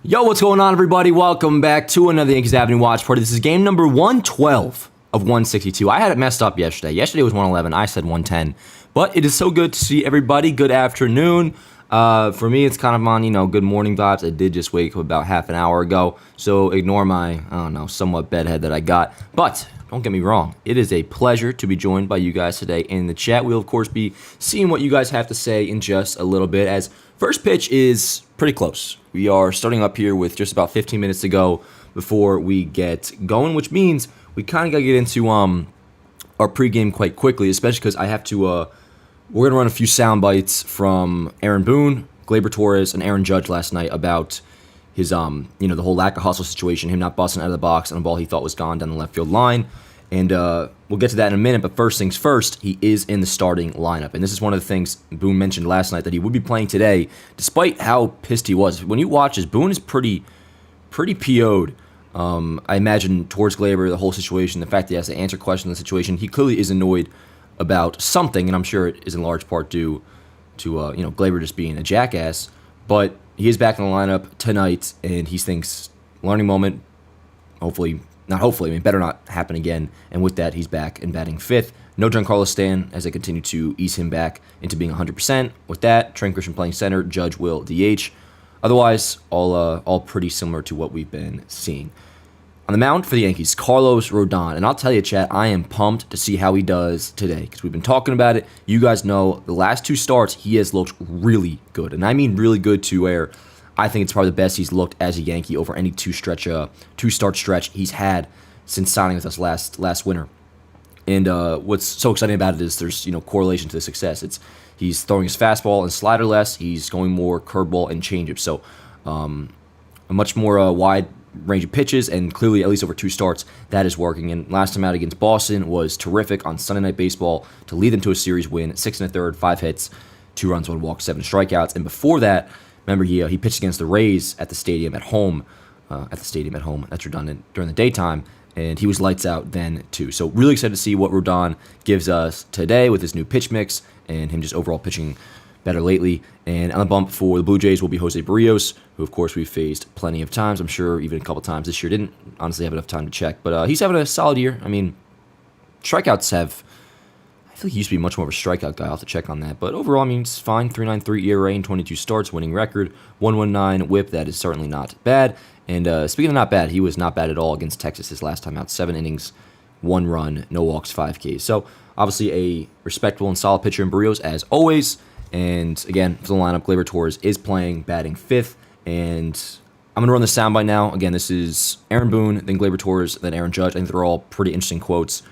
Yo, what's going on, everybody? Welcome back to another Yankees Avenue Watch Party. This is game number 112 of 162. I had it messed up yesterday. Yesterday was 111. I said 110. But it is so good to see everybody. Good afternoon. For me, it's kind of on, good morning vibes. I did just wake up about half an hour ago, so ignore my, somewhat bedhead that I got. But don't get me wrong. It is a pleasure to be joined by you guys today in the chat. We'll, of course, be seeing what you guys have to say in just a little bit, as first pitch is pretty close. We are starting up here with just about 15 minutes to go before we get going, which means we kind of got to get into our pregame quite quickly, especially because I have to, we're going to run a few sound bites from Aaron Boone, Gleyber Torres, and Aaron Judge last night about his, the whole lack of hustle situation, him not busting out of the box on a ball he thought was gone down the left field line. And we'll get to that in a minute, but first things first, he is in the starting lineup. And this is one of the things Boone mentioned last night, that he would be playing today, despite how pissed he was. When you watch this, Boone is pretty PO'd, I imagine, towards Gleyber, the whole situation, the fact that he has to answer questions in the situation. He clearly is annoyed about something, and I'm sure it is in large part due to, Gleyber just being a jackass. But he is back in the lineup tonight, and he thinks learning moment, better not happen again. And with that, he's back and batting fifth. No Giancarlo Stanton as they continue to ease him back into being 100%. With that, Trent Grisham playing center, Judge will DH. Otherwise, all pretty similar to what we've been seeing. On the mound for the Yankees, Carlos Rodon. And I'll tell you, chat, I am pumped to see how he does today, because we've been talking about it. You guys know the last two starts, he has looked really good. And I mean really good to where I think it's probably the best he's looked as a Yankee over any two-start stretch he's had since signing with us last winter. And what's so exciting about it is there's correlation to the success. He's throwing his fastball and slider less. He's going more curveball and changeup. So a much more wide range of pitches, and clearly at least over two starts that is working. And last time out against Boston was terrific on Sunday Night Baseball to lead them to a series win, 6 1/3, 5 hits, 2 runs, 1 walk, 7 strikeouts. And before that, remember, he pitched against the Rays at the stadium at home. That's redundant, during the daytime, and he was lights out then too. So really excited to see what Rodon gives us today with his new pitch mix and him just overall pitching better lately. And on the bump for the Blue Jays will be Jose Barrios, who of course we've faced plenty of times. I'm sure even a couple times this year. Didn't honestly have enough time to check, but he's having a solid year. I mean, strikeouts I feel like he used to be much more of a strikeout guy. I'll have to check on that. But overall, I mean, it's fine. 3.93 ERA in 22 starts, winning record. 1.19 whip. That is certainly not bad. And speaking of not bad, he was not bad at all against Texas his last time out. 7 innings, 1 run, no walks, 5 Ks. So obviously a respectable and solid pitcher in Barrios as always. And again, for the lineup, Gleyber Torres is playing, batting fifth. And I'm going to run the soundbite now. Again, this is Aaron Boone, then Gleyber Torres, then Aaron Judge. I think they're all pretty interesting quotes.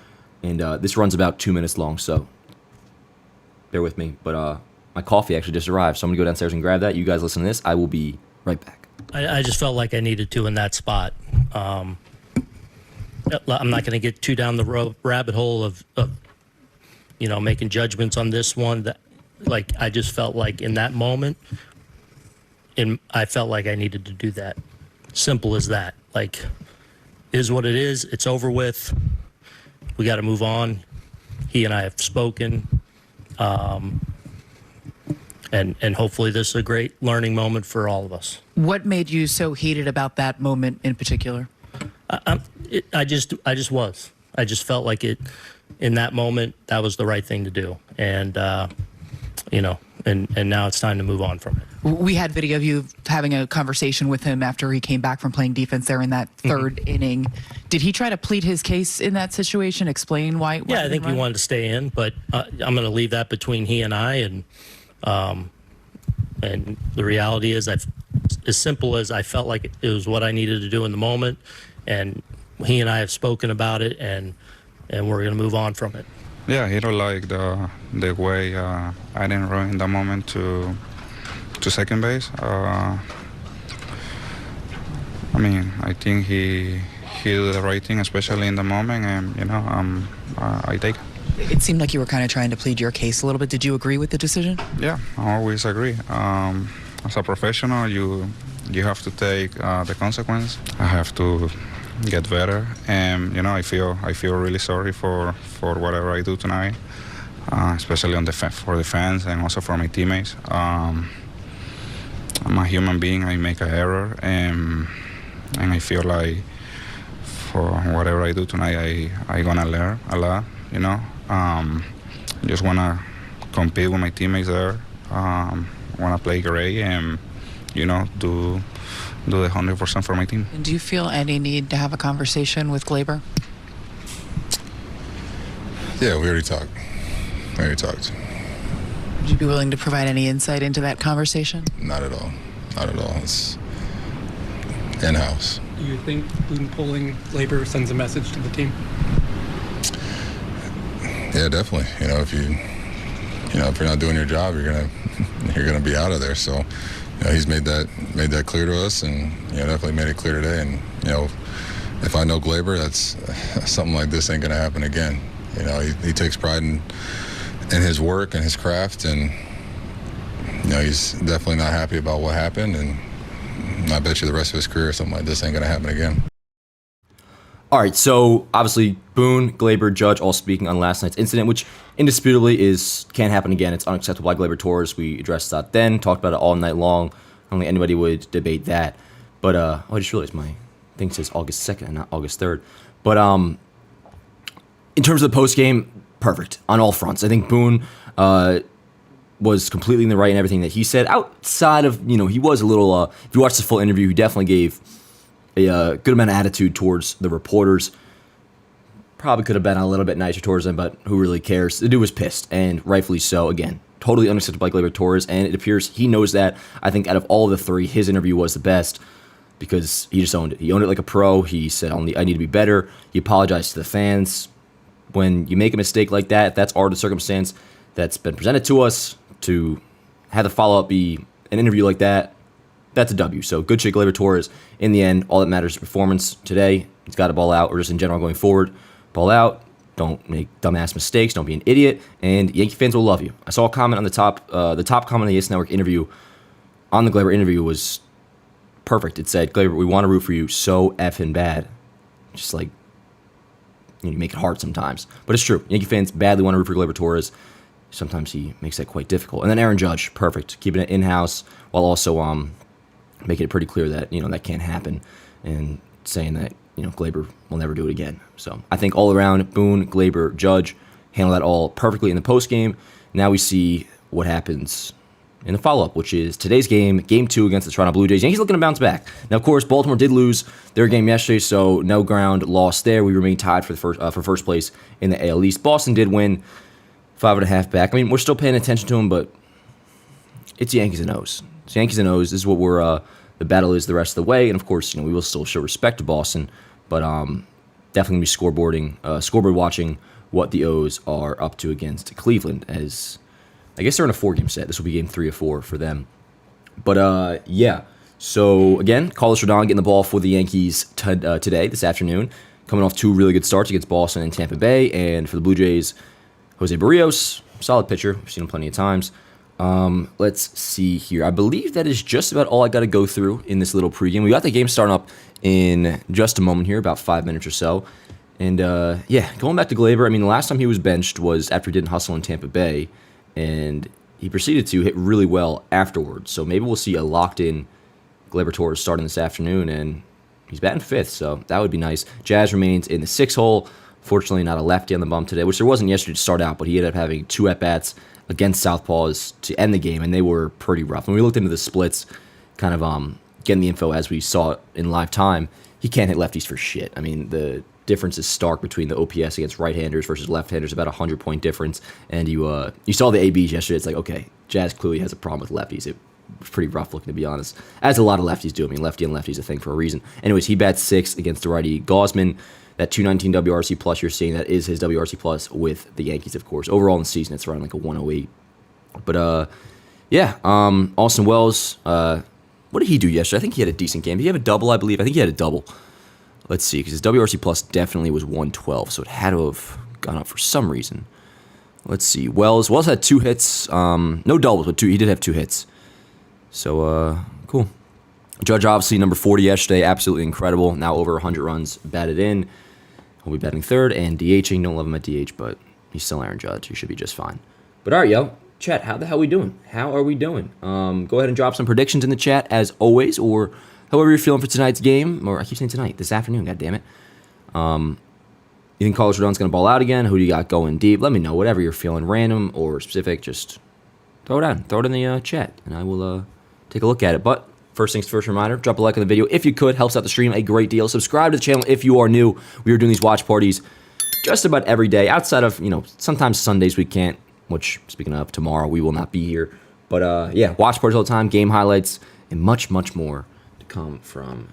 And this runs about 2 minutes long, so bear with me. But my coffee actually just arrived, so I'm going to go downstairs and grab that. You guys listen to this. I will be right back. I just felt like I needed to in that spot. I'm not going to get too down the rabbit hole of making judgments on this one. I just felt like in that moment, I felt like I needed to do that. Simple as that. Is what it is. It's over with. We got to move on. He and I have spoken. And hopefully this is a great learning moment for all of us. What made you so heated about that moment in particular? I just was. I just felt like it in that moment. That was the right thing to do. And and now it's time to move on from it. We had video of you having a conversation with him after he came back from playing defense there in that third inning. Did he try to plead his case in that situation? Explain why? Yeah, I think he wanted to stay in, but I'm going to leave that between he and I. And the reality is, as simple as I felt like it was what I needed to do in the moment, and he and I have spoken about it, and we're going to move on from it. Yeah, he don't like the way I didn't run in that moment to second base. I think he did the right thing, especially in the moment, and I take it. It seemed like you were kind of trying to plead your case a little bit. Did you agree with the decision? Yeah, I always agree. As a professional, you have to take the consequence. I have to get better, and I feel really sorry for whatever I do tonight, especially for the fans and also for my teammates. I'm a human being. I make an error, and I feel like for whatever I do tonight, I gonna learn a lot. You know, just wanna compete with my teammates there. Wanna play great, and do the 100% for my team. And do you feel any need to have a conversation with Gleyber? Yeah, we already talked. Would you be willing to provide any insight into that conversation? Not at all. It's in-house. Do you think pulling Gleyber sends a message to the team? Yeah, definitely. If you're not doing your job, you're gonna be out of there. So, he's made that clear to us, and definitely made it clear today. And if I know Gleyber, that's something like this ain't gonna happen again. He takes pride in his work and his craft, and he's definitely not happy about what happened. And I bet you the rest of his career, something like this ain't gonna happen again. All right, so obviously Boone, Gleyber, Judge all speaking on last night's incident, which indisputably can't happen again. It's unacceptable by Gleyber Torres. We addressed that then, talked about it all night long. I don't think anybody would debate that. But I just realized my thing says August 2nd and not August 3rd. But in terms of the post game, perfect on all fronts. I think Boone was completely in the right in everything that he said. Outside of, he was a little, if you watch the full interview, he definitely gave a good amount of attitude towards the reporters. Probably could have been a little bit nicer towards them, but who really cares? The dude was pissed, and rightfully so. Again, totally unacceptable by Gleyber Torres, and it appears he knows that. I think out of all of the three, his interview was the best because he just owned it. He owned it like a pro. He said, I need to be better. He apologized to the fans. When you make a mistake like that, if that's our circumstance that's been presented to us, to have the follow-up be an interview like that, that's a W. So good shit, Gleyber Torres. In the end, all that matters is performance today. He's got to ball out, or just in general going forward. Ball out. Don't make dumbass mistakes. Don't be an idiot. And Yankee fans will love you. I saw a comment on the top comment on the Yes Network interview, on the Gleyber interview was perfect. It said, Gleyber, we want to root for you so effing bad. Just like, you make it hard sometimes. But it's true. Yankee fans badly want to root for Gleyber Torres. Sometimes he makes that quite difficult. And then Aaron Judge, perfect. Keeping it in-house while also making it pretty clear that, that can't happen, and saying that, Gleyber will never do it again. So I think all around, Boone, Gleyber, Judge handle that all perfectly in the postgame. Now we see what happens in the follow-up, which is today's game, Game 2 against the Toronto Blue Jays. Yankees looking to bounce back. Now, of course, Baltimore did lose their game yesterday, so no ground lost there. We remain tied for first place in the AL East. Boston did win 5.5 back. I mean, we're still paying attention to them, but it's Yankees and O's. It's Yankees and O's. This is what the battle is the rest of the way. And of course, we will still show respect to Boston, but definitely gonna be scoreboard watching what the O's are up to against Cleveland. As I guess they're in a 4-game set. This will be game 3 of 4 for them. But yeah. So again, Carlos Rodon getting the ball for the Yankees today, this afternoon, coming off 2 really good starts against Boston and Tampa Bay, and for the Blue Jays, Jose Barrios, solid pitcher. We've seen him plenty of times. Let's see here. I believe that is just about all I got to go through in this little pregame. We got the game starting up in just a moment here, about 5 minutes or so. And yeah, going back to Gleyber, I mean, the last time he was benched was after he didn't hustle in Tampa Bay, and he proceeded to hit really well afterwards. So maybe we'll see a locked-in Gleyber Torres starting this afternoon, and he's batting 5th, so that would be nice. Jazz remains in the 6th hole. Fortunately, not a lefty on the bump today, which there wasn't yesterday to start out, but he ended up having 2 at-bats against Southpaws to end the game, and they were pretty rough. When we looked into the splits, kind of getting the info as we saw it in live time, he can't hit lefties for shit. I mean, the difference is stark between the OPS against right-handers versus left-handers, about 100-point difference. And you saw the ABs yesterday. It's like, okay, Jazz clearly has a problem with lefties. It was pretty rough looking, to be honest, as a lot of lefties do. I mean, lefty and lefty is a thing for a reason. Anyways, he bats 6th against the righty Gaussman. That 219 WRC plus you're seeing, that is his WRC plus with the Yankees, of course. Overall in the season, it's around like a 108. But yeah, Austin Wells, what did he do yesterday? I think he had a decent game. Did he have a double, I believe? I think he had a double. Let's see, because his WRC plus definitely was 112, so it had to have gone up for some reason. Let's see. Wells had 2 hits. No doubles, but 2. He did have 2 hits. So, cool. Judge, obviously, number 40 yesterday. Absolutely incredible. Now over 100 runs batted in. He'll be batting 3rd and DHing. Don't love him at DH, but he's still Aaron Judge. He should be just fine. But all right, yo. Chat, how the hell are we doing? How are we doing? Go ahead and drop some predictions in the chat as always, or however you're feeling for tonight's game. Or I keep saying tonight, this afternoon, God damn it. You think Carlos Rodon's going to ball out again? Who do you got going deep? Let me know. Whatever you're feeling, random or specific, just throw it out. Throw it in the chat, and I will take a look at it. But first things first, reminder, drop a like on the video if you could. Helps out the stream a great deal. Subscribe to the channel if you are new. We are doing these watch parties just about every day. Outside of, sometimes Sundays we can't, which, speaking of, tomorrow we will not be here. But, yeah, watch parties all the time, game highlights, and much, much more to come from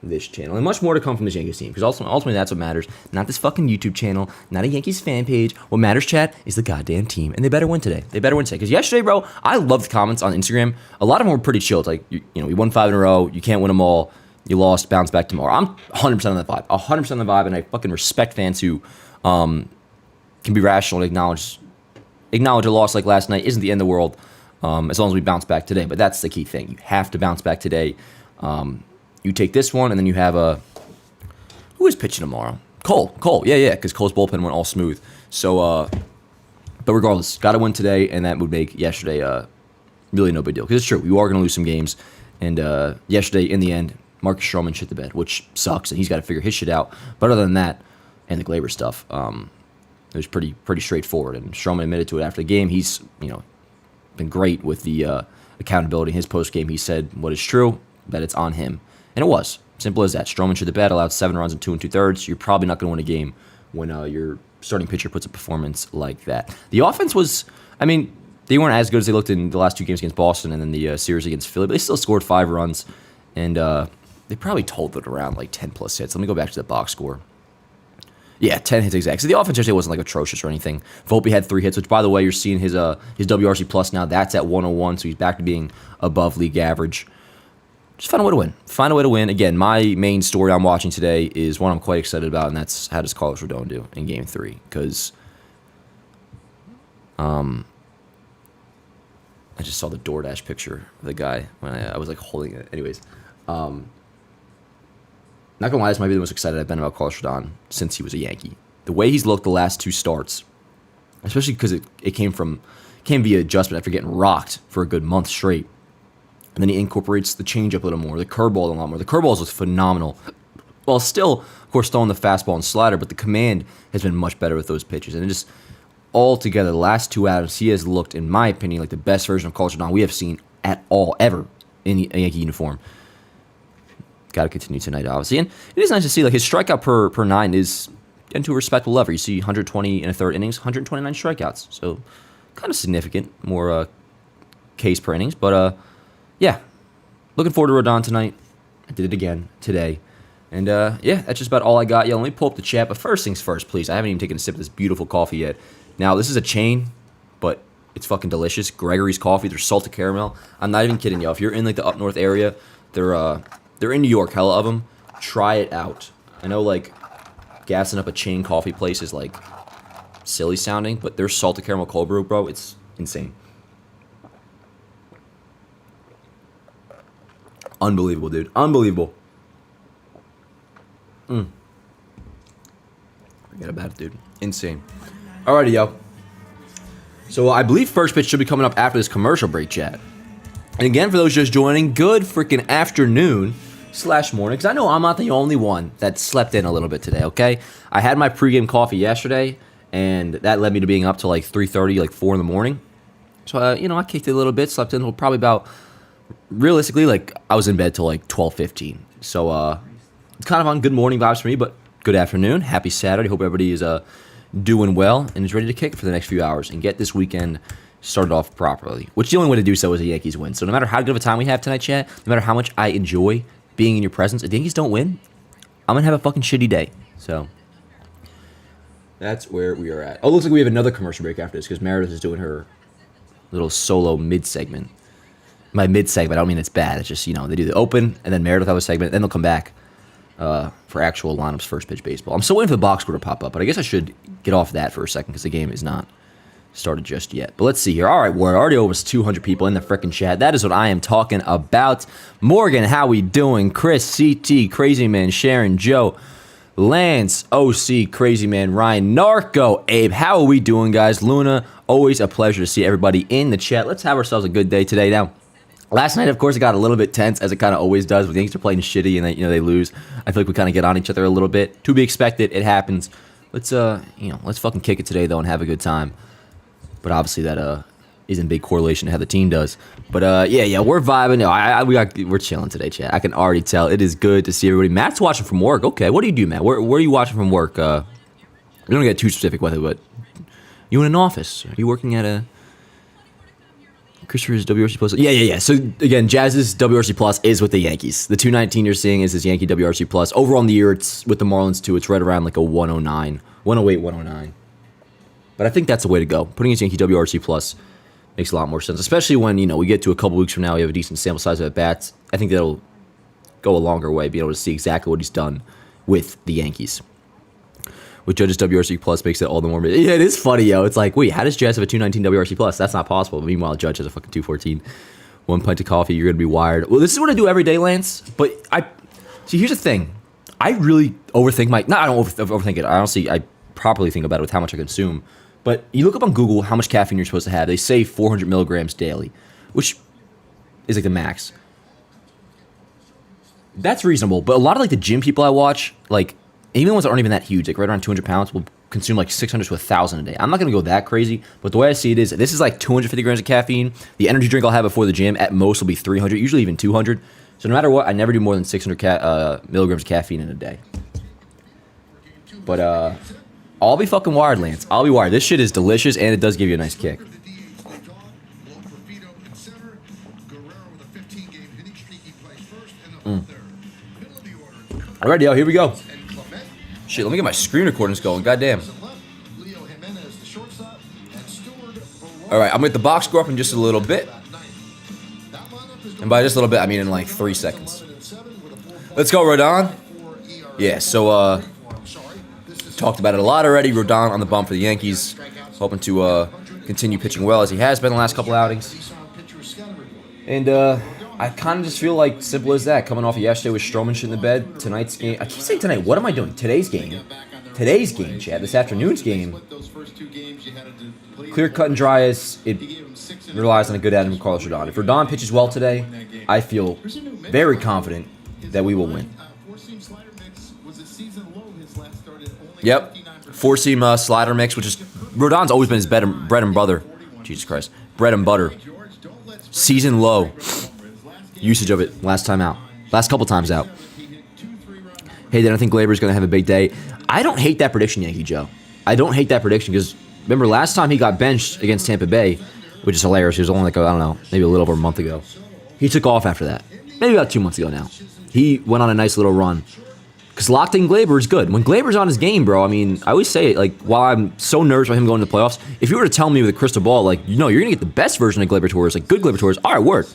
this channel. And much more to come from this Yankees team, because ultimately that's what matters. Not this fucking YouTube channel, not a Yankees fan page. What matters, chat, is the goddamn team. And they better win today. Because yesterday, bro, I loved the comments on Instagram. A lot of them were pretty chill. It's like, we won 5 in a row. You can't win them all. You lost. Bounce back tomorrow. I'm 100% on that vibe. 100% on the vibe, and I fucking respect fans who can be rational and acknowledge a loss like last night isn't the end of the world, as long as we bounce back today. But that's the key thing. You have to bounce back today. You take this one, and then you have who is pitching tomorrow? Cole. Yeah, because Cole's bullpen went all smooth. So, but regardless, got to win today, and that would make yesterday really no big deal. Because it's true, you are going to lose some games. And yesterday, in the end, Marcus Stroman shit the bed, which sucks, and he's got to figure his shit out. But other than that, and the Gleyber stuff, it was pretty straightforward. And Stroman admitted to it after the game. He's been great with the accountability in his post game. He said what is true, that it's on him. And it was. Simple as that. Stroman shit the bed, allowed 7 runs in 2 2/3. You're probably not going to win a game when your starting pitcher puts a performance like that. The offense was, they weren't as good as they looked in the last 2 games against Boston and then the series against Philly, but they still scored 5 runs. And they probably totaled it around like 10 plus hits. Let me go back to the box score. Yeah, 10 hits exact. So the offense yesterday wasn't like atrocious or anything. Volpe had 3 hits, which, by the way, you're seeing his WRC plus now. That's at 101, so he's back to being above league average. Just find a way to win. Find a way to win. Again, my main story I'm watching today is one I'm quite excited about, and that's how does Carlos Rodon do in Game 3? Because I just saw the DoorDash picture of the guy when I was like holding it. Anyways, not gonna lie, this might be the most excited I've been about Carlos Rodon since he was a Yankee. The way he's looked the last 2 starts, especially because it came via adjustment after getting rocked for a good month straight. And then he incorporates the changeup a little more, the curveball a lot more. The curveballs was phenomenal. Well, still, of course, throwing the fastball and slider, but the command has been much better with those pitches. And it just, all together, the last 2 outings, he has looked, in my opinion, like the best version of Carlos Rodon we have seen at all, ever, in a Yankee uniform. Got to continue tonight, obviously. And it is nice to see, like, his strikeout per 9 is getting to a respectable level. You see 120 in a third innings, 129 strikeouts. So, kind of significant, more case per innings. But, yeah, looking forward to Rodon tonight. I did it again today. And, yeah, that's just about all I got. Yeah, let me pull up the chat. But first things first, please. I haven't even taken a sip of this beautiful coffee yet. Now, this is a chain, but it's fucking delicious. Gregory's Coffee. They're salted caramel. I'm not even kidding y'all. If you're in, like, the up north area, they're in New York, hella of them. Try it out. I know, like, gassing up a chain coffee place is, like, silly sounding, but their salted caramel cold brew, bro, it's insane. Unbelievable, dude. Unbelievable. Forget about it, dude. Insane. Alrighty, yo. So I believe first pitch should be coming up after this commercial break, chat. And again, for those just joining, good freaking afternoon / morning, because I know I'm not the only one that slept in a little bit today, okay? I had my pregame coffee yesterday, and that led me to being up till like 3:30, like 4 in the morning. So, I kicked it a little bit, slept in until probably about, realistically, like, I was in bed till like 12:15. So, it's kind of on good morning vibes for me, but good afternoon. Happy Saturday. Hope everybody is doing well and is ready to kick for the next few hours and get this weekend started off properly, which the only way to do so is a Yankees win. So no matter how good of a time we have tonight, chat, no matter how much I enjoy being in your presence, if the Yankees don't win, I'm going to have a fucking shitty day. So that's where we are at. Oh, it looks like we have another commercial break after this because Meredith is doing her little solo mid-segment. By mid-segment, I don't mean it's bad. It's just, they do the open, and then Meredith have a segment, then they'll come back for actual lineups first pitch baseball. I'm still waiting for the box score to pop up, but I guess I should get off that for a second because the game is not started just yet. But let's see here. All right, we're already almost 200 people in the frickin' chat. That is what I am talking about. Morgan, how we doing? Chris, CT, Crazy Man, Sharon, Joe, Lance, OC, Crazy Man, Ryan, Narco, Abe. How are we doing, guys? Luna, always a pleasure to see everybody in the chat. Let's have ourselves a good day today. Now, last night, of course, it got a little bit tense, as it kind of always does. When the Yankees are playing shitty and they lose, I feel like we kind of get on each other a little bit. To be expected, it happens. Let's let's fucking kick it today though and have a good time. But obviously that is in big correlation to how the team does. But yeah, we're vibing. No, we're chilling today, chat. I can already tell. It is good to see everybody. Matt's watching from work. Okay, what do you do, Matt? Where are you watching from work? We don't get too specific with it, but you in an office? Are you working at a Christopher's WRC Plus? Yeah. So again, Jazz's WRC Plus is with the Yankees. The 219 you're seeing is his Yankee WRC Plus. Overall in the year, it's with the Marlins too. It's right around like a 109, 108, 109. But I think that's the way to go. Putting his Yankee WRC Plus makes a lot more sense, especially when we get to a couple weeks from now. We have a decent sample size of at bats. I think that'll go a longer way, being able to see exactly what he's done with the Yankees. With Judge's WRC Plus makes it all the more. Yeah, it is funny, yo. It's like, wait, how does Jazz have a 219 WRC Plus? That's not possible. Meanwhile, Judge has a fucking 214. 1 pint of coffee, you're gonna be wired. Well, this is what I do every day, Lance. But here's the thing. I really overthink I don't overthink it. I properly think about it with how much I consume. But you look up on Google how much caffeine you're supposed to have. They say 400 milligrams daily, which is like the max. That's reasonable. But a lot of like the gym people I watch, like even ones that aren't even that huge, like right around 200 pounds, will consume like 600 to 1,000 a day. I'm not going to go that crazy, but the way I see it is this is like 250 grams of caffeine. The energy drink I'll have before the gym at most will be 300, usually even 200. So no matter what, I never do more than 600 milligrams of caffeine in a day. But I'll be fucking wired, Lance. I'll be wired. This shit is delicious, and it does give you a nice kick. Alright, yo, here we go. Shit, let me get my screen recordings going. Goddamn. Alright, I'm going to get the box score up in just a little bit. And by just a little bit, I mean in like 3 seconds. Let's go, Rodon. Yeah, so, talked about it a lot already. Rodon on the bump for the Yankees. Hoping to continue pitching well as he has been the last couple outings. And I kind of just feel like simple as that. Coming off of yesterday with Stroman shit in the bed. Tonight's game. I keep saying tonight. What am I doing? Today's game. Today's game, Chad. This afternoon's game. Clear cut and dry as it relies on a good Adam Carlos Rodon. If Rodon pitches well today, I feel very confident that we will win. Yep. 4-seam slider mix, which is Rodon's always been his bread and butter. Jesus Christ. Bread and butter. Season low usage of it last couple times out. Hey, then I think Gleyber's going to have a big day. I don't hate that prediction, Yankee Joe. I don't hate that prediction because remember last time he got benched against Tampa Bay, which is hilarious. He was only like, I don't know, maybe a little over a month ago. He took off after that. Maybe about 2 months ago now. He went on a nice little run. Because locked in Gleyber is good. When Gleyber's on his game, bro, I mean, I always say it, like, while I'm so nervous about him going to the playoffs, if you were to tell me with a crystal ball, like, you're going to get the best version of Gleyber Torres, like, good Gleyber Torres, all right, word.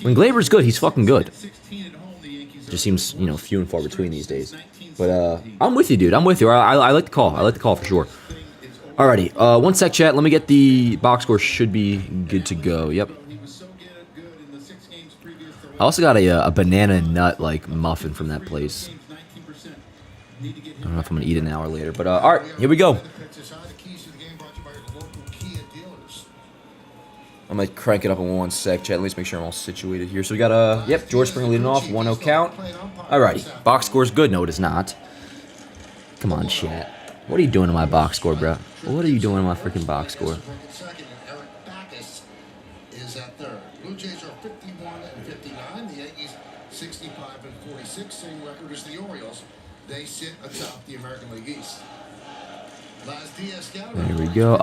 When Gleyber's good, he's fucking good. It just seems, few and far between these days. But I'm with you, dude. I'm with you. I like the call. I like the call for sure. Alrighty. 1 sec, chat. Let me get the box score. Should be good to go. Yep. I also got a banana nut, like, muffin from that place. I don't know if I'm going to eat it now or later. But, all right. Here we go. I'm going to crank it up in 1 sec, chat. At least make sure I'm all situated here. So we got, George Springer leading off. 1-0 count. Alrighty. Box score's good. No, it is not. Come on, chat. What are you doing to my box score, bro? What are you doing to my freaking box score? Blue Jays are 51-59. The Yankees 65-46. Same record as the Orioles. They sit atop the American League East. There we go.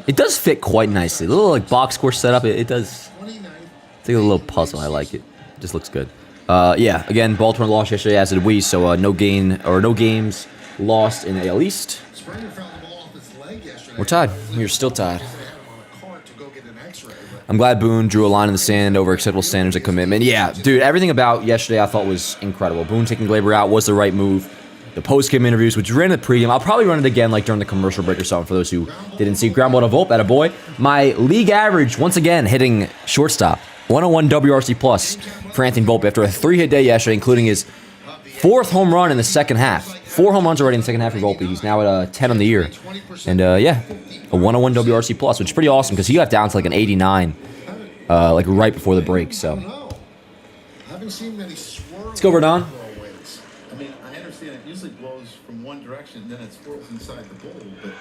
It does fit quite nicely. A little like box score setup. It does. It's like a little puzzle. I like it. Just looks good. Yeah. Again, Baltimore lost yesterday, as did we. So no games lost in the AL East. We're tied. We're still tied. I'm glad Boone drew a line in the sand over acceptable standards of commitment. Yeah, dude, everything about yesterday I thought was incredible. Boone taking Gleyber out was the right move. The post-game interviews, which ran in the pregame. I'll probably run it again, like during the commercial break or something, for those who didn't see. Ground ball to Volpe, attaboy. My league average, once again, hitting shortstop. 101 WRC plus for Anthony Volpe after a 3-hit day yesterday, including his 4th home run in the second half. 4 home runs already in the second half for Volpe. He's now at 10 on the year. And, yeah, a 101 WRC+, plus, which is pretty awesome because he got down to like an 89 like right before the break, so. Let's go, Rodon. I mean, I understand it usually blows from one direction, then it swirls inside the bowl, but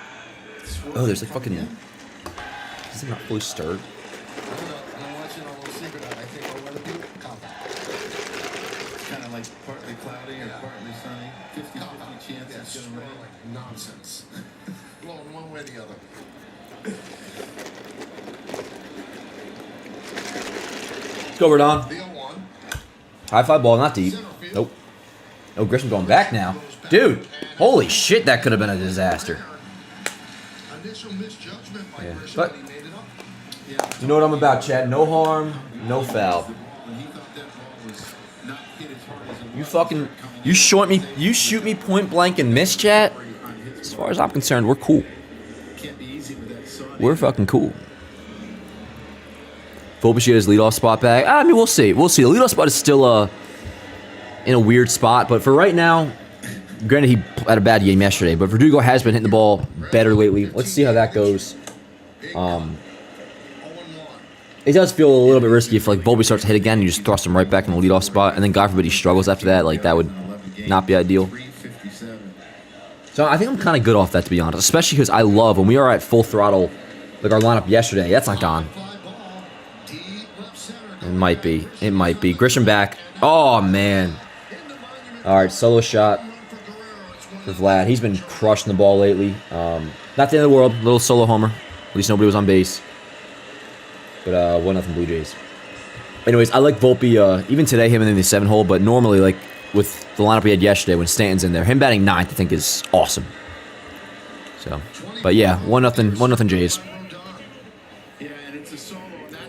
Oh, there's like fucking... Is it not fully stirred? it's kind of like partly cloudy or partly sunny. 50-50 chance it's going to rain. Nonsense. Blowing one way or the other. Let's go, Rodon. The 0-1. High fly ball, not deep. Nope. Oh, Grisham going back now. Dude, holy shit, that could have been a disaster. Initial misjudgment by Yeah, Grisham, but but he made it up. you know what I'm about, Chad. No harm, no foul. When he thought that ball was not hit as hard as it You was, fucking, you shoot me point blank and miss, chat. As far as I'm concerned, we're cool. can't be easy with that sun. We're fucking cool. Volpe should get his leadoff spot back. I mean, we'll see. We'll see. The leadoff spot is still in a weird spot, but for right now, granted he had a bad game yesterday, but Verdugo has been hitting the ball better lately. Let's see how that goes. It does feel a little bit risky if like Volpe starts to hit again and you just thrust him right back in the leadoff spot, and then God forbid he struggles after that. Like that would not be ideal. So I think I'm kind of good off that, to be honest, especially because I love when we are at full throttle, like our lineup yesterday. That's not gone. It might be. It might be. Grisham back. Oh man. All right, solo shot for Vlad. He's been crushing the ball lately. Not the end of the world. Little solo homer. At least nobody was on base. But 1-0 Blue Jays. Anyways, I like Volpe. Even today, him in the 7-hole. But normally, like with the lineup we had yesterday, when Stanton's in there, him batting 9th, I think is awesome. So, but yeah, 1-0 Jays.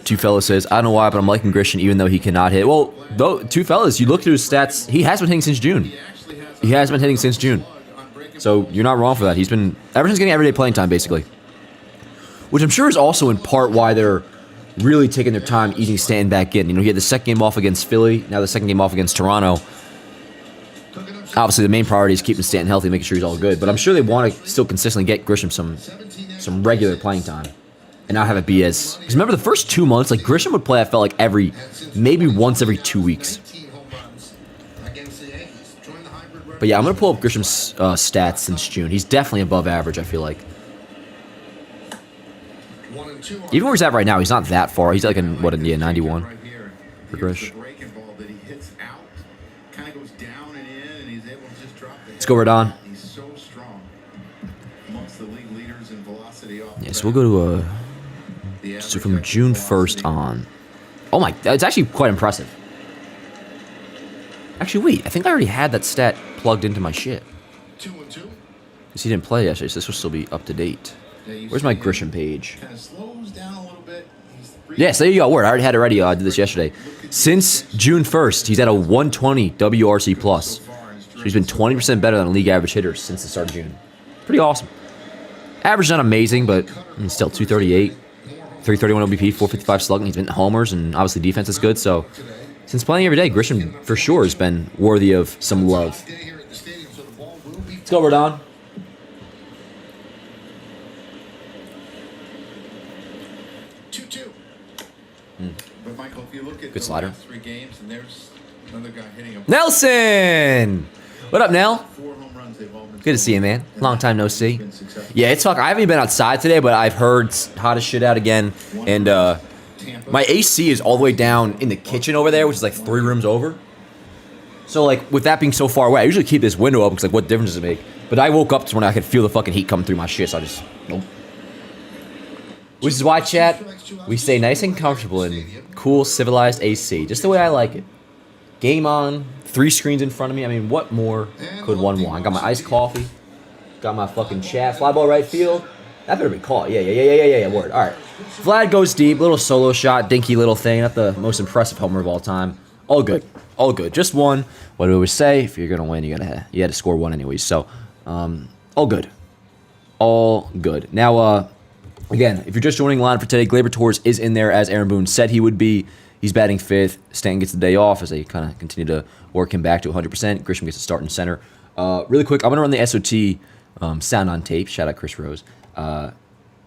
Two fellas says, I don't know why, but I'm liking Grisham even though he cannot hit. Well, though, two fellas, you look through his stats, he has been hitting since June. He has been hitting since June. So you're not wrong for that. He's been, ever since getting everyday playing time, basically. Which I'm sure is also in part why they're really taking their time easing Stanton back in. You know, he had the second game off against Philly, now the second game off against Toronto. Obviously, the main priority is keeping Stanton healthy, making sure he's all good. But I'm sure they want to still consistently get Grisham some regular playing time. And not have it be as... Because remember, the first 2 months, like, Grisham would play, I felt like, maybe once every 2 weeks. But yeah, I'm going to pull up Grisham's stats since June. He's definitely above average, I feel like. Even where he's at right now, he's not that far. He's like in, what, yeah, 91 for Grish. Let's go, Rodon. Yeah, so we'll go to so from June 1st on. Oh my, that's actually quite impressive. Actually, wait, I think I already had that stat plugged into my shit. Because he didn't play yesterday, so this will still be up to date. Where's my Grisham page? Yes, there you go. Word, I already had it ready. I did this yesterday. Since June 1st, he's at a 120 WRC+. So he's been 20% better than a league average hitter since the start of June. Pretty awesome. Average not amazing, but still 238, 331 OBP, 455 slugging. He's been homers, and obviously defense is good. So since playing every day, Grisham for sure has been worthy of some love. Let's go, Rodon. Good slider. Nelson! What up, Nell? Good to see you, man. Long time no see. Yeah, it's fuck. I haven't even been outside today, but I've heard it's hot as shit out again. And my AC is all the way down in the kitchen over there, which is like 3 rooms over. So like, with that being so far away, I usually keep this window open because like, what difference does it make? But I woke up to when I could feel the fucking heat coming through my shit, so I just nope. Which is why, chat, we stay nice and comfortable in cool, civilized AC, just the way I like it. Game on, 3 screens in front of me. I mean, what more could one want? I got my iced coffee, got my fucking chat, fly ball right field. That better be caught. Yeah, word. All right. Vlad goes deep, little solo shot, dinky little thing. Not the most impressive homer of all time. All good. All good. Just one. What do we always say? If you're going to win, you had to score 1 anyways. So, all good. All good. Now, again, if you're just joining the line for today, Gleyber Torres is in there as Aaron Boone said he would be. He's batting 5th. Stanton gets the day off as they kind of continue to work him back to 100%. Grisham gets a start in center. Really quick, I'm going to run the SOT sound on tape. Shout out Chris Rose.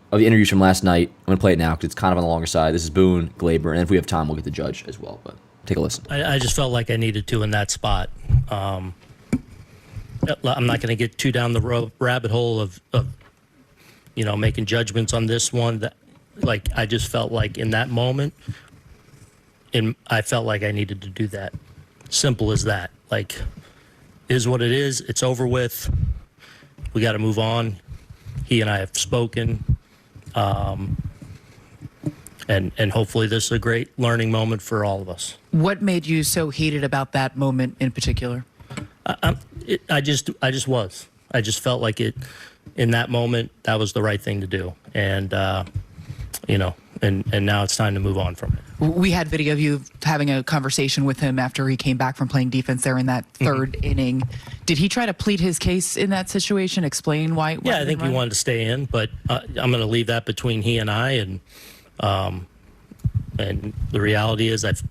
Of the interviews from last night. I'm going to play it now because it's kind of on the longer side. This is Boone, Gleyber, and if we have time, we'll get the judge as well. But take a listen. I just felt like I needed to in that spot. I'm not going to get too down the rabbit hole of making judgments on this one. Like, I just felt like in that moment, I felt like I needed to do that. Simple as that. Like, is what it is. It's over with. We got to move on. He and I have spoken. And hopefully this is a great learning moment for all of us. What made you so heated about that moment in particular? I just was. I just felt like it in that moment. That was the right thing to do, and and now it's time to move on from it. We had video of you having a conversation with him after he came back from playing defense there in that third inning. Did he try to plead his case in that situation? Explain why? Yeah, I think he wanted to stay in, but I'm going to leave that between he and I. And the reality is, as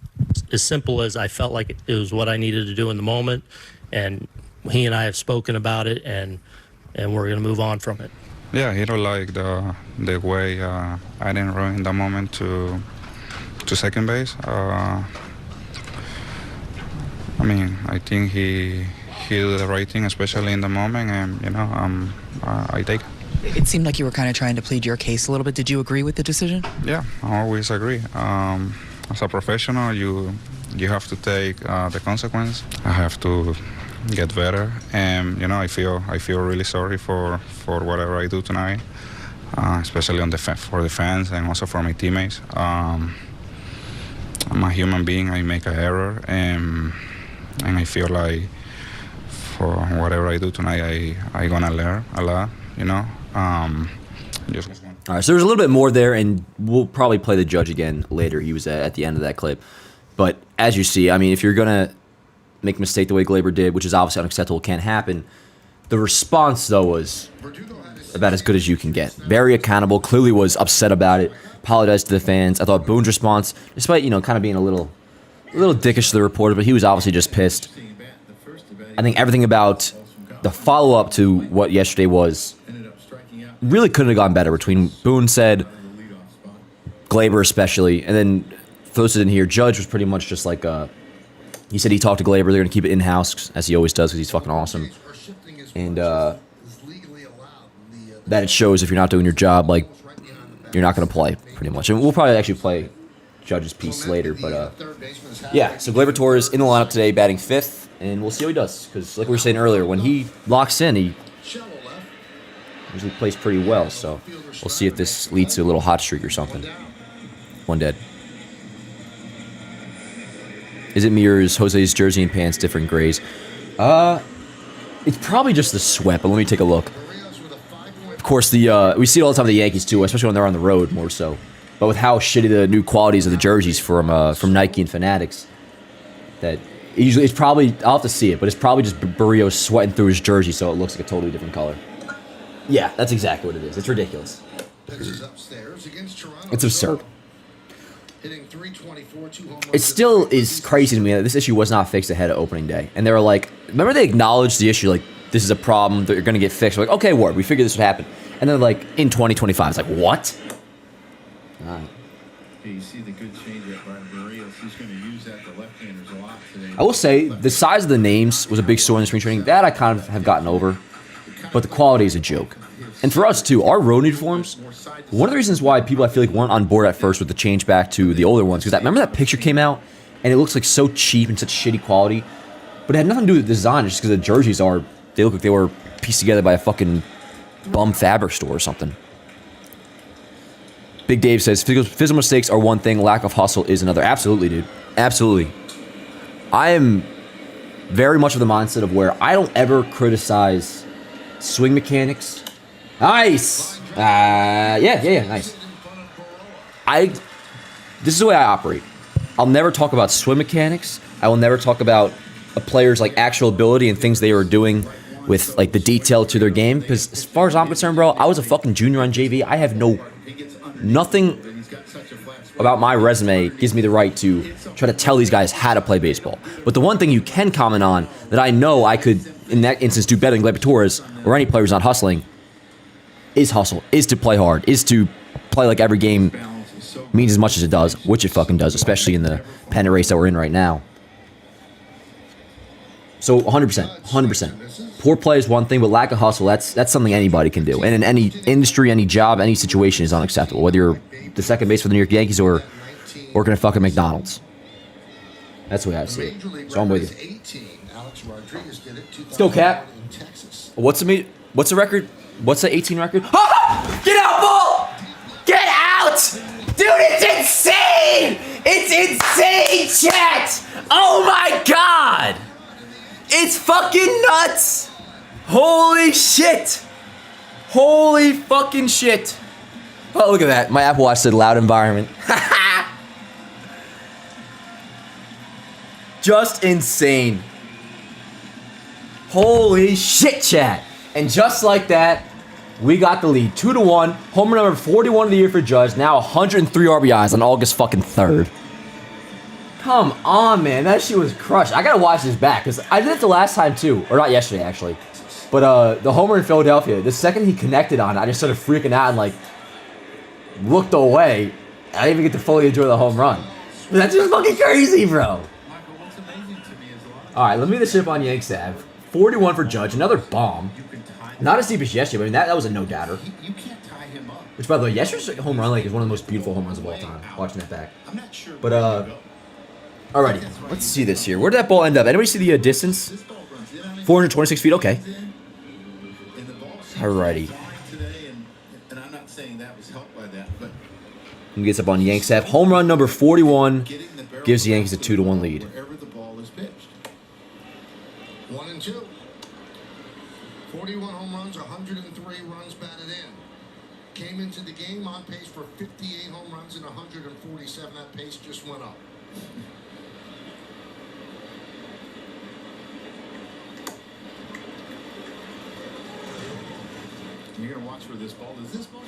simple as I felt like it was what I needed to do in the moment, and he and I have spoken about it, and we're going to move on from it. Yeah, he don't like the way I didn't run in that moment to second base. I mean, I think he did the right thing, especially in the moment, and I take it. It seemed like you were kind of trying to plead your case a little bit. Did you agree with the decision? Yeah, I always agree. As a professional, you have to take the consequence. I have to get better, and I feel really sorry for whatever I do tonight, especially for the fans and also for my teammates. I'm a human being. I make an error, and I feel like for whatever I do tonight, I gonna learn a lot. All right, so there's a little bit more there, and we'll probably play the judge again later. He was at the end of that clip. But as you see, I mean, if you're going to make a mistake the way Gleyber did, which is obviously unacceptable, can't happen, the response, though, was about as good as you can get. Very accountable, clearly was upset about it, apologized to the fans. I thought Boone's response, despite, kind of being a little dickish to the reporter, but he was obviously just pissed. I think everything about the follow-up to what yesterday was really couldn't have gone better between Boone said, Gleyber especially, and then for those who didn't hear, Judge was pretty much just like, he said he talked to Gleyber, they're going to keep it in-house, as he always does, because he's fucking awesome. And that it shows if you're not doing your job, like, you're not going to play, pretty much. And we'll probably actually play Judge's piece later, but yeah, so Gleyber Torres in the lineup today, batting fifth, and we'll see how he does, because like we were saying earlier, when he locks in, he usually plays pretty well, so we'll see if this leads to a little hot streak or something. One dead. Is it mirrors Jose's jersey and pants different grays? It's probably just the sweat, but let me take a look. Of course, we see it all the time with the Yankees too, especially when they're on the road more so. But with how shitty the new qualities of the jerseys from Nike and Fanatics, that usually it's probably, I'll have to see it, but it's probably just Barrios sweating through his jersey so it looks like a totally different color. Yeah, that's exactly what it is. It's ridiculous. It's absurd. It still is crazy to me that this issue was not fixed ahead of opening day. And they were like, remember they acknowledged the issue, like, this is a problem, they're going to get fixed. We're like, okay, word, we figured this would happen. And then, like, in 2025, it's like, what? All right. You see the good change by Barrios. He's going to use that. The left-handers a lot today. I will say, the size of the names was a big story in the spring training. That I kind of have gotten over. But the quality is a joke. And for us, too, our road uniforms, one of the reasons why people, I feel like, weren't on board at first with the change back to the older ones, because remember that picture came out, and it looks like so cheap and such shitty quality, but it had nothing to do with the design, just because the jerseys they look like they were pieced together by a fucking bum fabric store or something. Big Dave says, physical mistakes are one thing, lack of hustle is another. Absolutely, dude. Absolutely. I am very much of the mindset of where I don't ever criticize swing mechanics. Nice. Nice. This is the way I operate. I'll never talk about swim mechanics. I will never talk about a player's like actual ability and things they were doing with like the detail to their game. Because as far as I'm concerned, bro, I was a fucking junior on JV. I have nothing about my resume gives me the right to try to tell these guys how to play baseball. But the one thing you can comment on that I know I could, in that instance, do better than Gleyber Torres or any player who's not hustling is hustle, is to play hard, is to play like every game means as much as it does, which it fucking does, especially in the pennant race that we're in right now. So 100%, 100%. Poor play is one thing, but lack of hustle, that's something anybody can do. And in any industry, any job, any situation is unacceptable. Whether you're the second base for the New York Yankees or working at fucking McDonald's. That's the way I see it. So I'm with you. Let's go, Cap. What's the record? What's the 18 record? Ah! Get out, ball! Get out! Dude, it's insane! It's insane, chat! Oh my god! It's fucking nuts! Holy shit! Holy fucking shit! Oh, look at that. My Apple Watch said loud environment. Just insane. Holy shit, chat. And just like that, we got the lead. 2-1. Homer number 41 of the year for Judge. Now 103 RBIs on August fucking 3rd. Come on, man. That shit was crushed. I gotta watch this back, because I did it the last time, too. Or not yesterday, actually. But the homer in Philadelphia, the second he connected on it, I just started freaking out and, like, looked away. I didn't even get to fully enjoy the home run. That's just fucking crazy, bro. All right, let me get the ship on Yanks Ave. 41 for Judge. Another bomb. Not as deep as yesterday, but I mean, that was a no-doubter. Which, by the way, yesterday's home run is one of the most beautiful home runs of all time. Watching that back. But, alrighty. Let's see this here. Where did that ball end up? Anybody see the distance? 426 feet. Okay. Alrighty. Let me get this up on Yanks Ave. Home run number 41 gives the Yankees a 2-1 lead. 1-2. 41 home runs, 103 runs batted in. Came into the game on pace for 58 home runs and 147. That pace just went up. You're going to watch where this ball is. This ball,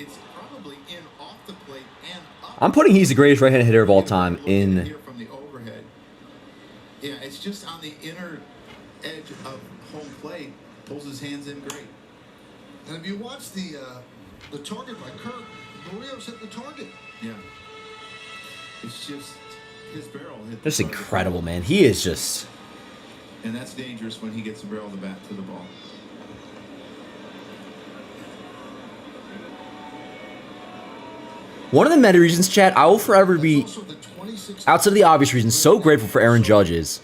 it's probably in off the plate and up. I'm putting he's the greatest right-handed hitter of all time in. Here from the overhead. Yeah, it's just on the inner edge of home plate. Pulls his hands in great. And if you watch the target by Kirk, Barrios hit the target. Yeah. It's just his barrel hit the That's target. incredible, man. He is just. And that's dangerous when he gets the barrel of the bat to the ball. One of the many reasons, chat, I will forever be, outside of the obvious reasons, so grateful for Aaron Judge is,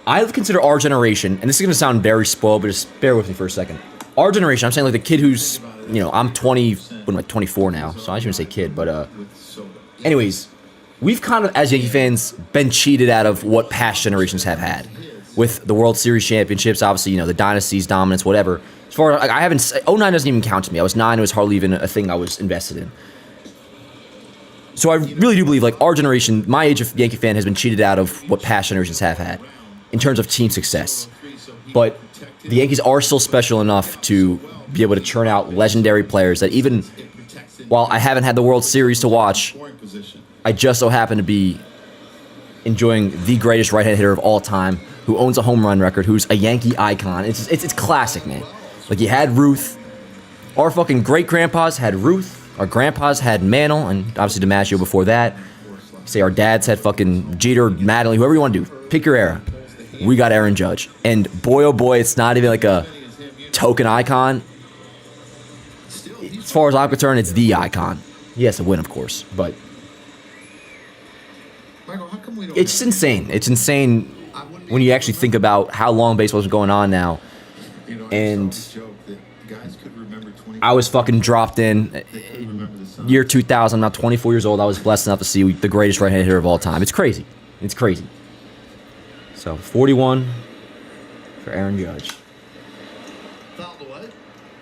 I consider our generation, and this is going to sound very spoiled, but just bear with me for a second. Our generation, I'm saying like the kid who's, you know, I'm 20, what am I, 24 now, so I shouldn't say kid, but anyways, we've kind of, as Yankee fans, been cheated out of what past generations have had. With the World Series championships, obviously, you know, the dynasties, dominance, whatever. As far as, like, I haven't, 09 doesn't even count to me. I was 9, it was hardly even a thing I was invested in. So I really do believe, like, our generation, my age of Yankee fan, has been cheated out of what past generations have had in terms of team success. But the Yankees are still special enough to be able to churn out legendary players that even while I haven't had the World Series to watch, I just so happen to be enjoying the greatest right-hand hitter of all time, who owns a home run record, who's a Yankee icon. It's classic, man. Like, you had Ruth. Our fucking great-grandpas had Ruth. Our grandpas had Mantle, and obviously DiMaggio before that. Say our dads had fucking Jeter, Mattingly, whoever you want to do. Pick your era. We got Aaron Judge. And boy, oh boy, it's not even like a token icon. As far as I'm concerned, it's the icon. He has to win, of course, but it's just insane. It's insane when you actually think about how long baseball's been going on now. And I was fucking dropped in year 2000. I'm now 24 years old. I was blessed enough to see the greatest right-handed hitter of all time. It's crazy. It's crazy. So 41 for Aaron Judge. All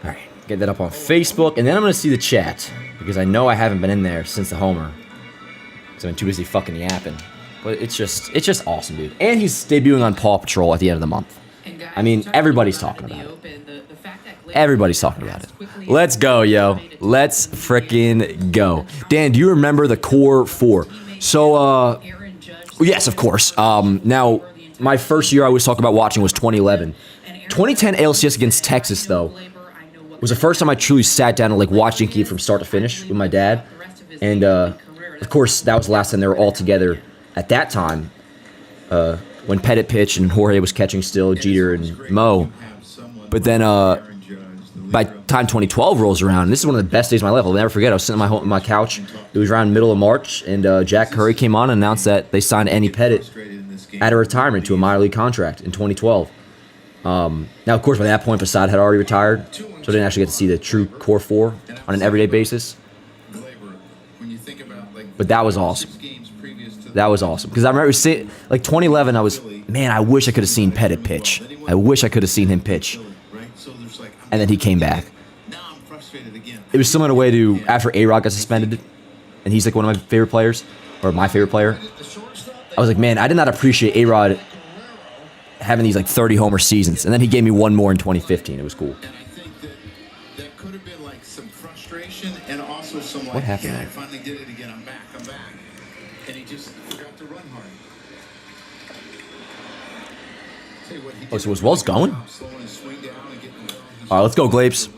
right, get that up on Facebook, and then I'm gonna see the chat because I know I haven't been in there since the homer because I've been too busy fucking yapping. But it's just awesome, dude. And he's debuting on Paw Patrol at the end of the month. I mean, everybody's talking about it. Everybody's talking about it. Let's go, yo. Let's frickin' go. Dan, do you remember the core four? So, yes, of course. Now, my first year I was talking about watching was 2011. 2010 ALCS against Texas, though, was the first time I truly sat down and like watched Yankee from start to finish with my dad. And, of course, that was the last time they were all together at that time. When Pettit pitched and Jorge was catching still, Jeter and Mo. But then by the time 2012 rolls around, this is one of the best days of my life. I'll never forget. I was sitting on my couch. It was around middle of March, and Jack Curry came on and announced that they signed Andy Pettit out of retirement to a minor league contract in 2012. Now, of course, by that point, Facade had already retired, so I didn't actually get to see the true core four on an everyday basis. But that was awesome. That was awesome. Because I remember like 2011, I wish I could have seen Pettit pitch. I wish I could have seen him pitch. And then he came back. It was similar in a way to after A-Rod got suspended, and he's like one of my favorite players, or my favorite player. I was like, man, I did not appreciate A-Rod having these like 30 homer seasons, and then he gave me one more in 2015. It was cool. And I think that could have been like some frustration and also some like, what happened? Yeah, I finally did it again. I'm back. And he just forgot to run hard. Oh, so was Wells going? All right, let's go, Gleyber.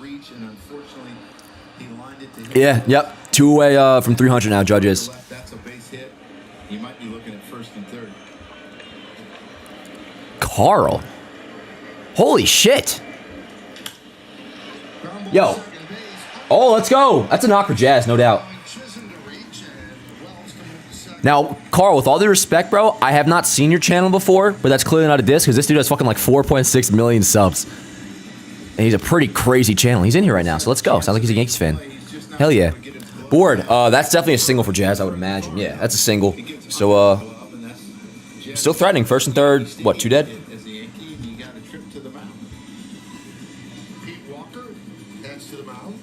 Yeah, yep. 2 away from 300 now, Judges. That's a base hit. You might be looking at first and third. Carl. Holy shit. Yo. Oh, let's go. That's a knock for Jazz, no doubt. Now, Carl, with all due respect, bro, I have not seen your channel before, but that's clearly not a diss because this dude has fucking like 4.6 million subs. And he's a pretty crazy channel. He's in here right now, so let's go. Sounds like he's a Yankees fan. Hell yeah. Board. That's definitely a single for Jazz, I would imagine. Yeah, that's a single. So, still threatening. First and third. What, 2 dead? As a Yankee, you got a trip to the mound. Pete Walker heads to the mound.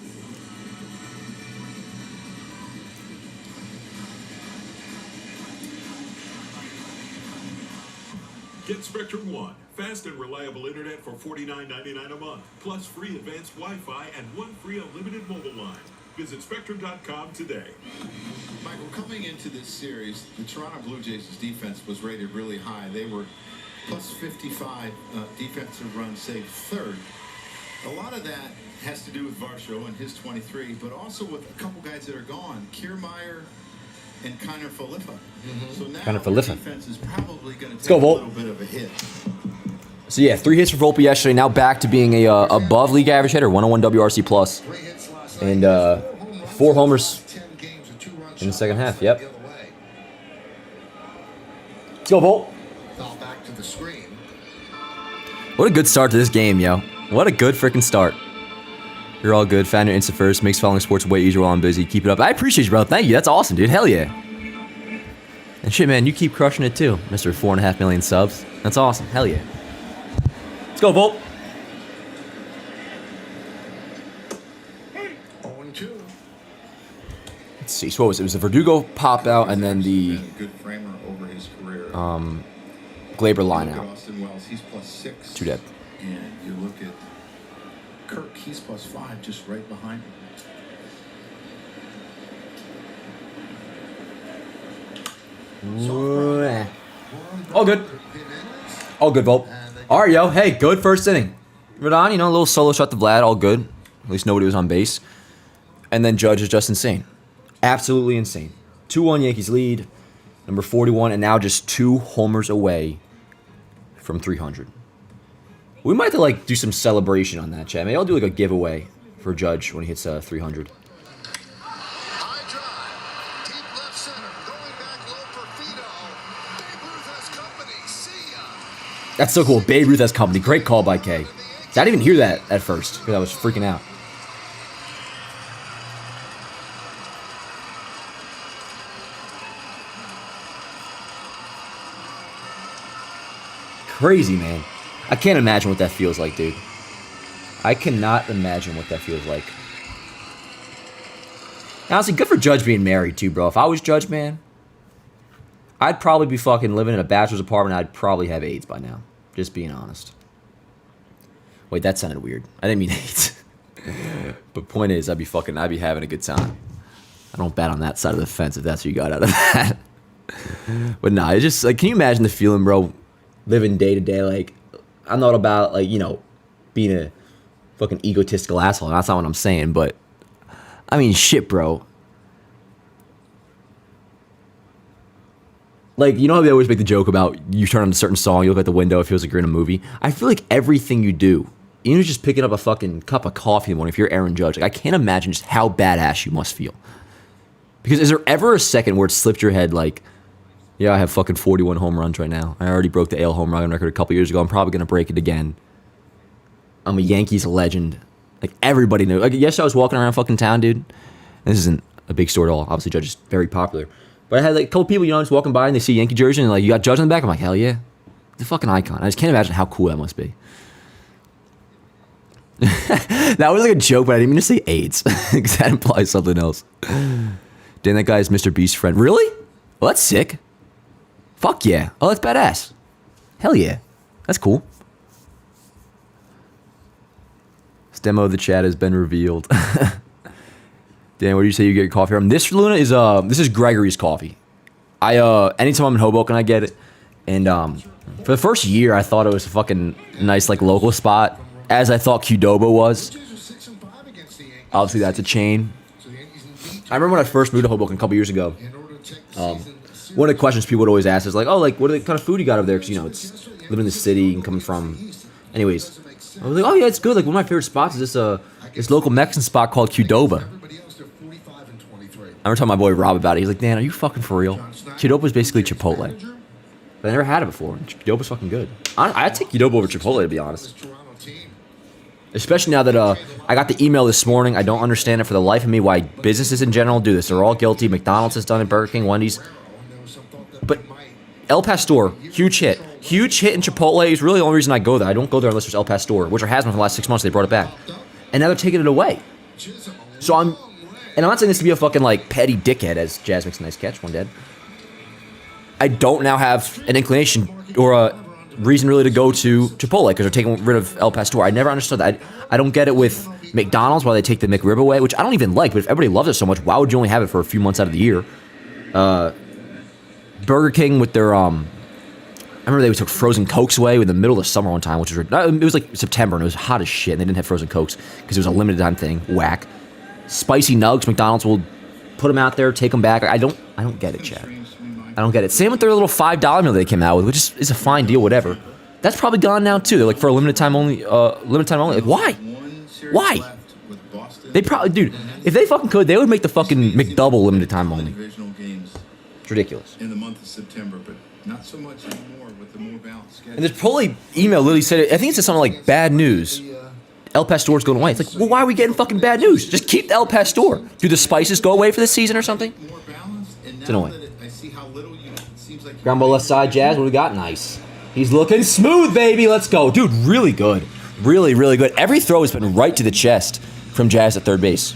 Get Spectrum One, fast and reliable internet for $49.99 a month, plus free advanced Wi-Fi and 1 free unlimited mobile line. Visit Spectrum.com today. Michael, coming into this series, the Toronto Blue Jays' defense was rated really high. They were plus 55 defensive runs saved, third. A lot of that has to do with Varsho and his 23, but also with a couple guys that are gone, Kiermaier and Kiner Falefa. So now the defense is probably going to take a little bit of a hit. So yeah, 3 hits for Volpe yesterday. Now back to being a above league average hitter, 101 WRC plus, and 4 homers in the second half. Yep. Let's go, Volt. Back to the screen. What a good start to this game, yo. What a good freaking start. You're all good. Found your Insta first. Makes following sports way easier while I'm busy. Keep it up. I appreciate you, bro. Thank you. That's awesome, dude. Hell yeah. And shit, man, you keep crushing it too, Mr. 4.5 million subs. That's awesome. Hell yeah. Let's go, Volt. 0-2. Let's see. So what was it? It was the Verdugo pop out and then the Good framer over his career. Gleyber line out. Austin Wells, he's plus 6. 2 dead. And you look at Kirk, he's plus 5, just right behind him. All good. All good, Volt. All right, yo. Hey, good first inning. Rodon, a little solo shot to Vlad. All good. At least nobody was on base. And then Judge is just insane. Absolutely insane. 2-1 Yankees lead. Number 41, and now just 2 homers away from 300. We might have to do some celebration on that, chat. Maybe I'll do a giveaway for Judge when he hits 300. High drive. Deep left center. Going back low for Fido. Babe Ruth has company. See ya. That's so cool. Babe Ruth has company. Great call by K. I didn't even hear that at first because I was freaking out. Crazy, man. I can't imagine what that feels like, dude. I cannot imagine what that feels like. Honestly, good for Judge being married, too, bro. If I was Judge, man, I'd probably be fucking living in a bachelor's apartment. I'd probably have AIDS by now. Just being honest. Wait, that sounded weird. I didn't mean AIDS. But point is, I'd be having a good time. I don't bet on that side of the fence if that's what you got out of that. But nah, it's just like, can you imagine the feeling, bro? Living day to day, like, I'm not about, like, you know, being a fucking egotistical asshole. That's not what I'm saying, but I mean, shit, bro. Like, you know how they always make the joke about you turn on a certain song, you look out the window, it feels like you're in a movie? I feel like everything you do, even just picking up a fucking cup of coffee in the morning, if you're Aaron Judge, like, I can't imagine just how badass you must feel. Because is there ever a second where it slipped your head like, yeah, I have fucking 41 home runs right now. I already broke the AL home run record a couple years ago. I'm probably going to break it again. I'm a Yankees legend. Like, everybody knew. Like, yesterday I was walking around fucking town, dude. And this isn't a big story at all. Obviously, Judge is very popular. But I had, like, a couple people, you know, just walking by and they see a Yankee jersey and, like, you got Judge in the back? I'm like, hell yeah. He's a fucking icon. I just can't imagine how cool that must be. That was like a joke, but I didn't mean to say AIDS. Because that implies something else. Damn, that guy is Mr. Beast's friend. Really? Well, that's sick. Fuck yeah. Oh, that's badass. Hell yeah. That's cool. This demo of the chat has been revealed. Dan, what do you say you get coffee from? This, Luna, is this is Gregory's coffee. Anytime I'm in Hoboken, I get it. And for the first year, I thought it was a fucking nice, like, local spot, as I thought Qdoba was. Obviously, that's a chain. I remember when I first moved to Hoboken a couple years ago. One of the questions people would always ask is like, oh, like, what kind of food you got over there? Because, you know, it's living in the city and coming from. Anyways, I was like, oh yeah, it's good. Like, one of my favorite spots is this local Mexican spot called Qdoba. I remember telling my boy Rob about it. He's like, Dan, are you fucking for real? Qdoba is basically Chipotle. But I never had it before. Qdoba's fucking good. I'd take Qdoba over Chipotle, to be honest. Especially now that I got the email this morning. I don't understand it for the life of me why businesses in general do this. They're all guilty. McDonald's has done it, Burger King, Wendy's. But El Pastor, huge hit. Huge hit in Chipotle is really the only reason I go there. I don't go there unless there's El Pastor, which there has been for the last 6 months. They brought it back. And now they're taking it away. So I'm not saying this to be a fucking, like, petty dickhead, as Jazz makes a nice catch, one dead. I don't now have an inclination or a reason really to go to Chipotle because they're taking rid of El Pastor. I never understood that. I don't get it with McDonald's why they take the McRib away, which I don't even like, but if everybody loves it so much, why would you only have it for a few months out of the year? Burger King with their I remember they took frozen Cokes away in the middle of the summer one time, which was, it was like September and it was hot as shit and they didn't have frozen Cokes because it was a limited time thing. Whack. Spicy nugs, McDonald's will put them out there, take them back. I don't get it, Chad. I don't get it. Same with their little $5 meal they came out with, which is a fine deal, whatever. That's probably gone now too. They're like for a limited time only. Like, why? Why? They probably, dude, if they fucking could, they would make the fucking McDouble limited time only. It's ridiculous. In the month of September, but not so much anymore with the more balanced schedule. And this Chipotle email literally said it. I think it said something like bad news. El Pastor's going away. It's like, well, why are we getting fucking bad news? Just keep the El Pastor. Do the spices go away for this season or something? It's annoying. Ground ball left side, Jazz. What do we got? Nice. He's looking smooth, baby. Let's go. Dude, really good. Really, really good. Every throw has been right to the chest from Jazz at third base.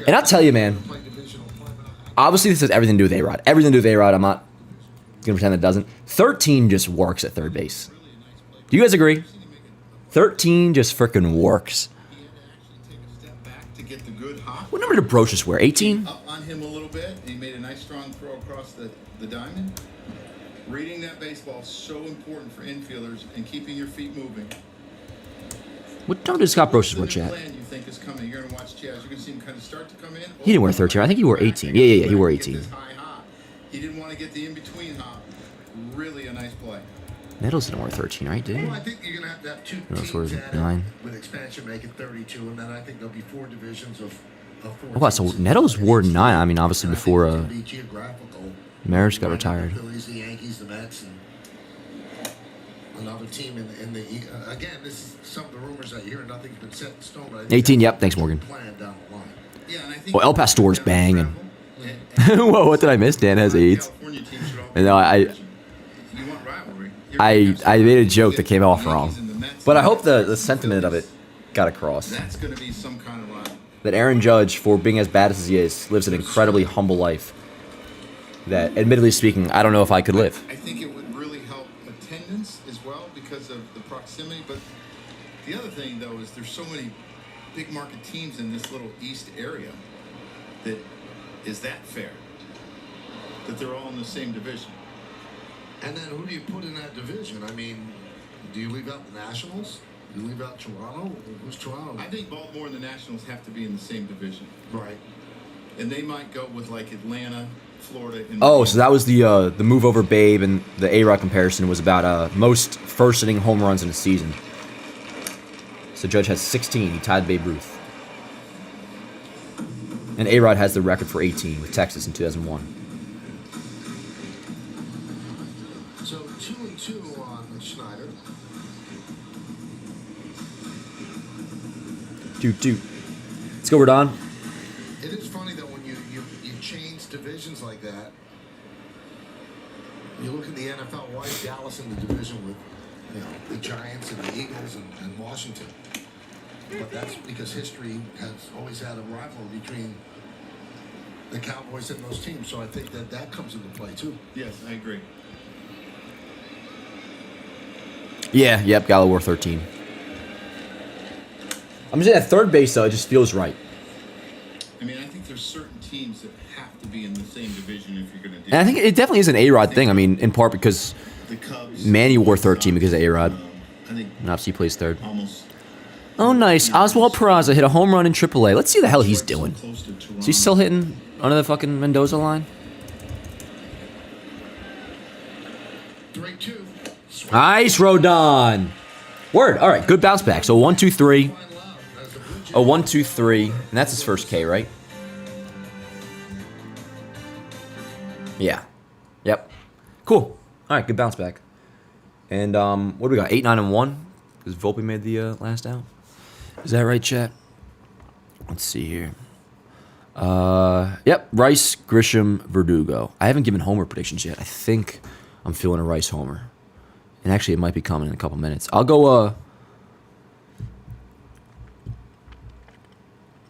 And I'll tell you, man, obviously this has everything to do with A-Rod. Everything to do with A-Rod. I'm not going to pretend it doesn't. 13 just works at third base. Do you guys agree? 13 just freaking works. What number did Brocious wear? 18? Up on him a little bit. He made a nice strong throw across the diamond. Reading that baseball is so important for infielders and keeping your feet moving. What number did Scott Brocious wear, Chad? You think is coming. You're going to watch Chaz. You're going to see him kind of start to come in. He didn't wear 13. I think he wore 18. Yeah. He wore 18. He didn't want to get the in-between hop. Really a nice play. Nettles didn't wear 13, right? Did he? Well, I think you're going to have two Nettles teams wears 9. with expansion making 32, and then I think there'll be 4 divisions of 4. Oh, wow, so Nettles wore 9. I mean, obviously before Maris got retired. The Phillies, the Yankees, the Mets, and another team in the again, this is some of the rumors I hear. Nothing's been set in stone. But 18, yep. Thanks, Morgan. Plan down the line. Yeah, and I think El Pastor's banging. Whoa, what did I miss? Dan has AIDS. And no, I made a joke that came off wrong. But I hope the sentiment of it got across. That's going to be some kind of run. That Aaron Judge, for being as bad as he is, lives an incredibly humble life. That, admittedly speaking, I don't know if I could live. I think it would really help attendance as well because of the proximity. But the other thing, though, is there's so many big market teams in this little East area that is that fair? That they're all in the same division. And then who do you put in that division? I mean, do you leave out the Nationals? Do you leave out Toronto? Who's Toronto? I think Baltimore and the Nationals have to be in the same division. Right. And they might go with like Atlanta, Florida. And Oh, so that was the move over Babe, and the A-Rod comparison was about most first inning home runs in a season. So Judge has 16. He tied Babe Ruth. And A-Rod has the record for 18 with Texas in 2001. So 2-2 on Schneider. Doot. Let's go, Rodon. It is funny though when you change divisions like that. You look at the NFL. Why is Dallas in the division with the Giants and the Eagles and Washington? But that's because history has always had a rivalry between the Cowboys and those teams. So I think that comes into play too. Yes, I agree. Yeah, yep, Gallo wore 13. I'm saying at third base, though, it just feels right. I mean, I think there's certain teams that have to be in the same division if you're going to do. And I think it definitely is an A-Rod thing. I mean, in part because the Cubs, Manny wore 13 because of A-Rod. I think And obviously he plays third. almost. Oh, nice. Oswald Peraza hit a home run in AAA. Let's see what the hell he's doing. Is he still hitting under the fucking Mendoza line? 3-2. Nice, Rodon. Word. All right, good bounce back. So 1, 2, 3. Oh, 1, 2, 3. And that's his first K, right? Yeah. Yep. Cool. All right, good bounce back. And what do we got? 8, 9, and 1? Because Volpe made the last out. Is that right, chat? Let's see here. Yep, Rice, Grisham, Verdugo. I haven't given homer predictions yet. I think I'm feeling a Rice homer. And actually, it might be coming in a couple minutes. I'll go, well,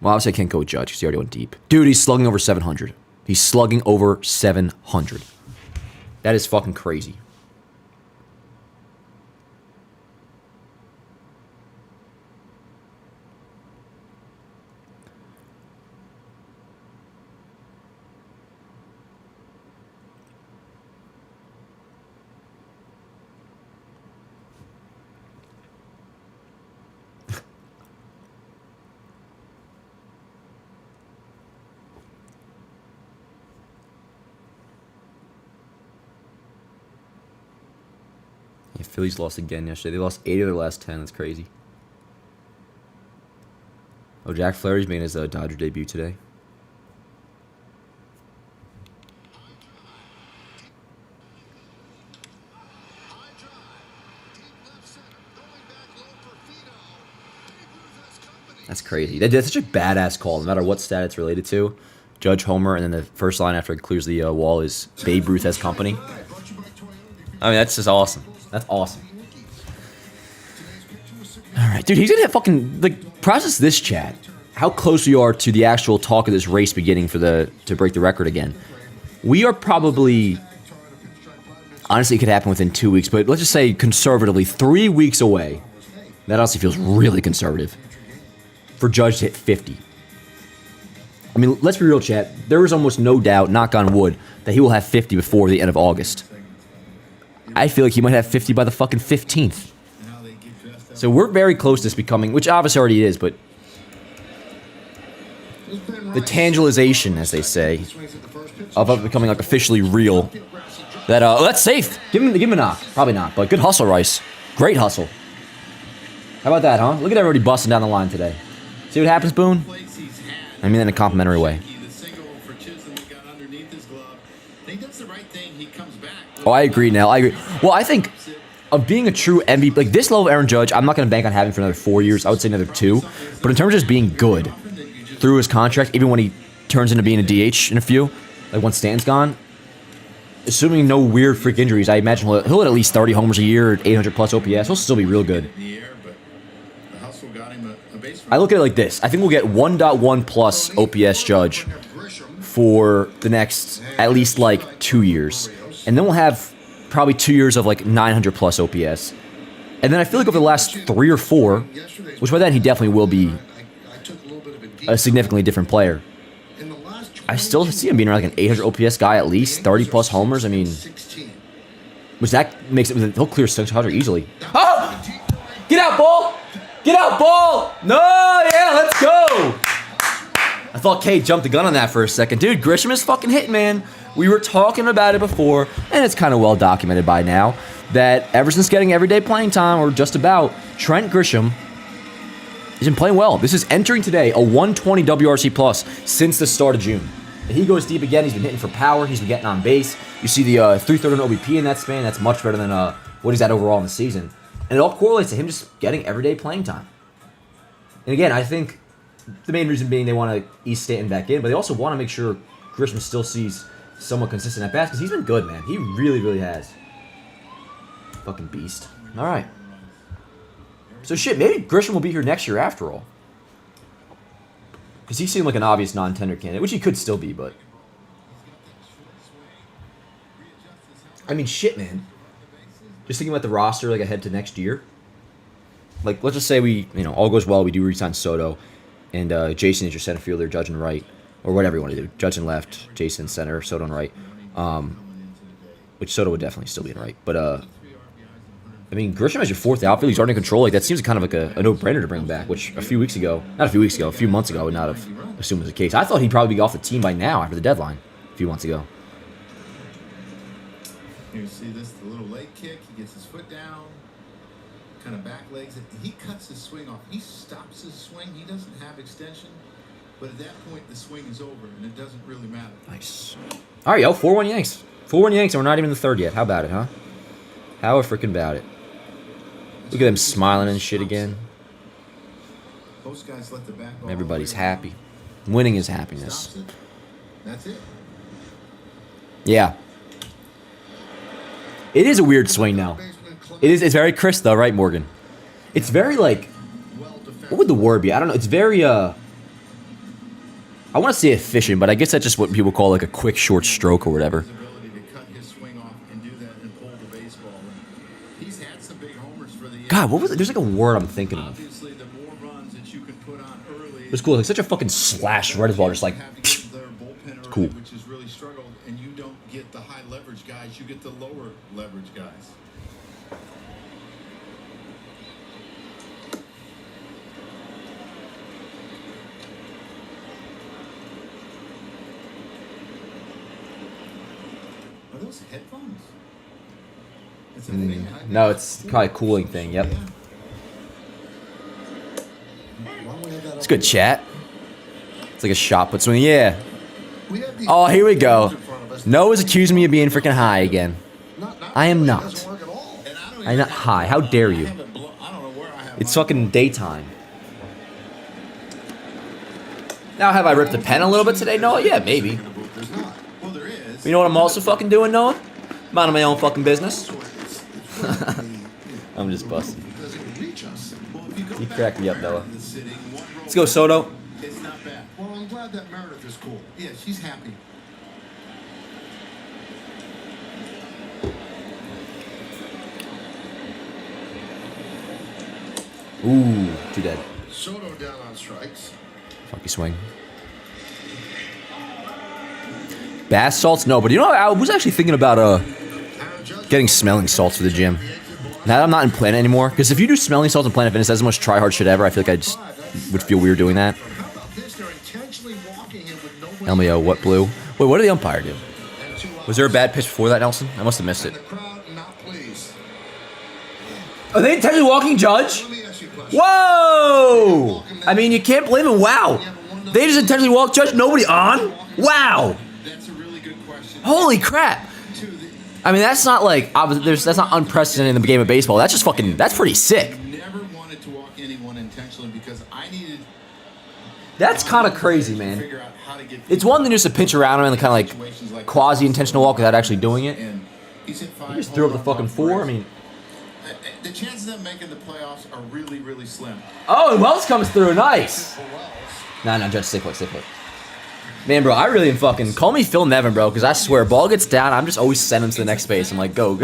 obviously I can't go with Judge because he already went deep. Dude, he's slugging over 700. He's slugging over 700. That is fucking crazy. Yeah, Phillies lost again yesterday. They lost 8 of their last 10. That's crazy. Oh, Jack Flaherty's made his Dodger debut today. That's crazy. That's such a badass call, no matter what stat it's related to. Judge homer, and then the first line after it clears the wall is Babe Ruth has company. I mean, that's just awesome. That's awesome. All right, dude, he's gonna have fucking process this, chat. How close we are to the actual talk of this race beginning to break the record again. We are probably, honestly, it could happen within 2 weeks, but let's just say conservatively 3 weeks away. That honestly feels really conservative for Judge to hit 50. I mean, let's be real, chat. There is almost no doubt, knock on wood, that he will have 50 before the end of August. I feel like he might have 50 by the fucking 15th. So we're very close to this becoming, which obviously already is, but the tangibleization, as they say, of it becoming like officially real. That that's safe. Give him a knock. Probably not, but good hustle, Rice. Great hustle. How about that, huh? Look at everybody busting down the line today. See what happens, Boone? I mean that in a complimentary way. Oh, I agree, Nell. I agree. Well, I think of being a true MVP, like this level of Aaron Judge, I'm not going to bank on having for another 4 years. I would say another 2. But in terms of just being good through his contract, even when he turns into being a DH in a few, like once Stanton's gone, assuming no weird freak injuries, I imagine he'll hit at least 30 homers a year, 800 plus OPS. He'll still be real good. I look at it like this. I think we'll get 1.1 plus OPS Judge for the next at least like 2 years. And then we'll have probably 2 years of like 900 plus OPS. And then I feel like over the last 3 or 4, which by then he definitely will be a significantly different player. I still see him being around like an 800 OPS guy at least, 30-plus homers. I mean, which that makes it, he'll clear 600 easily. Oh! Get out, ball! Get out, ball! No, yeah, let's go! I thought Kate jumped the gun on that for a second. Dude, Grisham is fucking hitting, man. We were talking about it before, and it's kind of well documented by now, that ever since getting everyday playing time, or just about, Trent Grisham has been playing well. This is entering today a 120 WRC plus since the start of June. And he goes deep again. He's been hitting for power. He's been getting on base. You see the 331 OBP in that span. That's much better than what he's at overall in the season. And it all correlates to him just getting everyday playing time. And again, I think the main reason being they want to ease Stanton back in, but they also want to make sure Grisham still sees somewhat consistent at bats because he's been good, man. He really, really has. Fucking beast. All right. So shit, maybe Grisham will be here next year after all. Because he seemed like an obvious non-tender candidate, which he could still be, but... I mean, shit, man. Just thinking about the roster, like, ahead to next year. Like, let's just say we, all goes well, we do re-sign Soto, and Jason is your center fielder, Judge and right, or whatever you want to do. Judge and left, Jason center, Soto and right. Which Soto would definitely still be in right. But, I mean, Grisham as your fourth outfielder, he's already in control. Like, that seems kind of like a no-brainer to bring him back, which a few months ago, I would not have assumed was the case. I thought he'd probably be off the team by now after the deadline a few months ago. You see this, the little leg kick. He gets his foot down, kind of back legs it. He cuts his swing off. He stops his swing. He doesn't have extension. But at that point, the swing is over, and it doesn't really matter. Nice. All right, yo, 4-1 Yanks. 4-1 Yanks, and we're not even in the third yet. How about it, huh? How freaking about it? Look at them smiling and shit again. Most guys let the back ball Everybody's happy. Winning is happiness. That's it. Yeah. It is a weird swing now. It's very crisp though, right, Morgan? It's very like, what would the word be? I don't know. It's very I want to say efficient, but I guess that's just what people call like a quick short stroke or whatever. God, what was it? There's like a word I'm thinking of. It's cool. Like such a fucking slash right as well, just like it's cool. Which is really struggled, and you don't get the high leverage guys. You get the lower leverage guys. Are those headphones? No, it's probably a cooling thing. Yep. It's good chat. It's like a shot put swing. Yeah. Oh, here we go. Noah's accusing me of being freaking high again. I am not. I'm not high. How dare you? It's fucking daytime. Now, have I ripped the pen a little bit today, Noah? Yeah, maybe. You know what I'm also fucking doing, Noah? Minding my own fucking business. I'm just busting. You cracked me up, Noah. Let's go, Soto. It's not bad. Well, I'm glad that Meredith is cool. Yeah, she's happy. Ooh, too dead. Soto down on strikes. Funky swing. Bath salts? No, but you know what? I was actually thinking about getting smelling salts for the gym. Now that I'm not in Planet anymore, because if you do smelling salts in Planet Fitness, that's the most try-hard shit ever. I feel like I just would feel weird doing that. Elmio, what blue? Wait, what did the umpire do? Was there a bad pitch before that, Nelson? I must have missed it. Are they intentionally walking Judge? Whoa! I mean, you can't blame him. Wow. They just intentionally walked Judge. Nobody on? Wow. Holy crap. I mean, that's not like, that's not unprecedented in the game of baseball. That's just fucking, that's pretty sick. Never wanted to walk anyone intentionally because I needed. That's kind of crazy, man. It's one thing just to pinch around him and kind of like quasi-intentional walk without actually doing it. He just threw up the fucking 4. I mean, the chances of them making the playoffs are really, really slim. Oh, and Wells comes through. Nice. No, Judge, stay put. Man, bro, I really am fucking... Call me Phil Nevin, bro, because I swear, ball gets down, I'm just always sending him to the next base. I'm like, go.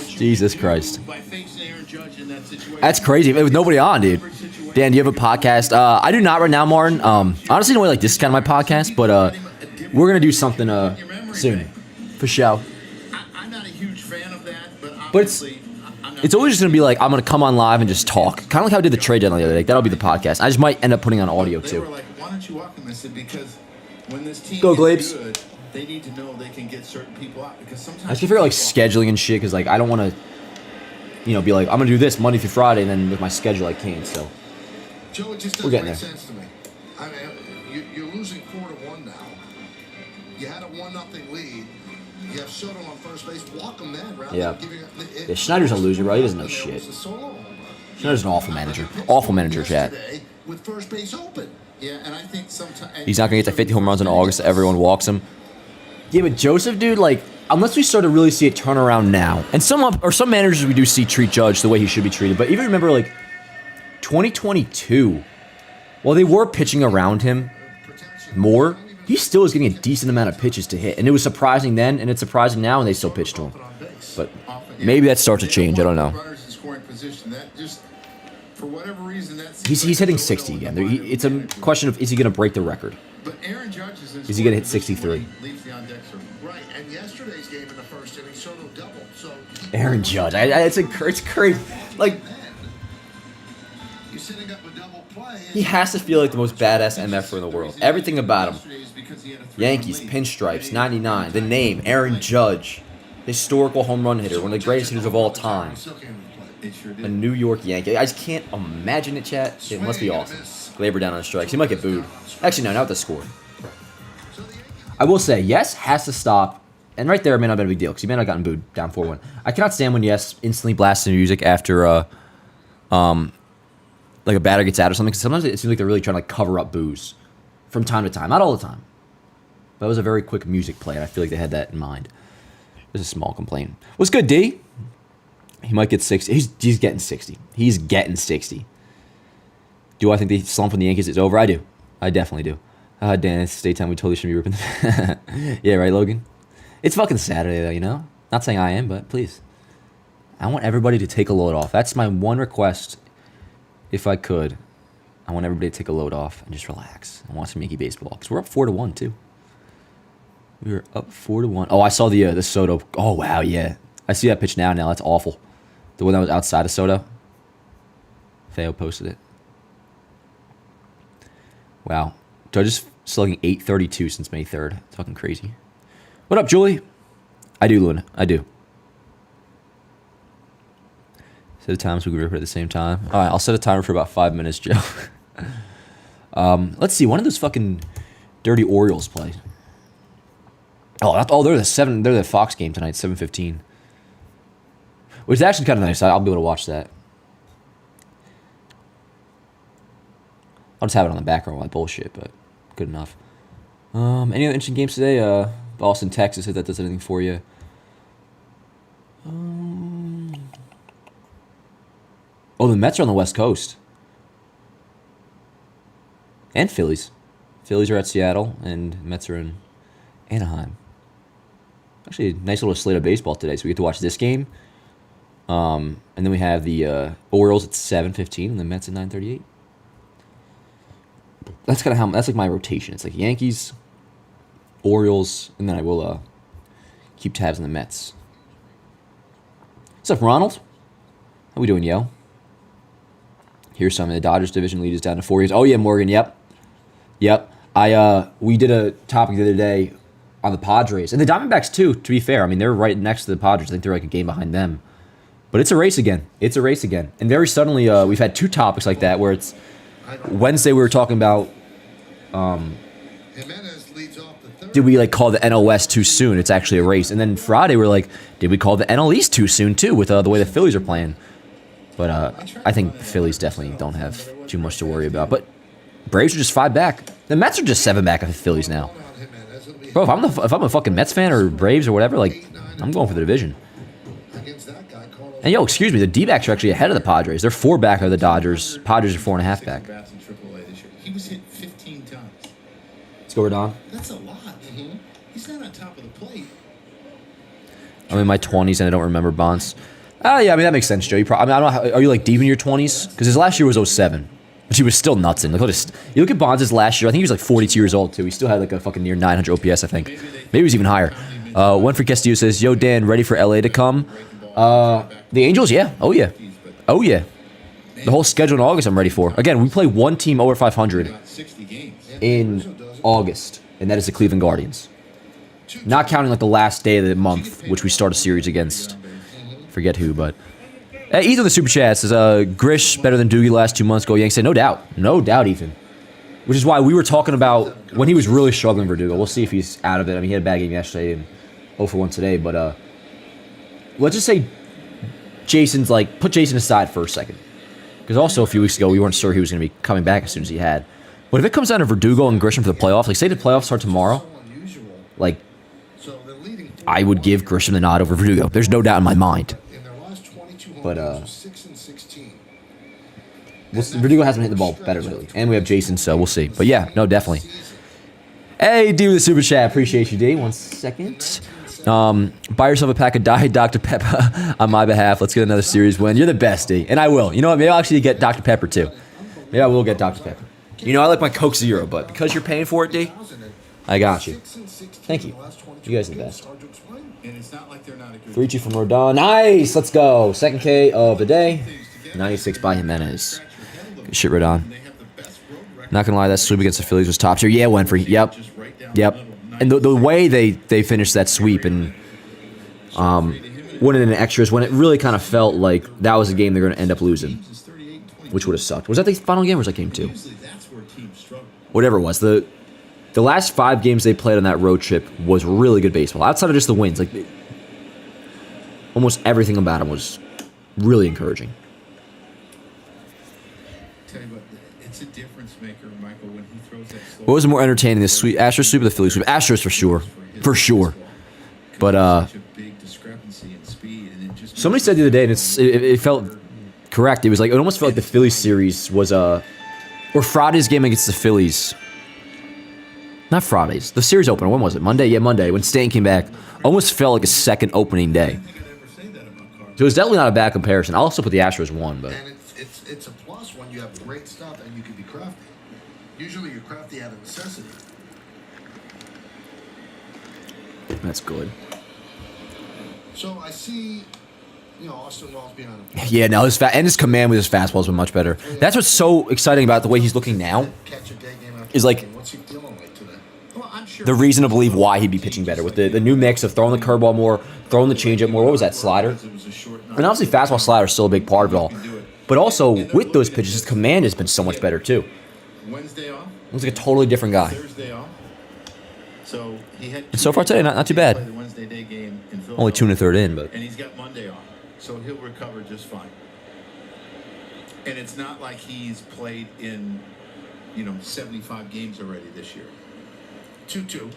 Jesus Christ. That's crazy. With nobody on, dude. Dan, do you have a podcast? I do not right now, Martin. Honestly, no way like this is kind of my podcast, but we're gonna do something soon, for sure. I'm not a huge fan of that, but It's always just gonna be like I'm gonna come on live and just talk, kind of like how I did the trade deadline the other day. That'll be the podcast. I just might end up putting on audio They too. were like, why don't you walk him? I said, because when this team Go, gets Glebes. good, they need to know they can get certain people out. Because sometimes I just figure like scheduling and shit, because like I don't want to, be like I'm gonna do this Monday through Friday, and then with my schedule I can't. So Joe, it just We're doesn't getting make there. sense to me. I mean, you're losing 4-1 now. You had a 1-0 lead. You have Soto on first base. Walk him then, rather Yeah. than giving up. Yeah, Schneider's a loser, bro. He doesn't know There was shit. a solo home run. Schneider's an awful manager. Awful manager, chat. Yesterday with first base open. Yeah, and I think sometimes He's not gonna get to 50 home runs in August. Everyone walks him. Yeah, but Joseph, dude, like unless we start to really see a turnaround now, and some managers we do see treat Judge the way he should be treated. But even remember like 2022, while they were pitching around him more, he still was getting a decent amount of pitches to hit, and it was surprising then, and it's surprising now, and they still pitch to him. But maybe that starts to change. I don't know. runners in scoring position. That just, for whatever reason, that's He's hitting 60 again. It's a question of is he gonna break the record? But Aaron Judge Is he gonna hit 63? Leaves the on deck circle. Right, and yesterday's game in the first inning, Soto doubled. So Aaron Judge, it's crazy. Like you're setting up a double play. he has to feel like the most badass MFer in the world. Everything about him. Yankees, pinstripes, 99, the name, Aaron Judge. Historical home run hitter, one of the greatest hitters of all time. A New York Yankee. I just can't imagine it, chat. It must be awesome. Gleyber down on strikes. He might get booed. Actually, no, not with the score. I will say, Yes has to stop. And right there, it may not have been a big deal because he may not have gotten booed down 4-1. I cannot stand when Yes instantly blasts the music after like a batter gets out or something. Because sometimes it seems like they're really trying to like cover up boos from time to time. Not all the time. But it was a very quick music play, and I feel like they had that in mind. It was a small complaint. What's good, D? He might get 60. He's getting 60. He's getting 60. Do I think the slump from the Yankees is over? I do. I definitely do. Dan, it's daytime. We totally should be ripping. Yeah, right, Logan? It's fucking Saturday, though, you know? Not saying I am, but please. I want everybody to take a load off. That's my one request, if I could. I want everybody to take a load off and just relax and watch some Yankee baseball. Because we're up 4-1, too. We were up 4-1. Oh, I saw the Soto. Oh, wow, yeah. I see that pitch now. That's awful. The one that was outside of Soto. Theo posted it. Wow. Judge is slugging 832 since May 3rd. It's fucking crazy. What up, Julie? I do, Luna. I do. Set a timer so we can rip it at the same time. All right, I'll set a timer for about 5 minutes, Joe. Let's see. When did those fucking dirty Orioles play? Oh, they're the Fox game tonight, 7:15. Which is actually kind of nice. I'll be able to watch that. I'll just have it on the background while I bullshit, but good enough. Any other interesting games today? Boston, Texas, if that does anything for you. Oh, the Mets are on the West Coast. And Phillies. Phillies are at Seattle, and Mets are in Anaheim. Actually, a nice little slate of baseball today, so we get to watch this game. And then we have the Orioles at 7:15 and the Mets at 9:38. That's kind of that's like my rotation. It's like Yankees, Orioles, and then I will keep tabs on the Mets. What's up, Ronald? How we doing, yo? Here's some of the Dodgers division lead is down to 4 years. Oh yeah, Morgan. Yep. We did a topic the other day on the Padres and the Diamondbacks too. To be fair, I mean they're right next to the Padres. I think they're like a game behind them. But it's a race again. And very suddenly, we've had two topics like that where it's Wednesday we were talking about did we like call the NL West too soon? It's actually a race. And then Friday we're like, did we call the NL East too soon too with the way the Phillies are playing? But I think the Phillies definitely don't have too much to worry about. But Braves are just 5 back. The Mets are just 7 back of the Phillies now. Bro, if I'm a fucking Mets fan or Braves or whatever, like I'm going for the division. And yo, excuse me, the D-backs are actually ahead of the Padres. They're 4 back of the Dodgers. Padres are 4.5 back. He was hit 15 times. Let's go, Rodon. That's a lot. Mm-hmm. He's not on top of the plate. I'm in my 20s and I don't remember Bonds. Yeah, I mean that makes sense, Joe. I don't know. Are you like deep in your 20s? Because his last year was 07. But he was still nuts in. Like, you look at Bonds' last year, I think he was like 42 years old, too. He still had like a fucking near 900 OPS, I think. Maybe he was even higher. Winfrey Castillo says, yo, Dan, ready for LA to come? The Angels, yeah. Oh, yeah. Oh, yeah. The whole schedule in August I'm ready for. Again, we play one team over 500 in August, and that is the Cleveland Guardians. Not counting like the last day of the month, which we start a series against. Forget who, but... Ethan the Super Chat says, Grish better than Doogie last 2 months ago. Yanks said, no doubt. No doubt, Ethan. Which is why we were talking about when he was really struggling for Verdugo. We'll see if he's out of it. I mean, he had a bad game yesterday and 0 for 1 today, but let's just say Jason's like, put Jason aside for a second. Because also a few weeks ago, we weren't sure he was going to be coming back as soon as he had. But if it comes down to Verdugo and Grisham for the playoffs, like say the playoffs start tomorrow, like I would give Grisham the nod over Verdugo. There's no doubt in my mind. But Verdugo hasn't hit the ball better lately. And we have Jason, so we'll see. But yeah, no, definitely. Hey, D with the Super Chat. Appreciate you, D. 1 second. Buy yourself a pack of Diet Dr. Pepper on my behalf. Let's get another series win. You're the best, D. And I will. You know what? Maybe I'll actually get Dr. Pepper, too. Maybe I will get Dr. Pepper. You know, I like my Coke Zero, but because you're paying for it, D, I got you. Thank you. You guys are the best. 3-2 from Rodon. Nice! Let's go. Second K of the day. 96 by Jimenez. Good shit, Rodon. Not gonna lie, that sweep against the Phillies was top tier. Yeah, Winfrey. Yep. Yep. And the way they finished that sweep and winning in extras when it really kind of felt like that was a game they're going to end up losing, which would have sucked. Was that the final game or was that game 2? Whatever it was. The last 5 games they played on that road trip was really good baseball. Outside of just the wins, like almost everything about them was really encouraging. What was more entertaining, the sweep, Astros sweep or the Phillies sweep? Astros for sure. But somebody said the other day, and it felt correct. It was like it almost felt like the Phillies series was or Friday's game against the Phillies. Not Fridays. The series opener. When was it? Monday. Yeah, Monday. When Stan came back, almost felt like a second opening day. So it was definitely not a bad comparison. I'll also put the Astros 1, but it's a plus when you have great stuff and you can be crafty. Usually you're crafty out of necessity. That's good. So I see, Austin Wells being on a... Yeah, no, his command with his fastball's been much better. That's what's so exciting about the way he's looking now. Is like the reason to believe why he'd be pitching better with the new mix of throwing the curveball more, throwing the changeup more. What was that, slider? And obviously fastball slider is still a big part of it all. But also with those pitches, his command has been so much better too. Wednesday off. Looks like a totally different guy. Thursday off. So he had and so far today, not too bad. The Wednesday day game in only 2 1/3 in, but and he's got Monday off, so he'll recover just fine. And it's not like he's played in, 75 games already this year. 2-2.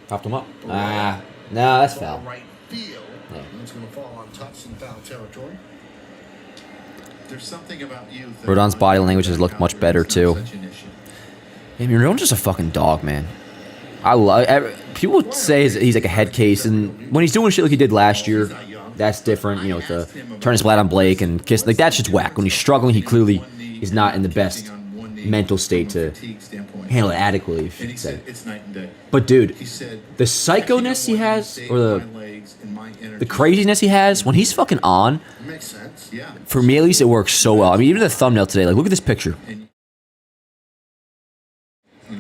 Popped him up. No, that's foul. Right field. Yeah. It's going to fall on touch in foul territory. There's something about you. Rodon's body language has looked much better too. I mean, Rodon's just a fucking dog, man. People say he's like a head case, and when he's doing shit like he did last year, that's different. With the turn his flat on Blake and kiss, like that shit's whack. When he's struggling, he clearly is not in the best mental state to handle it adequately, if you'd say. But dude, the psycho-ness he has, or the craziness he has, when he's fucking on, for me at least, it works so well. I mean, even the thumbnail today, like look at this picture.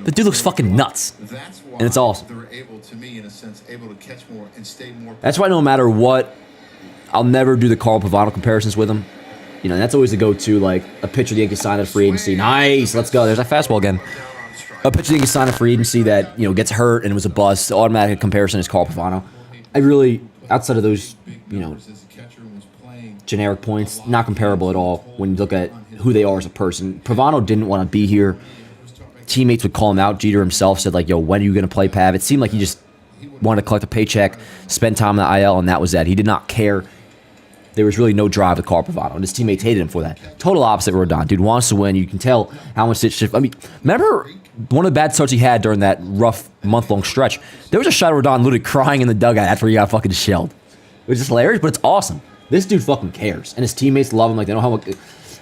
The dude looks fucking nuts, and it's awesome. That's why no matter what, I'll never do the Carl Pavano comparisons with him. And that's always the go-to, like a pitcher the Yankees signed at free agency. Nice, let's go. There's that fastball again. A pitcher the Yankees signed at free agency that gets hurt and was a bust. The automatic comparison is Carl Pavano. I really, outside of those, generic points, not comparable at all when you look at who they are as a person. Pavano didn't want to be here. Teammates would call him out. Jeter himself said, like, yo, when are you going to play, Pav? It seemed like he just wanted to collect a paycheck, spend time in the IL, and that was that. He did not care. There was really no drive with Carl Pavano, and his teammates hated him for that. Total opposite of Rodon. Dude wants to win. You can tell how much it should. I mean, remember one of the bad starts he had during that rough month-long stretch? There was a shot of Rodon literally crying in the dugout after he got fucking shelled. It was just hilarious, but it's awesome. This dude fucking cares, and his teammates love him like they know how much.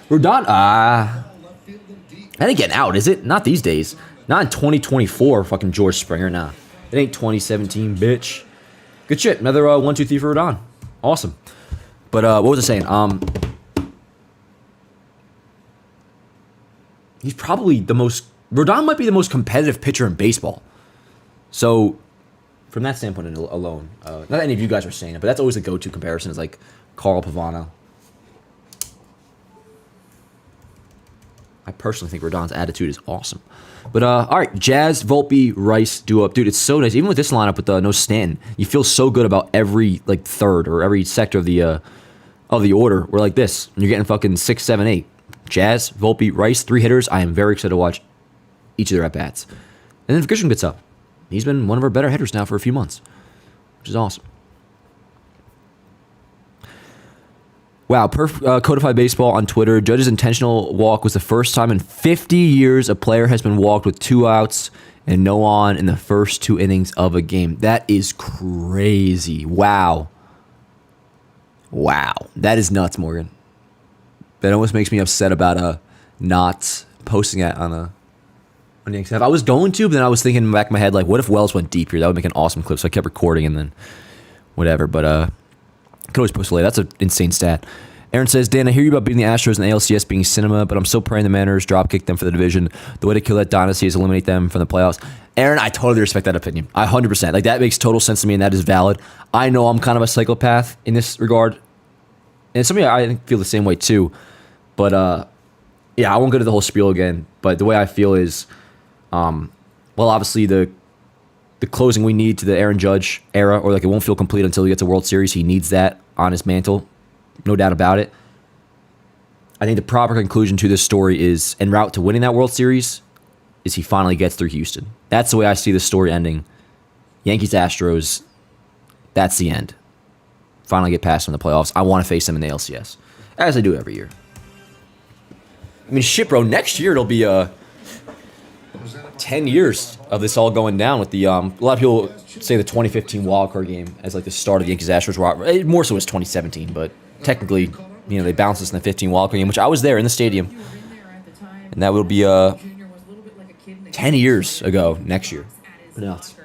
Rodon, That ain't getting out, is it? Not these days. Not in 2024, fucking George Springer. Nah. It ain't 2017, bitch. Good shit. Another 1, 2, 3 for Rodon. Awesome. But what was I saying? He's probably the most... Rodon might be the most competitive pitcher in baseball. So, from that standpoint alone, not that any of you guys are saying it, but that's always a go-to comparison is like Carl Pavano. I personally think Rodon's attitude is awesome. But, all right, Jazz, Volpe, Rice, duo up. Dude, it's so nice. Even with this lineup with no Stanton, you feel so good about every, like, third or every sector of the order. We're like this. And you're getting fucking 6, 7, 8. Jazz, Volpe, Rice, 3 hitters. I am very excited to watch each of their at-bats. And then if Grisham gets up, he's been one of our better hitters now for a few months, which is awesome. Wow, Codified Baseball on Twitter. Judge's intentional walk was the first time in 50 years a player has been walked with 2 outs and no on in the first 2 innings of a game. That is crazy. Wow. Wow. That is nuts, Morgan. That almost makes me upset about not posting that on the Yankees. I was going to, but then I was thinking in the back of my head, like, what if Wells went deep here? That would make an awesome clip. So I kept recording and then whatever. But I could always post it later. That's an insane stat. Aaron says, Dan, I hear you about beating the Astros and the ALCS being cinema, but I'm still praying the Mariners dropkick them for the division. The way to kill that dynasty is eliminate them from the playoffs. Aaron, I totally respect that opinion. 100%. Like, that makes total sense to me, and that is valid. I know I'm kind of a psychopath in this regard. And somebody I think feel the same way, too. But, yeah, I won't go to the whole spiel again. But the way I feel is, well, obviously the closing we need to the Aaron Judge era, or like it won't feel complete until he gets a World Series. He needs that on his mantle. No doubt about it. I think the proper conclusion to this story is, en route to winning that World Series, is he finally gets through Houston. That's the way I see the story ending. Yankees, Astros, that's the end. Finally get past them in the playoffs. I want to face them in the LCS, as I do every year. I mean, shit, bro, next year it'll be 10 years of this all going down with the, a lot of people say the 2015 wildcard game as like the start of the Yankees-Astros. More so it was 2017, but technically, you know, they bounced us in the 15 wildcard game, which I was there in the stadium. And that will be 10 years ago next year. Nuts.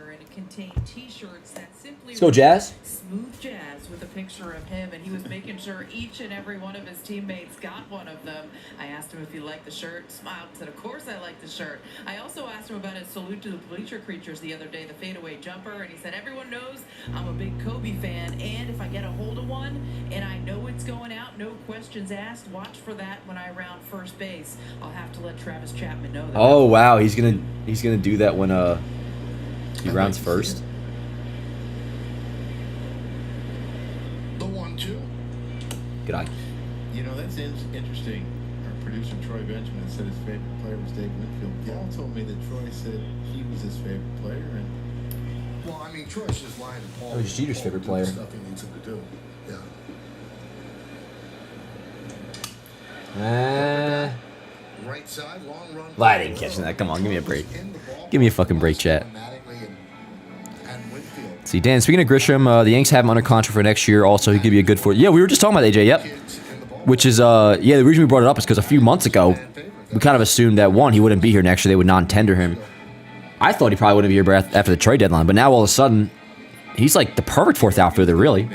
Let's go, Jazz. Smooth Jazz with a picture of him, and he was making sure each and every one of his teammates got one of them. I asked him if he liked the shirt, smiled, said, of course I like the shirt. I also asked him about his salute to the bleacher creatures the other day, the fadeaway jumper, and he said, everyone knows I'm a big Kobe fan, and if I get a hold of one, and I know it's going out, no questions asked, watch for that when I round first base. I'll have to let Travis Chapman know that. Oh, wow, he's gonna do that when he rounds first. Good eye. You know, that's interesting. Our producer, Troy Benjamin, said his favorite player was Dave Winfield. Gal told me that Troy said he was his favorite player. And Well, I mean, Troy's just lying to Paul. That was Jeter's favorite player. Stuff he needs him to do. Yeah. Right side, long run. I didn't catch that. Come on, give me a break. Give me a fucking break, chat. See, Dan, speaking of Grisham, the Yanks have him under contract for next year. Also, he could be a good for. Yeah, we were just talking about AJ. Yep. Which is, yeah, the reason we brought it up is because a few months ago, we kind of assumed that, one, he wouldn't be here next year. They would non-tender him. I thought he probably wouldn't be here after the trade deadline, but now all of a sudden, he's like the perfect fourth outfielder, really.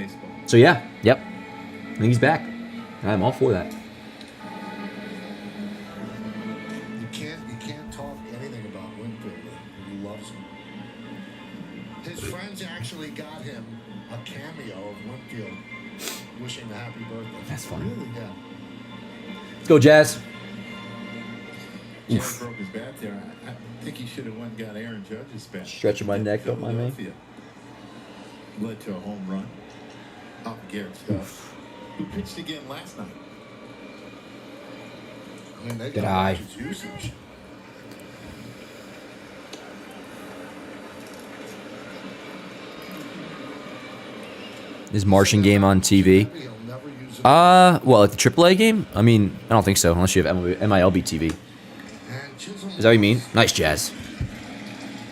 So, yeah, yep. I think he's back. I'm all for that. You can't talk anything about Winfield. He loves him. His friends actually got him a cameo of Winfield wishing a happy birthday. That's funny. Really? Yeah. Let's go, Jazz. Jazz broke his bat there. I think he should have went and got Aaron Judge's bat. Stretching my neck, don't mind me. Led to a home run off Garrett Stuff, who pitched again last night. I mean, they Good got eye. his usage. Is Martian game on TV? Well, like the AAA game? I mean, I don't think so, unless you have MILB TV. Is that what you mean? Nice, Jazz.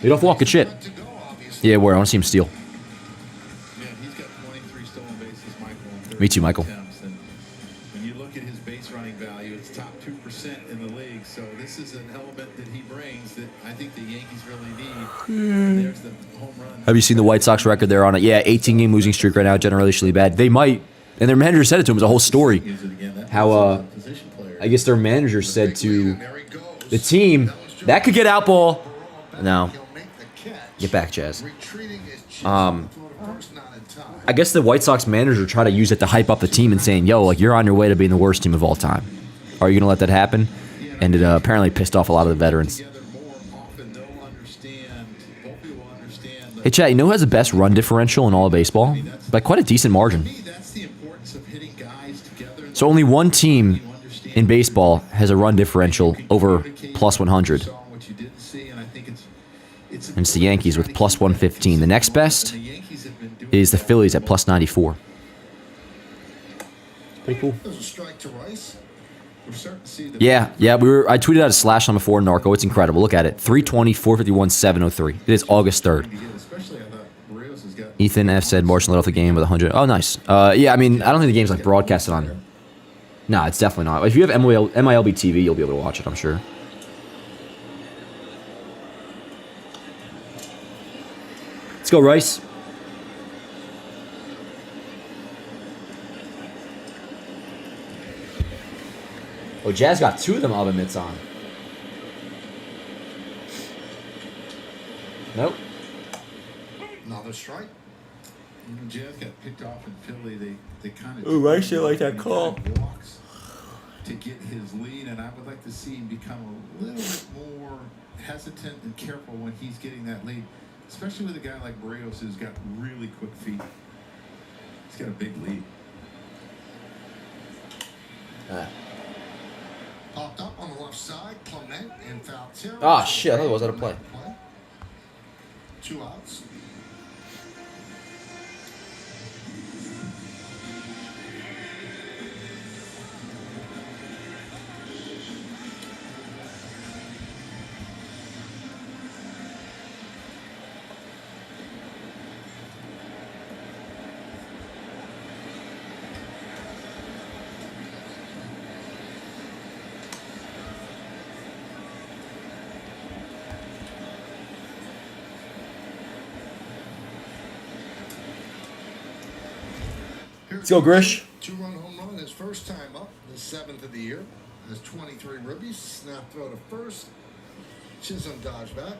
Lead off walk, good shit. Yeah, where? I want to see him steal. Yeah, he's got 23 stolen bases, Michael. Me too, Michael. When you look at his base base running value. It's top 2% in the league. So this is an element that he brings that I think the Yankees really need. And there's the home run. Have you seen the White Sox record there on it? Yeah, 18-game losing streak right now, generationally bad. They might, and their manager said it to him. It was a whole story. How, I guess their manager said to the team, that could get out ball. No. Get back, Jazz. I guess the White Sox manager tried to use it to hype up the team and saying, yo, like, you're on your way to being the worst team of all time. Are you going to let that happen? And it apparently pissed off a lot of the veterans. Hey, chat, you know who has the best run differential in all of baseball? By quite a decent margin. So only one team in baseball has a run differential over plus 100. And it's the Yankees with plus 115. The next best is the Phillies at plus 94. Pretty cool. Yeah. I tweeted out a slash on before, Narco. It's incredible. Look at it. 320, 451, 703. It is August 3rd. Ethan F said Martian led off the game with 100. Oh, nice. Yeah, I mean, I don't think the game's like broadcasted on. No, it's definitely not. If you have MILB TV, you'll be able to watch it, I'm sure. Let's go, Rice. Oh, Jazz got two of them oven mitts on. Nope. Another strike. Jazz got picked off in Philly. They kind of. Oh, Rice didn't like that call. Walks to get his lead, and I would like to see him become a little bit more hesitant and careful when he's getting that lead, especially with a guy like Barrios who's got really quick feet. He's got a big lead. Popped up on the left side, Clement and foul territory. Oh, shit, I thought it was out of play. 2 outs. Let's go, Grish. 2-run home run, his first time up, his 7th of the year. Has 23 ribbies, snap throw to first. Chisholm dodge back.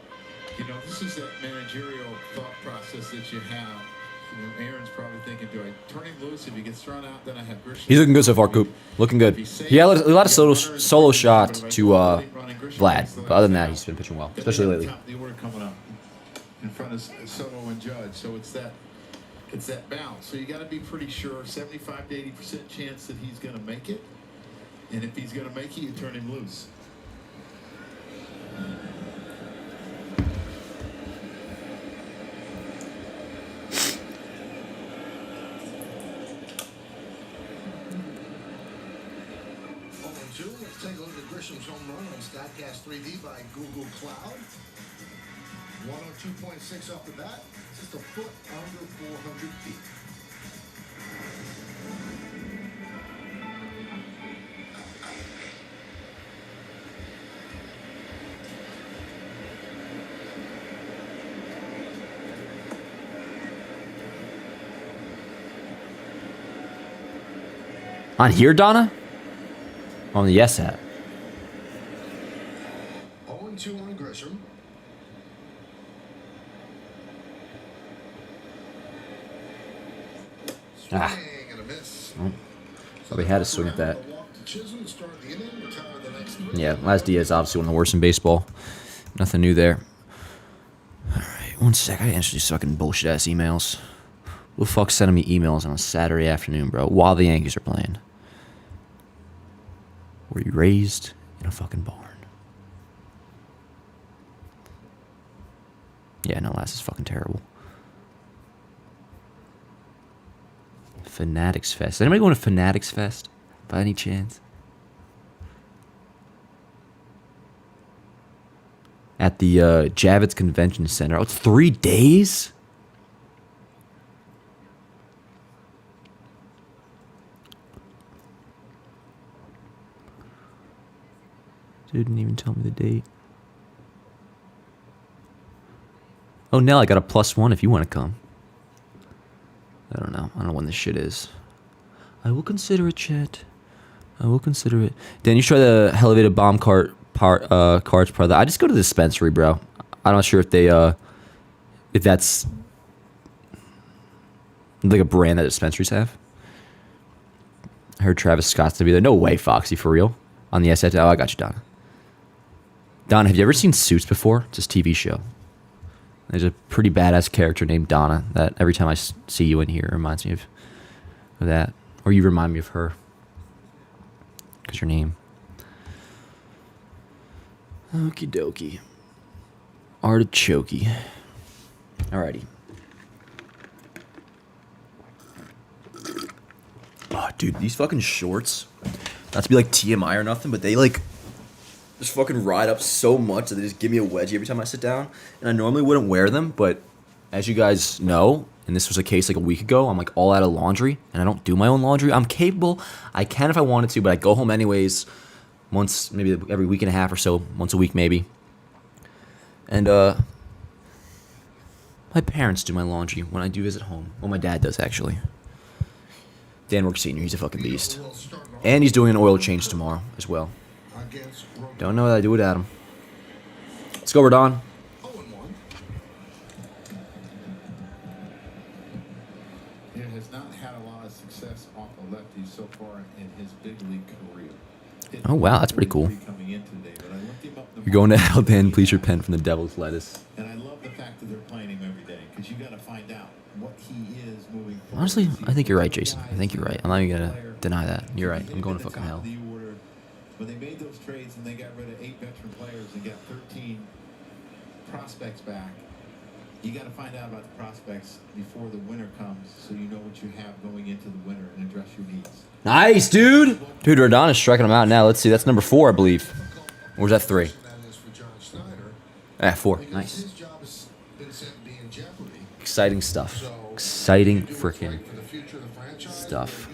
You know, this is that managerial thought process that you have. You know, Aaron's probably thinking, do I turn him loose? If he gets thrown out, then I have Grisham. He's looking good so far, Coop. Looking good. He had a lot of solo shot to Vlad. But other than that, he's been pitching well, especially lately. The order coming up in front of Soto and Judge. So it's that balance. So you got to be pretty sure, 75 to 80% chance that he's going to make it. And if he's going to make it, you turn him loose. Let's take a look at Grisham's home run on StatCast 3D by Google Cloud. 102.6 off the bat, just a foot under 400 feet. On here, Donna? On the yes hat. 0-2 on Grisham. Ah. And a miss. Oh. Probably had to swing at that. Yeah, last Diaz obviously one of the worst in baseball. Nothing new there. Alright, one sec. I answer these fucking bullshit ass emails. Who the fuck's sending me emails on a Saturday afternoon, bro, while the Yankees are playing? Were you raised in a fucking barn? Yeah, no, last is fucking terrible. Fanatics Fest. Is anybody going to Fanatics Fest by any chance? At the Javits Convention Center. Oh, it's 3 days? Dude didn't even tell me the date. Oh, Nell, I got a +1 if you want to come. I don't know when this shit is. I will consider it, chat. I will consider it. Dan, you should try the elevated bomb cards part of that. I just go to the dispensary, bro. I'm not sure if they if that's like a brand that dispensaries have. I heard Travis Scott's to be there. No way, Foxy, for real. On the SF. Oh, I got you, Donna. Donna, have you ever seen Suits before? It's this TV show. There's a pretty badass character named Donna that every time I see you in here, it reminds me of that. Or you remind me of her. Because your name. Okie dokie. Artichoke. Alrighty. Oh, dude, these fucking shorts. Not to be like TMI or nothing, but they like just fucking ride up so much that they just give me a wedgie every time I sit down. And I normally wouldn't wear them, but as you guys know, and this was a case like a week ago, I'm like all out of laundry, and I don't do my own laundry. I'm capable. I can if I wanted to, but I go home anyways once, maybe every week and a half or so, once a week maybe. And my parents do my laundry when I do visit home. Well, my dad does, actually. Dan Works Sr., he's a fucking beast. And he's doing an oil change tomorrow as well. Don't know what I do without him. Let's go, Rodon. He has not had a lot of success off the lefty so far in his big league career. Oh, wow, that's pretty cool. You're going to hell, Dan. Please repent from the devil's lettuce. And I love the fact that they're playing him every day because you got to find out what he is moving forward. Honestly, I think you're right, Jason. I think you're right. I'm not even going to deny that. You're right. I'm going to fucking hell. When they made those trades and they got rid of 8 veteran players and got 13 prospects back, you got to find out about the prospects before the winter comes so you know what you have going into the winter and address your needs. Nice, dude. Dude, Rodon is striking them out now. Let's see. That's number 4, I believe. Or was that 3? 4. Nice. Exciting stuff. Exciting freaking stuff.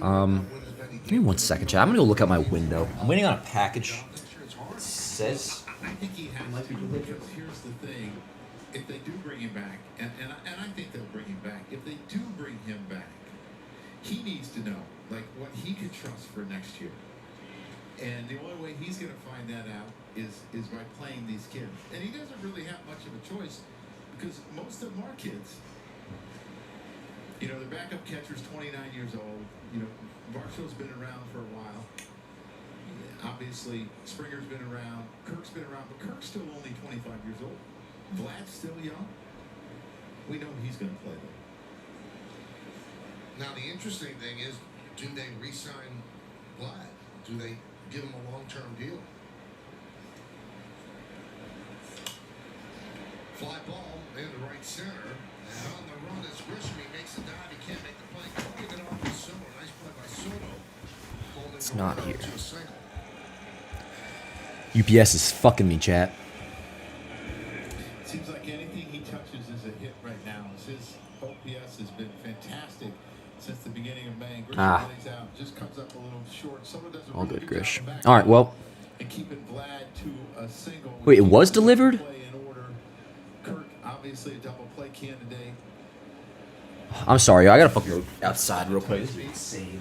Give me 1 second, chat. I'm gonna go look out my window. I'm waiting on a package. It says. I think he has to, because here's the thing. If they do bring him back, and I think they'll bring him back. If they do bring him back, he needs to know like what he can trust for next year. And the only way he's going to find that out is by playing these kids. And he doesn't really have much of a choice because most of them are kids. You know, the backup catcher's 29 years old. You know, Barshow's been around for a while. Obviously, Springer's been around. Kirk's been around, but Kirk's still only 25 years old. Vlad's still young. We know he's going to play them. Now, the interesting thing is, do they re-sign Vlad? Do they give him a long-term deal? Fly ball into right center. And on the run is Grisham. He makes a dive. He can't make the play. Don't give it off to Soto. Nice play by Soto. It's not here. UPS is fucking me, chat. Seems like anything he touches is a hit right now. His OPS has been fantastic since the beginning of May. Grisham out, just comes up a little short. Someone does a All really good, good Grish. job back All right, well. and keeping Vlad to a single. Wait, it was delivered? Play in order. Kirk, obviously a double play candidate. I'm sorry, yo. I gotta fucking go outside real quick. This is insane.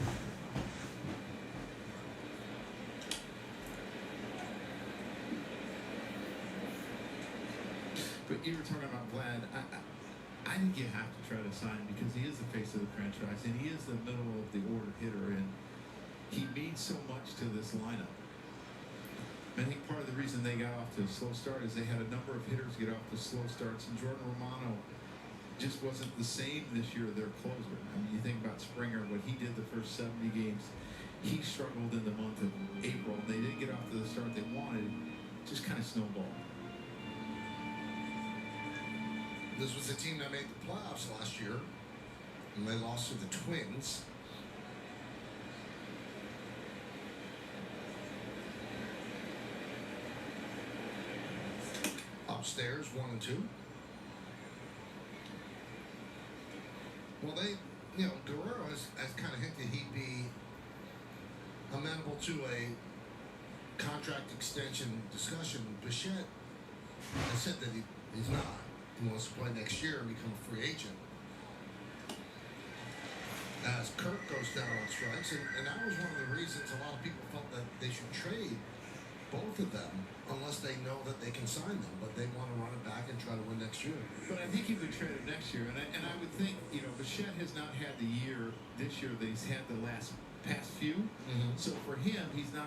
But you were talking about Vlad. I think you have to try to sign him because he is the face of the franchise and he is the middle of the order hitter and he means so much to this lineup. I think part of the reason they got off to a slow start is they had a number of hitters get off to slow starts, and Jordan Romano just wasn't the same this year, their closer. I mean, you think about Springer, what he did the first 70 games, he struggled in the month of April. They didn't get off to the start they wanted, just kind of snowballed. This was the team that made the playoffs last year, and they lost to the Twins. Upstairs, 1 and 2. Well, Guerrero has kind of hinted he'd be amenable to a contract contract extension discussion, Bichette has said that he's not. He wants to play next year and become a free agent. As Kirk goes down on strikes, and that was one of the reasons a lot of people felt that they should trade both of them unless they know that they can sign them, but they want to run it back and try to win next year. But I think he would trade him next year, and I would think, Bichette has not had the year this year that he's had the past few. So for him, he's not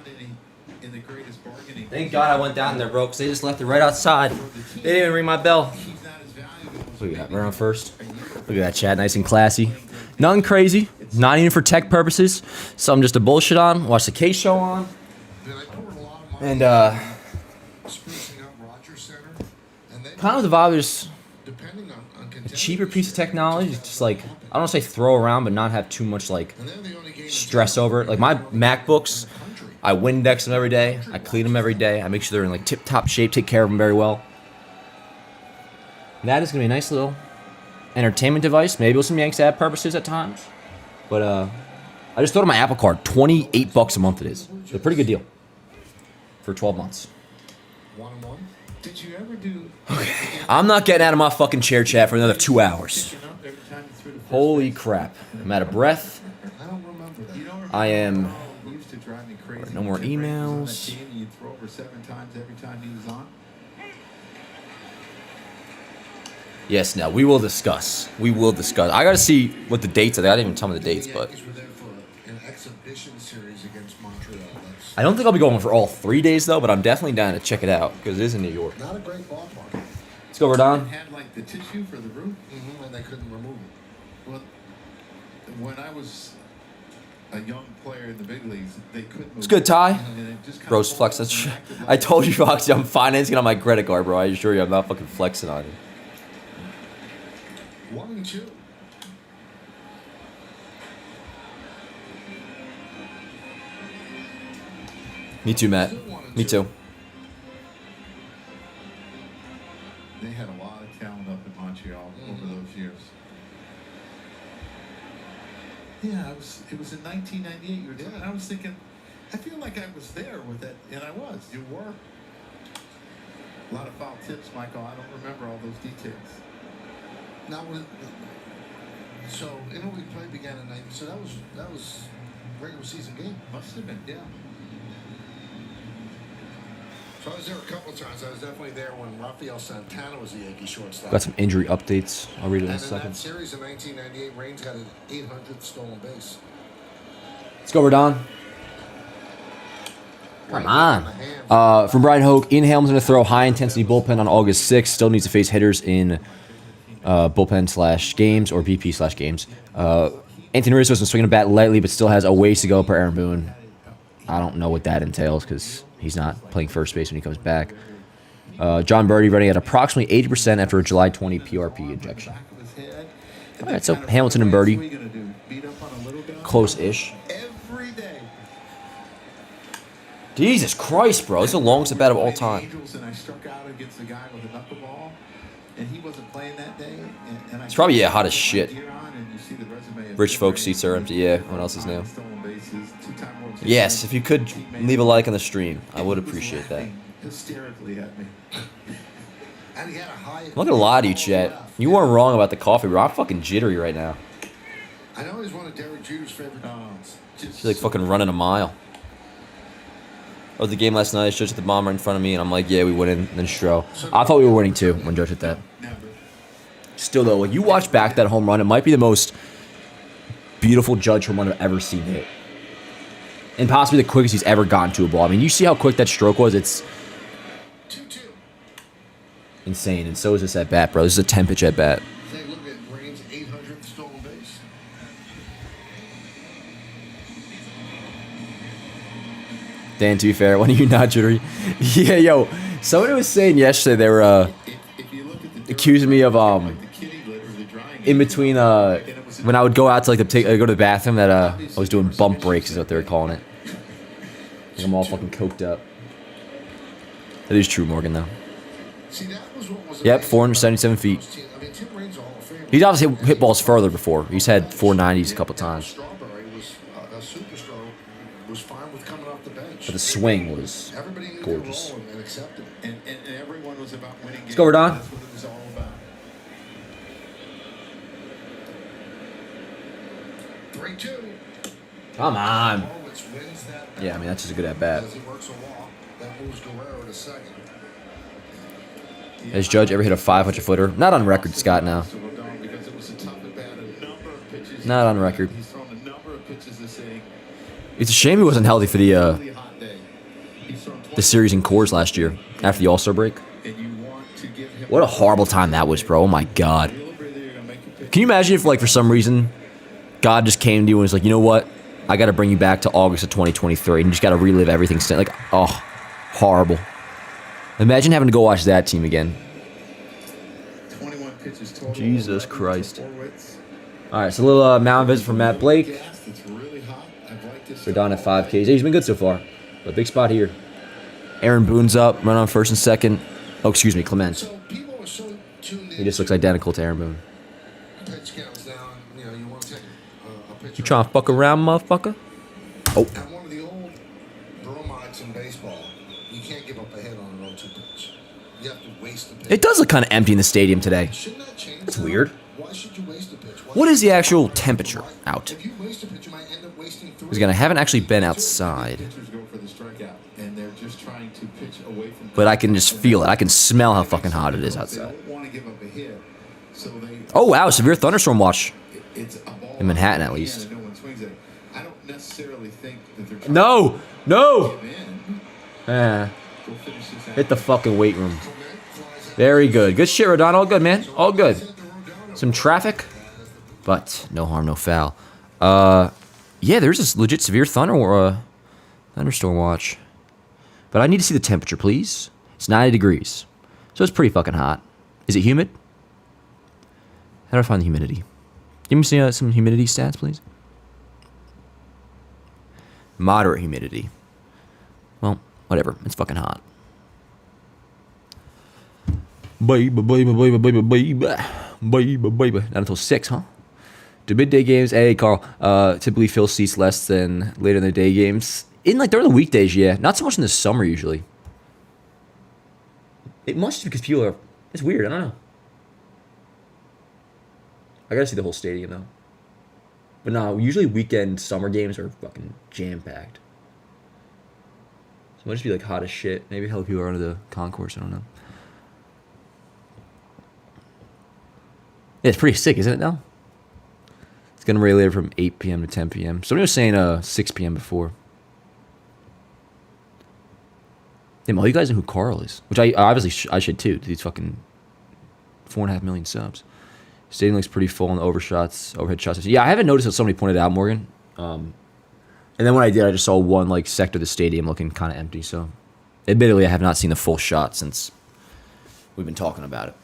in the greatest bargaining. Thank God I went down there, bro, because they just left it right outside. They didn't even ring my bell. He's not as valuable. Look at that, right on first. Look at that, chat, nice and classy. Nothing crazy, not even for tech purposes. Something just to bullshit on, watch the K show on. And, Sprucing up Rogers Center, and they kind of the vibe is depending on a cheaper piece of technology, just like, I don't want to say throw around, but not have too much, like, and they're the only game stress over it. Like, my MacBooks, I Windex them every day, I clean them every day, I make sure they're in, like, tip-top shape, take care of them very well. That is going to be a nice little entertainment device, maybe with some Yanks ad purposes at times. But, I just thought of my Apple Card, $28 a month it is. It's a pretty good deal for 12 months. 1-1. Did you ever do? I'm not getting out of my fucking chair, chat, for another 2 hours. Holy crap. I'm out of breath. I don't remember that. I am... Used to drive me crazy. No more Tim Raines was on that emails. team, and you'd throw over 7 times every time he was on. Yes, now, we will discuss. We will discuss. I gotta see what the dates are. They didn't even tell me the dates, but... Yankees were there for an exhibition series against Montreal. That's I don't think I'll be going for all 3 days, though, but I'm definitely down to check it out, because it is in New York. not a great ballpark. Let's go, Rodon. Had like the tissue for the roof. And they couldn't remove it. Well, when I was a young player in the big leagues, they couldn't. It's good, Ty. And it just kinda Bro's flex. rolled That's and acted I like- told you, Foxy, I'm financing on my credit card, bro. I assure you, I'm not fucking flexing on it. 1-2. Me too, Matt. Me too. They had a lot of talent up in Montreal over those years. Yeah, it was in 1998. You were there, and I was thinking, I feel like I was there with it, and I was. You were. A lot of foul tips, Michael. I don't remember all those details. Now, so Interleague play began in 90. So that was regular season game. Must have been, yeah. So I was there a couple of times. I was definitely there when Rafael Santana was the Yankee shortstop. Got some injury updates. I'll read it in a And in second. that series in 1998, Raines got an 800th stolen base. Let's go, Rodon. Come on. From Brian Hoke, Ian Helms going to throw high-intensity bullpen on August 6th. Still needs to face hitters in bullpen/games or BP/games. Anthony Rizzo's been swinging a bat lightly, but still has a ways to go per Aaron Boone. I don't know what that entails because he's not playing first base when he comes back. John Birdie running at approximately 80% after a July 20 PRP injection. All right, so Hamilton and Birdie, close-ish. Every day. Jesus Christ, bro. This is the longest at bat of all time. Angels, and I struck out against a guy with a knuckleball, and he wasn't playing that day. And It's probably, yeah, hot as shit. Gear on, and you see the resume of Rich Tim folks' Raines, seats are empty. Yeah, what else is new? stolen bases, two-time World Yes, Series if you could teammate. leave a like on the stream, I would He was appreciate that. laughing hysterically at me. And he had a high. I'm not gonna lie to you, Chet. You weren't wrong about the coffee, bro. I'm fucking jittery right now. I know he's one of Derek Jeter's favorite guys. She's like fucking running a mile. I was at the game last night. Judge hit the bomb right in front of me, and I'm like, yeah, we win. And then Stroh. I thought we were winning too when Judge hit that. Still though, when you watch back that home run, it might be the most beautiful Judge home run I've ever seen hit, and possibly the quickest he's ever gotten to a ball. I mean, you see how quick that stroke was. It's 2-2. insane, and so is this at bat, bro. This is a 10-pitch at bat. Take a look at Raines' 800th stolen base. Dan, to be fair, when are you not jittery? Yeah, yo. Somebody was saying yesterday they were If you look at the accusing me of like the kitty litter, the drying in between when I would go out to like go to the bathroom that I was doing bump breaks is what they were calling it. Like I'm all fucking coked up. That is true, Morgan, though. See, that was what was Yep, amazing 477 about feet. those teams. I mean, Tim Raines, a Hall of Famer. He's obviously hit balls further before. He's had 490s a couple times. Strawberry was a superstar. Was fine with coming off the bench. But the swing was Everybody knew gorgeous. their role and accepted it. And everyone was about winning games. Let's go, Rodon. That's what it was all about. 3-2. Come on. Which wins that Yeah, I mean, that's just a good at-bat. as he works a walk. That moves Guerrero to second. Has Judge ever hit a 500-footer? Not on record, Scott, now. Because it was a tough at bat, a number of pitches. Not on record. He's thrown a number of pitches this inning. It's a shame he wasn't healthy for Really hot day. He's thrown the series in Coors last year after the All-Star break. and you want to give him What a horrible time that was, bro. Oh, my God. a breather, you're gonna make a pitch. Can you imagine if, like, for some reason, God just came to you and was like, you know what? I got to bring you back to August of 2023, and you just got to relive everything. Like, oh, horrible. Imagine having to go watch that team again. 21 pitches total. Jesus Christ. 4 hits. All right, so a little mound visit from Matt Blake. Gas, it's really hot. I've liked this. We're down at 5 Ks. Yeah, he's been good so far. But big spot here. Aaron Boone's up, run on first and second. Oh, excuse me, Clement. So people are so tuned in. He just looks identical to Aaron Boone. Pitch counts down. You know, you want to take a pitcher. You trying to fuck around, motherfucker? Oh, At one of the old bromides in baseball, you can't give up a hit on an 0-2 pitch. You have to waste the pitch. it does look kind of empty in the stadium today. Shouldn't that change? That's now? weird. Why should you waste a pitch? What is the actual temperature out? If you waste a pitch, you might end up wasting 3. Because again, I haven't actually been outside, Pitchers go for the strikeout, and they're just trying to pitch away from. but I can just feel it. I can smell how fucking hot it is They outside. don't want to give up a hit, so they. Oh, wow, severe thunderstorm watch. It's a ball In Manhattan, at out least. and no one swings it. I don't necessarily think that they're trying No, no. to give in. Eh, Go finish this out. hit the fucking weight room. Very good. Good shit, Rodon. All good, man. All good. Some traffic, but no harm, no foul. Yeah, there's this legit severe thunderstorm watch. But I need to see the temperature, please. It's 90 degrees. So it's pretty fucking hot. Is it humid? How do I find the humidity? Give me some humidity stats, please. Moderate humidity. Well, whatever. It's fucking hot. Baby. Not until 6, huh? Do midday games? Hey, Carl. Typically fill seats less than later in the day games. During the weekdays, yeah. Not so much in the summer, usually. It must be because people are... It's weird. I don't know. I gotta see the whole stadium, though. But no, usually weekend summer games are fucking jam-packed. So it might just be, hot as shit. Maybe how people are under the concourse. I don't know. Yeah, it's pretty sick, isn't it, now? It's going to rain later from 8 p.m. to 10 p.m. Somebody was saying 6 p.m. before. Damn, all you guys know who Carl is. Which I should, too. He's fucking 4.5 million subs. Stadium looks pretty full on the overhead shots. Yeah, I haven't noticed that somebody pointed out, Morgan. And then when I did, I just saw one, sector of the stadium looking kind of empty. So, admittedly, I have not seen the full shot since we've been talking about it.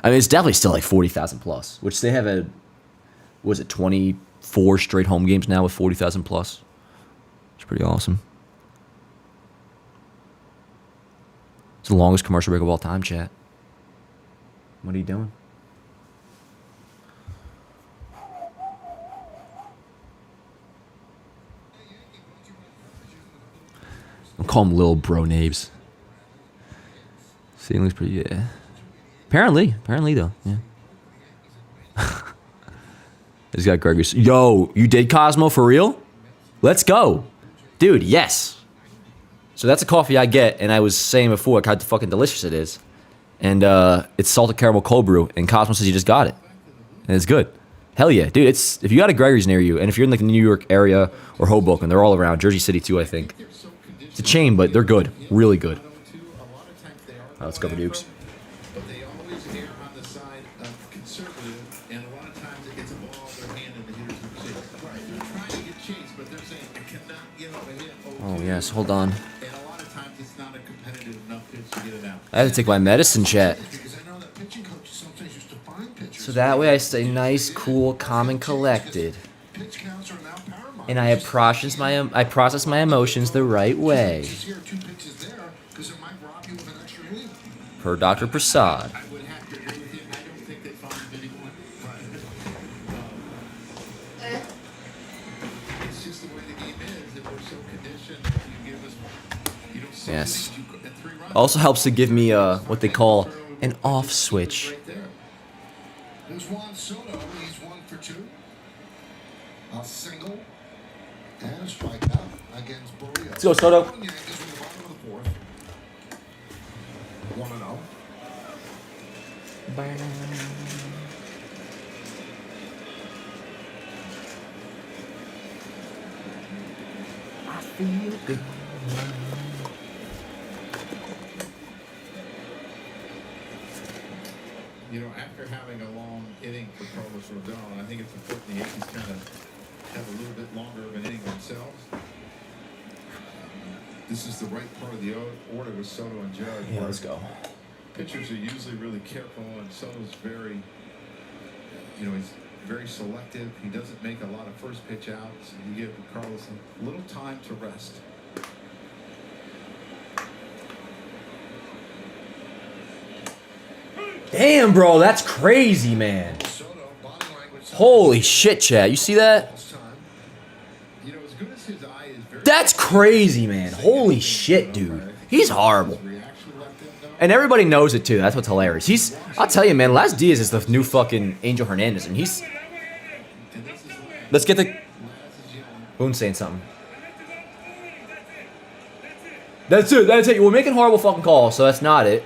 I mean, it's definitely still 40,000 plus, which they have 24 straight home games now with 40,000 plus. It's pretty awesome. It's the longest commercial break of all time, chat. What are you doing? I'll call him Lil Bro Nabes. Seeing looks pretty, yeah. Apparently though, yeah. He's got Gregory. Yo, you did Cosmo for real? Let's go. Dude, yes. So that's a coffee I get, and I was saying before how fucking delicious it is. And it's salted caramel cold brew, and Cosmo says you just got it. And it's good. Hell yeah, dude, if you got a Gregory's near you, and if you're in the New York area or Hoboken, they're all around. Jersey City too, I think. It's a chain, but they're good. Really good. Let's go for Dukes. But they always err on the side of conservative, and a lot of times it gets a ball in their hand and the hitters are chased. Right, they're trying to get chased, but they're saying I cannot get up a hit. Oh, yes, hold on. And a lot of times it's not a competitive enough pitch to get it out. I have to take my medicine, chat. Because I know that pitching coaches sometimes used to find pitchers. So that way I stay nice, cool, calm, and collected. Pitch counts are now paramount. And I process my emotions the right way. Two pitches here, 2 pitches there, because it might rob you of an extra inning. Per Dr. Prasad. I would have to agree with him. I don't think they found anyone. It's just the way the game is. If we're Yes. Also helps to give me what they call an off switch. There's Juan Soto. He's 1 for 2. A single and a strikeout against Barrios. Let's go, Soto. 1-0. I feel good. You know, after having a long inning for Carlos Rodon, I think it's important the Yankees kind of have a little bit longer of an inning themselves. This is the right part of the order with Soto and Judge. Yeah, let's go. Pitchers are usually really careful, and Soto's very, you know, he's very selective. He doesn't make a lot of first pitch outs. You give Carlos a little time to rest. Damn, bro, that's crazy, man. Holy shit, Chad. You see that? That's crazy, man. Holy shit, dude. He's horrible. And everybody knows it, too. That's what's hilarious. I'll tell you, man, Las Diaz is the new fucking Angel Hernandez, and he's... Let's get the... Boone's saying something. That's it. We're making horrible fucking calls, so that's not it.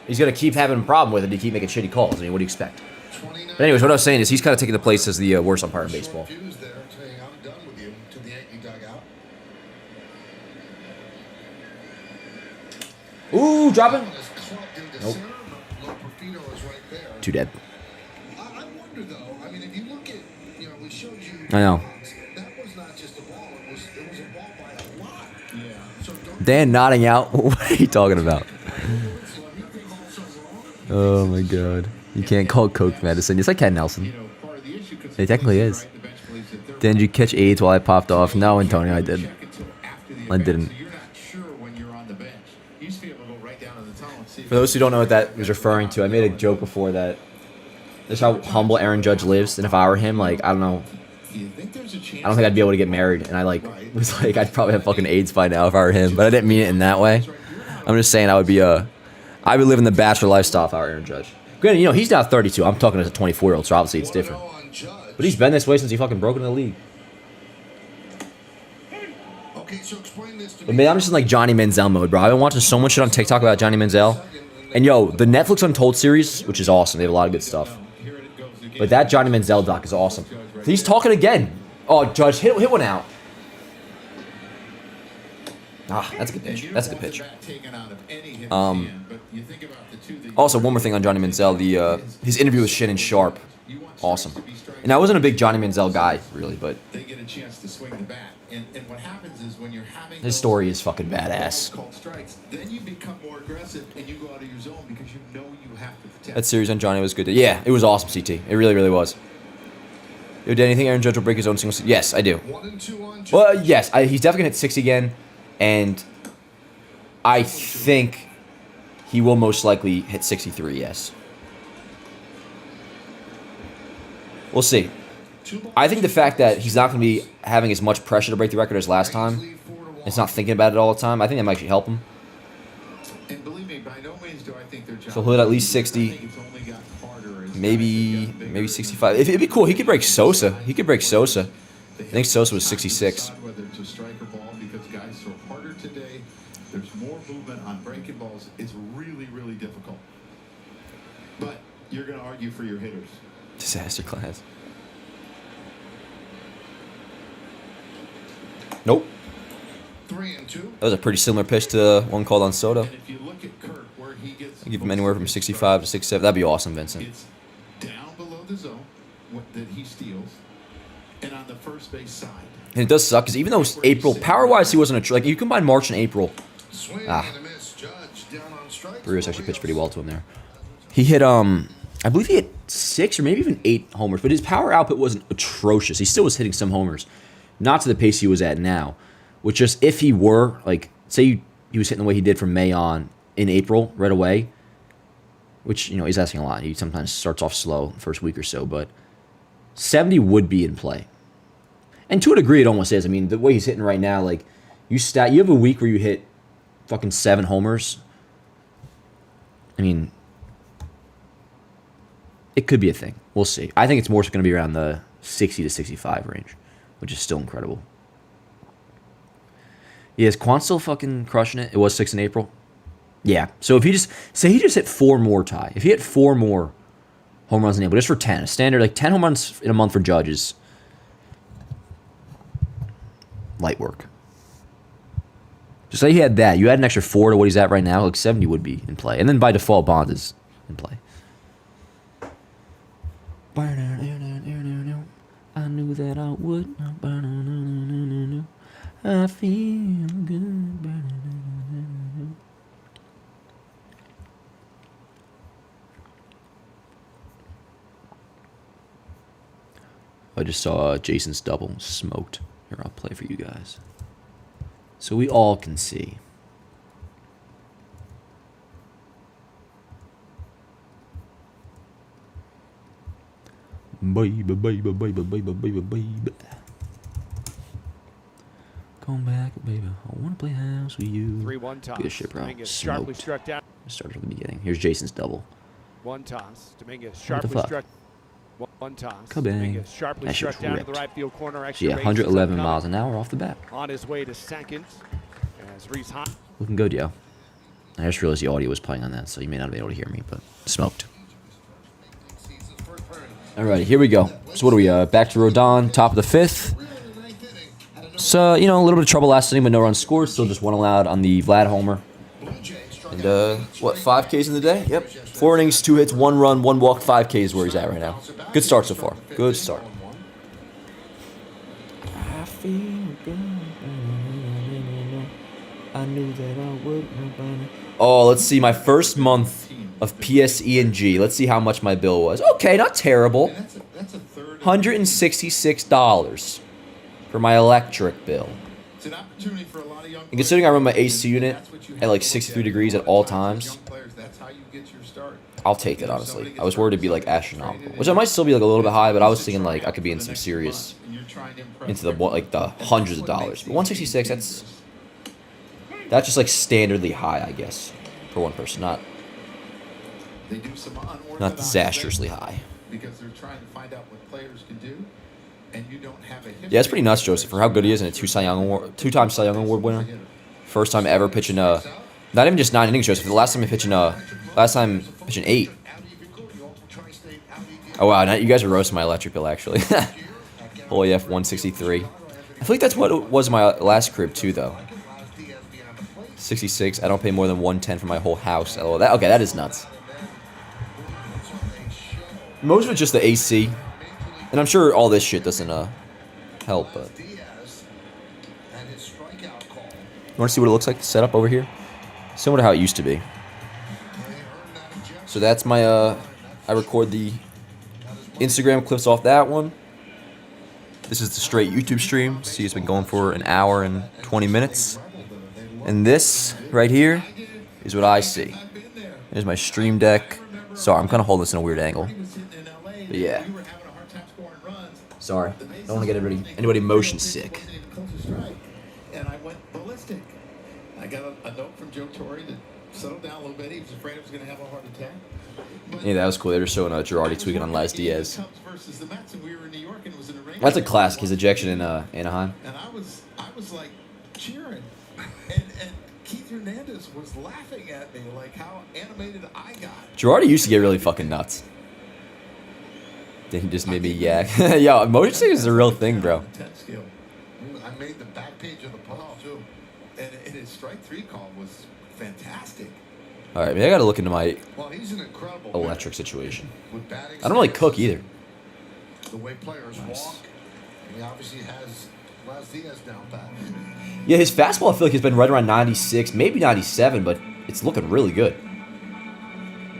He's going to keep having a problem with it. He keep making shitty calls. I mean, what do you expect? But anyways, what I was saying is he's kind of taking the place as the worst umpire in baseball. Ooh, dropping. Nope. Too dead. I know. Dan nodding out. What are you talking about? Oh my god. You can't call Coke medicine. Yes, I can, Nelson. It technically is. Didn't you catch AIDS while I popped off? No, Antonio, I didn't. I didn't. For those who don't know what that was referring to, I made a joke before that. This is how humble Aaron Judge lives, and if I were him, like, I don't know. I don't think I'd be able to get married, and I, like, was like, I'd probably have fucking AIDS by now if I were him, but I didn't mean it in that way. I'm just saying I would be living the bachelor lifestyle if I were Aaron Judge. Granted, you know, he's now 32. I'm talking as a 24-year-old, so obviously it's different. But he's been this way since he fucking broke into the league. But man, I'm just in like Johnny Manziel mode, bro. I've been watching so much shit on TikTok about Johnny Manziel. And yo, the Netflix Untold series, which is awesome. They have a lot of good stuff. But that Johnny Manziel doc is awesome. He's talking again. Oh, Judge, hit one out. Ah, that's a good pitch. That's a good pitch. Also, one more thing on Johnny Manziel. His interview with Shannon Sharp. Awesome. And I wasn't a big Johnny Manziel guy, really, but his story is fucking badass. That series on Johnny was good. Yeah, it was awesome, CT. It really, really was. Yo, did anything Aaron Judge will break his own single season? Yes, I do. Well, yes, he's definitely going to hit 60 again, and I think he will most likely hit 63, yes. We'll see. I think the fact that he's not going to be having as much pressure to break the record as last time, it's not thinking about it all the time, I think that might actually help him. So he'll hit at least 60, maybe 65. It'd be cool. He could break Sosa. I think Sosa was 66. There's more movement on breaking balls. It's really, really difficult. But you're going to argue for your hitters. Disaster class. Nope. 3-2. That was a pretty similar pitch to the one called on Soto. I give him anywhere from 65 to 67. That'd be awesome, Vincent. It's down below the zone that he steals, and on the first base side. And it does suck because even though it was April, power-wise, he wasn't like you combine March and April. Brewers actually pitched pretty well to him there. He hit I believe he hit 6 or maybe even 8 homers, but his power output wasn't atrocious. He still was hitting some homers, not to the pace he was at now. Which just if he were like, say he was hitting the way he did from May on in April right away, which you know he's asking a lot. He sometimes starts off slow the first week or so, but 70 would be in play. And to a degree, it almost is. I mean, the way he's hitting right now, like, you have a week where you hit fucking 7 homers. I mean, it could be a thing. We'll see. I think it's more going to be around the 60 to 65 range, which is still incredible. Yeah, is Quan still fucking crushing it? It was 6 in April. Yeah. So if he just hit 4 more, Ty. If he hit 4 more home runs in April, just for 10, a standard like 10 home runs in a month for Judge is light work. Just say he had that. You add an extra 4 to what he's at right now, like 70 would be in play. And then by default, Bonds is in play. I knew that I would. I feel good. I just saw Jason's double smoked. Here, I'll play for you guys, so we all can see. Baby, baby, baby, baby, baby, baby. Come back, baby. I want to play house with you. 3-1 toss. Good shit, bro. Dominguez sharply Smoked. struck down. Started from the beginning. Here's Jason's double. 1 toss. Dominguez the sharply fuck? struck. 1 toss. Kabang. Dominguez sharply That shit struck was down to the ripped. right field corner. So Extra yeah, base 111 is miles an hour off the bat. on his way to second. As Reese Hot. Looking good, yo. I just realized the audio was playing on that, so you may not be able to hear me, but smoked. Alrighty, here we go. So what are we, back to Rodon, top of the 5th. So, you know, a little bit of trouble last inning, but no runs scored. Still just 1 allowed on the Vlad homer. And, what, 5 Ks in the day? Yep. 4 innings, 2 hits, 1 run, 1 walk, 5 Ks where he's at right now. Good start so far. Good start. I feel good. I knew that I would. Oh, let's see. My first month of PSE&G. Let's see how much my bill was. Okay, not terrible. $166 for my electric bill. And considering I run my AC unit at like 63 degrees at all times, I'll take it, honestly. I was worried it'd be like astronomical, which I might still be like a little bit high, but I was thinking like I could be in some serious, into the hundreds of dollars. But 166, that's just like standardly high, I guess, for one person, not disastrously high. Because they're trying to find out what players can do, and you don't have a history. Yeah, it's pretty nuts, Joseph, for how good he is, and a 2-time Cy Young Award winner. First time ever pitching not even just 9 innings, Joseph. The last time pitching 8. Oh wow, now you guys are roasting my electric bill actually. Holy F, 163. I feel like that's what it was my last crib too, though. 66. I don't pay more than 110 for my whole house. Oh, that is nuts. Most of it's just the AC, and I'm sure all this shit doesn't help. But you want to see what it looks like set up over here? Similar to how it used to be. So that's my I record the Instagram clips off that one. This is the straight YouTube stream. See, it's been going for an hour and 20 minutes. And this right here is what I see. There's my stream deck. Sorry, I'm kind of holding this in a weird angle. But yeah. Sorry. Don't want to get anybody motion sick. And I went ballistic. I got a note from Joe Torre to settle down a little bit. He was afraid I was going to have a heart attack. Yeah, that was cool. They were showing Girardi tweaking on Laz Diaz. That's a classic. His ejection in Anaheim. And I was like cheering. And Keith Hernandez was laughing at me like how animated I got. Girardi used to get really fucking nuts. Then he just made me yak. Yo, motion sickness is a real thing, bro. I made the back page of the poll too. And his strike 3 call was fantastic. Alright, I gotta look into my He's an incredible electric situation. I don't really cook either. The way players walk, he obviously has Laz Diaz down pat. Yeah, his fastball I feel like has been right around 96, maybe 97, but it's looking really good.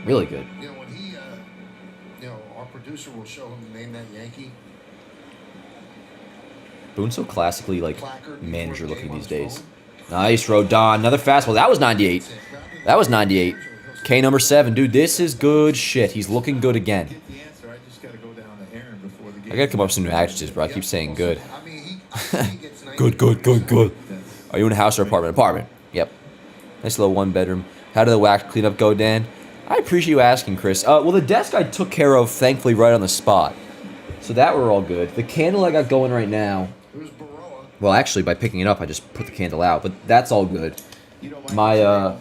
Really good. You know, when he, our producer will show him the name that Yankee. Boone's so classically, like, manager looking these days. Nice, Rodon. Another fastball. That was 98. That was 98. K number 7. Dude, this is good shit. He's looking good again. I gotta come up with some new adjectives, bro. I keep saying good. I mean, Good, good, good, good. Are you in a house or apartment? Apartment. Yep. Nice little 1-bedroom. How did the wax cleanup go, Dan? I appreciate you asking, Chris. Well, the desk I took care of, thankfully, right on the spot. So that we're all good. The candle I got going right now. Well, actually, by picking it up, I just put the candle out. But that's all good. My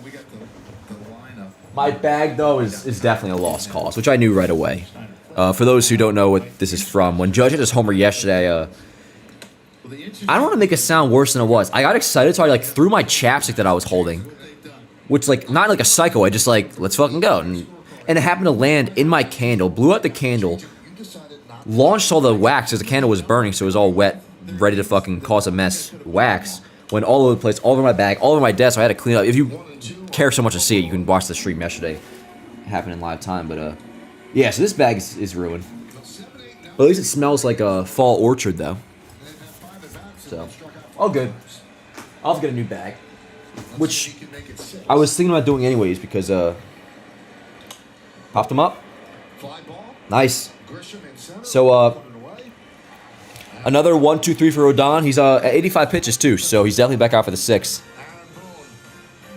bag, though, is definitely a lost cause, which I knew right away. For those who don't know what this is from, when Judge had his homer yesterday, I don't want to make it sound worse than it was. I got excited, so I threw my chapstick that I was holding, which not like a psycho. I just let's fucking go, and it happened to land in my candle. Blew out the candle, launched all the wax as the candle was burning, so it was all wet, ready to fucking cause a mess. Wax went all over the place, all over my bag, all over my desk. So I had to clean up. If you care so much to see it, you can watch the stream yesterday. It happened in live time, but yeah. So this bag is ruined. But at least it smells like a fall orchard, though. So all good. I'll have to get a new bag, which I was thinking about doing anyways because popped them up. Nice. So another 1, 2, 3 for Rodon. He's at 85 pitches too, so he's definitely back out for the 6th.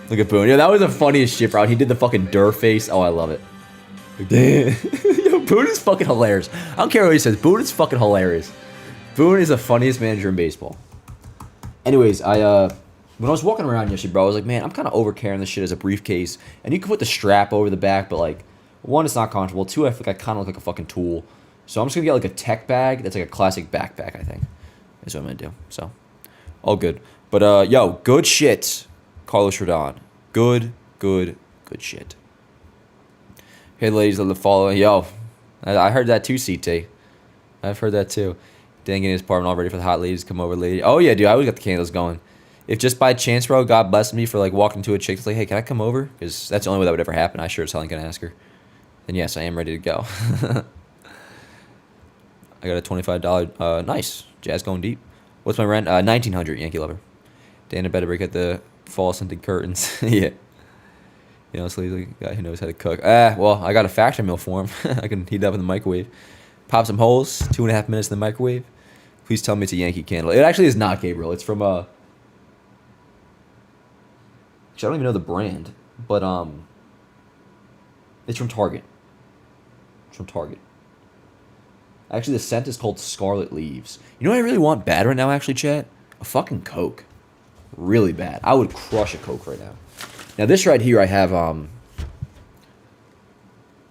Look at Boone. Yeah, that was the funniest shit, bro. He did the fucking Durr face. Oh, I love it. Damn. Yo, Boone is fucking hilarious. I don't care what he says. Boone is fucking hilarious. Boone is the funniest manager in baseball. Anyways, when I was walking around yesterday, bro, I was like, man, I'm kind of over carrying this shit as a briefcase. And you can put the strap over the back, but one, it's not comfortable. Two, I feel like I kind of look like a fucking tool. So I'm just going to get a tech bag that's like a classic backpack, I think. Is what I'm going to do. So, all good. But, yo, good shit, Carlos Rodon. Good shit. Hey, ladies, let the follow. Yo, I heard that too, CT. I've heard that too. Dan getting his apartment all ready for the hot ladies to come over, lady. Oh, yeah, dude, I always got the candles going. If just by chance, bro, God bless me for walking to a chick that's hey, can I come over? Because that's the only way that would ever happen. I sure as hell ain't going to ask her. Then yes, I am ready to go. I got a $25. Nice. Jazz going deep. What's my rent? $1,900, Yankee Lover. Dan had better break out the fall scented curtains. Yeah. You know, sleazy guy who knows how to cook. Well, I got a factory meal for him. I can heat it up in the microwave. Pop some holes, 2.5 minutes in the microwave. Please tell me it's a Yankee candle. It actually is not, Gabriel. It's from I don't even know the brand, but it's from Target. It's from Target. Actually, the scent is called Scarlet Leaves. You know what I really want bad right now, actually, chat? A fucking Coke. Really bad. I would crush a Coke right now. Now, this right here, I have,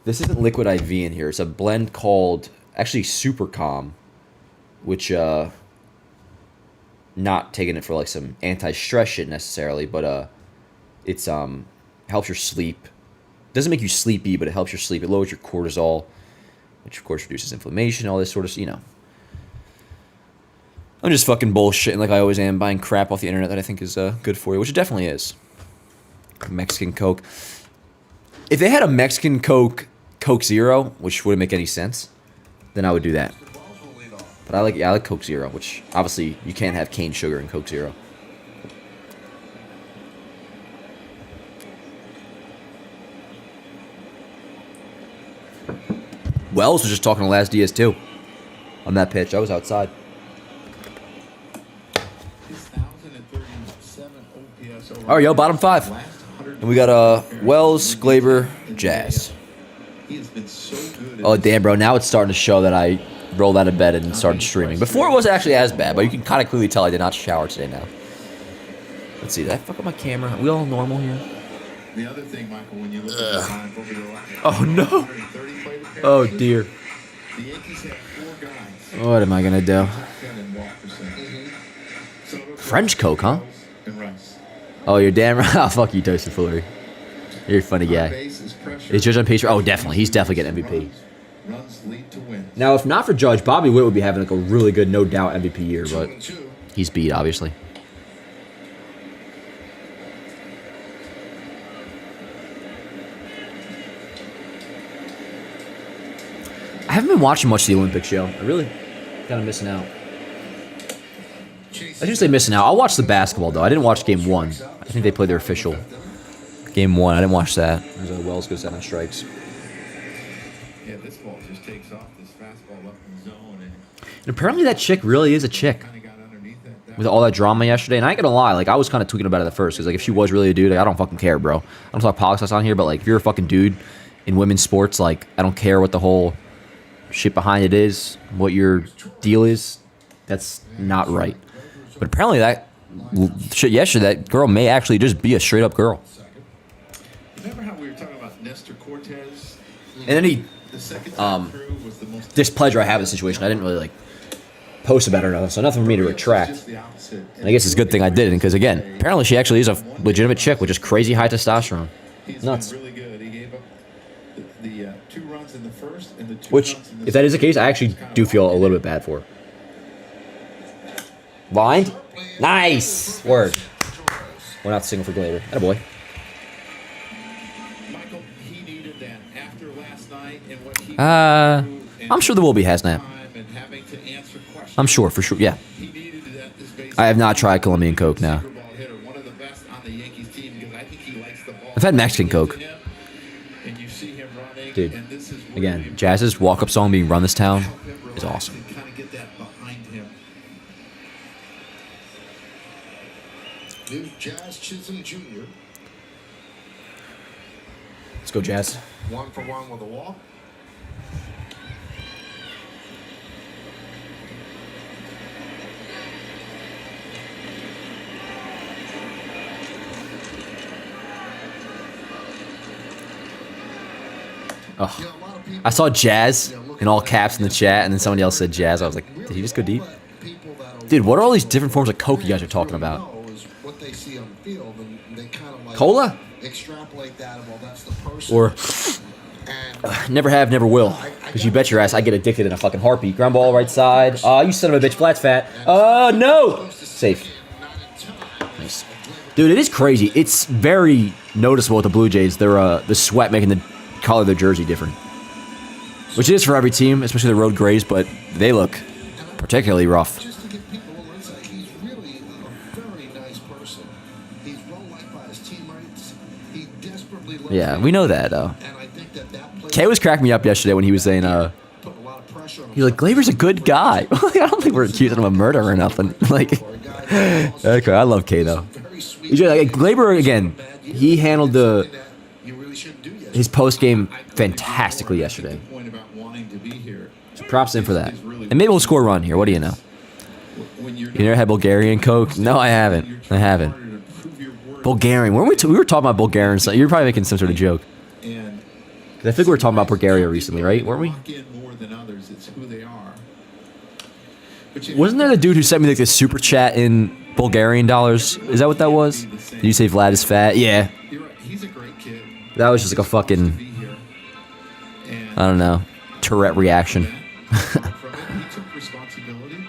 this isn't Liquid IV in here. It's a blend called, actually, Super Calm, which, not taking it for, some anti-stress shit necessarily, but, it's, helps your sleep. Doesn't make you sleepy, but it helps your sleep. It lowers your cortisol, which, of course, reduces inflammation, all this sort of, I'm just fucking bullshitting like I always am, buying crap off the internet that I think is good for you, which it definitely is. Mexican Coke. If they had a Mexican Coke Zero, which wouldn't make any sense, then I would do that. But I like Coke Zero, which obviously you can't have cane sugar in Coke Zero. Wells was just talking to Last DS2 on that pitch. I was outside. All right, yo, bottom 5. And we got Wells, Gleyber, Jazz. Oh, damn, bro. Now it's starting to show that I rolled out of bed and started streaming. Before it wasn't actually as bad, but you can kind of clearly tell I did not shower today now. Let's see. Did I fuck up my camera? Are we all normal here? The other thing, Michael, when you look at the line over the line. Oh, no. Oh, dear. The Yankees have 4 guys. What am I going to do? French Coke, huh? Oh, you're damn right. Oh, fuck you, Toasted Foolery. You're a funny guy. Is Judge on pace? Oh, definitely. He's definitely getting MVP. Now, if not for Judge, Bobby Witt would be having a really good, no doubt MVP year, but he's beat, obviously. I haven't been watching much of the Olympic show. I really kind of missing out. I shouldn't say missing out. I'll watch the basketball, though. I didn't watch Game 1. I think they played their official Game 1. I didn't watch that. Wells goes 7 strikes. Yeah, this ball just takes off this fastball up in the zone. And apparently that chick really is a chick. with all that drama yesterday. And I ain't gonna lie, like I was kind of tweaking about it at first because like if she was really a dude, like, I don't fucking care, bro. I don't talk politics on here, but like if you're a fucking dude in women's sports, like I don't care what the whole shit behind it is, what your deal is. That's not right. But apparently that shit yesterday, that girl may actually just be a straight up girl. Remember how we were talking about Nestor Cortez? And any displeasure I have in the situation, I didn't really like post about it or nothing, so nothing for me to retract. And I guess it's a good thing I didn't, because again, apparently she actually is a legitimate chick with just crazy high testosterone. Nuts. Really good. He gave up the 2 runs in the first and the 2 Which, runs in the if that is the second. case, I actually do feel a little bit bad for her. Blind? Nice! Word. We're not singing for Gleyber. Attaboy. Michael, he needed that after last night and what he I'm sure there will be Hasnap. and having to answer questions. I'm sure, for sure, yeah. He needed that this base I have not tried Colombian Coke now. ball hitter, one of the best on the Yankees team because I think he likes the ball. I've had Mexican Coke. And you see him running, Dude, and this is where again, you Jazz's walk-up song being Run This Town help him is relax awesome. and kind of get that behind him. New Jazz Chisholm Jr. Let's go, Jazz. 1 for 1 with a walk. Oh, I saw Jazz in all caps in the chat, and then somebody else said Jazz. I was like, did he just go deep? Dude, what are all these different forms of Coke you guys are talking about? What they see on the field, and they kind of like Cola? extrapolate that. Well, that's the person. Or never have, never will. Because you bet your ass I get addicted in a fucking heartbeat. Ground ball, right side. You son of a bitch, flat's fat. No! Safe. Nice. Dude, it is crazy. It's very noticeable with the Blue Jays. They're the sweat making the color of their jersey different. Which it is for every team, especially the road grays, but they look particularly rough. Just to give people a little insight, he's really a very nice person. He's well liked by his teammates. He desperately loves Yeah, we know that, though. And I think that plays Kay was cracking me up yesterday when he was saying, put a lot of pressure on he's like, Gleyber's a good guy. I don't think we're accusing him of murder or nothing. Like, okay, I love Kay, though. He's just, like, Gleyber, again, he handled his post-game fantastically yesterday. Point about wanting to be here. So props in for that. And maybe we'll score a run here. What do you know? When you're You never had Bulgarian Coke? No, I haven't. I haven't. Bulgarian. Weren't we were talking about Bulgarian. So you're probably making some sort of joke. and I think we were talking about Bulgaria recently, right? Weren't we? lock in more than others. It's who they are. But you Wasn't there the dude who sent me like the super chat in Bulgarian dollars? Is that what that was? Did you say Vlad is fat? Yeah. You're right. He's a great kid. That was just like a fucking, Be here. And I don't know, Tourette reaction. from it, he took responsibility.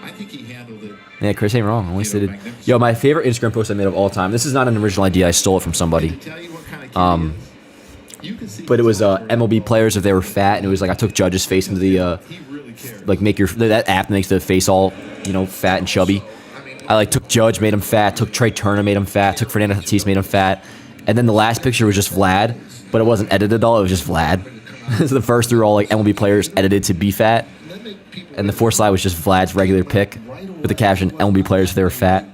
I think he handled it. Yeah, Chris ain't wrong. At least they did. Yo, my favorite Instagram post I made of all time. This is not an original idea. I stole it from somebody. Tell you what kind of kid he is. You can see But it was MLB players if they were fat, and it was like I took Judge's face into the he really cared. like make your that app makes the face all fat and chubby. I like took Judge, made him fat. Took Trey Turner, made him fat. Took Fernando Tatis, made him fat. And then the last picture was just Vlad, but it wasn't edited at all. It was just Vlad. So the first three were all like MLB players edited to be fat, and the fourth slide was just Vlad's regular pic with the caption "MLB players if they were fat."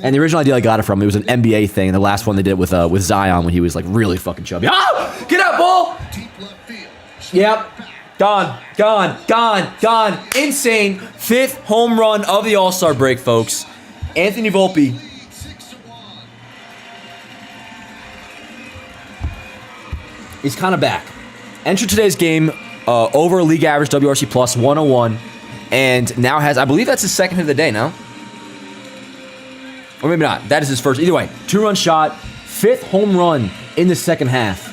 And the original idea I got it from, it was an NBA thing. And the last one they did with Zion when he was like really fucking chubby. Oh! Get up, ball! Yep. Gone. Insane. 5th home run of the All-Star break, folks. Anthony Volpe. He's kind of back. Entered today's game over league average WRC plus 101. And now has, I believe that's his second hit of the day now. Or maybe not. That is his first. Either way, 2-run shot, 5th home run in the second half.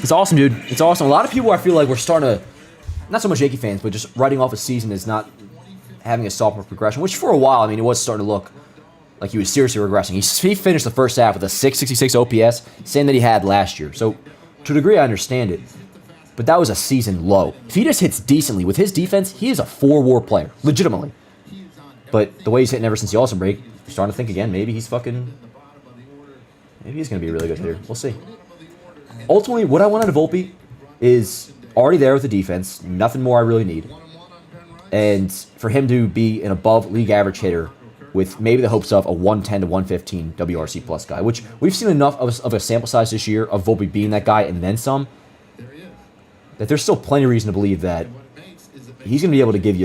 It's awesome, dude. It's awesome. A lot of people, I feel like, we're starting to, not so much Yankee fans, but just writing off a season as not having a sophomore progression, which for a while, I mean, it was starting to look like he was seriously regressing. He finished the first half with a 666 OPS, same that he had last year. So, to a degree, I understand it. But that was a season low. If he just hits decently with his defense, he is a 4-WAR player, legitimately. But the way he's hitting ever since the All-Star break, you're starting to think again, maybe he's going to be a really good hitter. We'll see. Ultimately, what I want out of Volpe is already there with the defense. Nothing more I really need. And for him to be an above league average hitter with maybe the hopes of a 110 to 115 WRC plus guy, which we've seen enough of a sample size this year of Volpe being that guy and then some, that there's still plenty of reason to believe that he's going to be able to give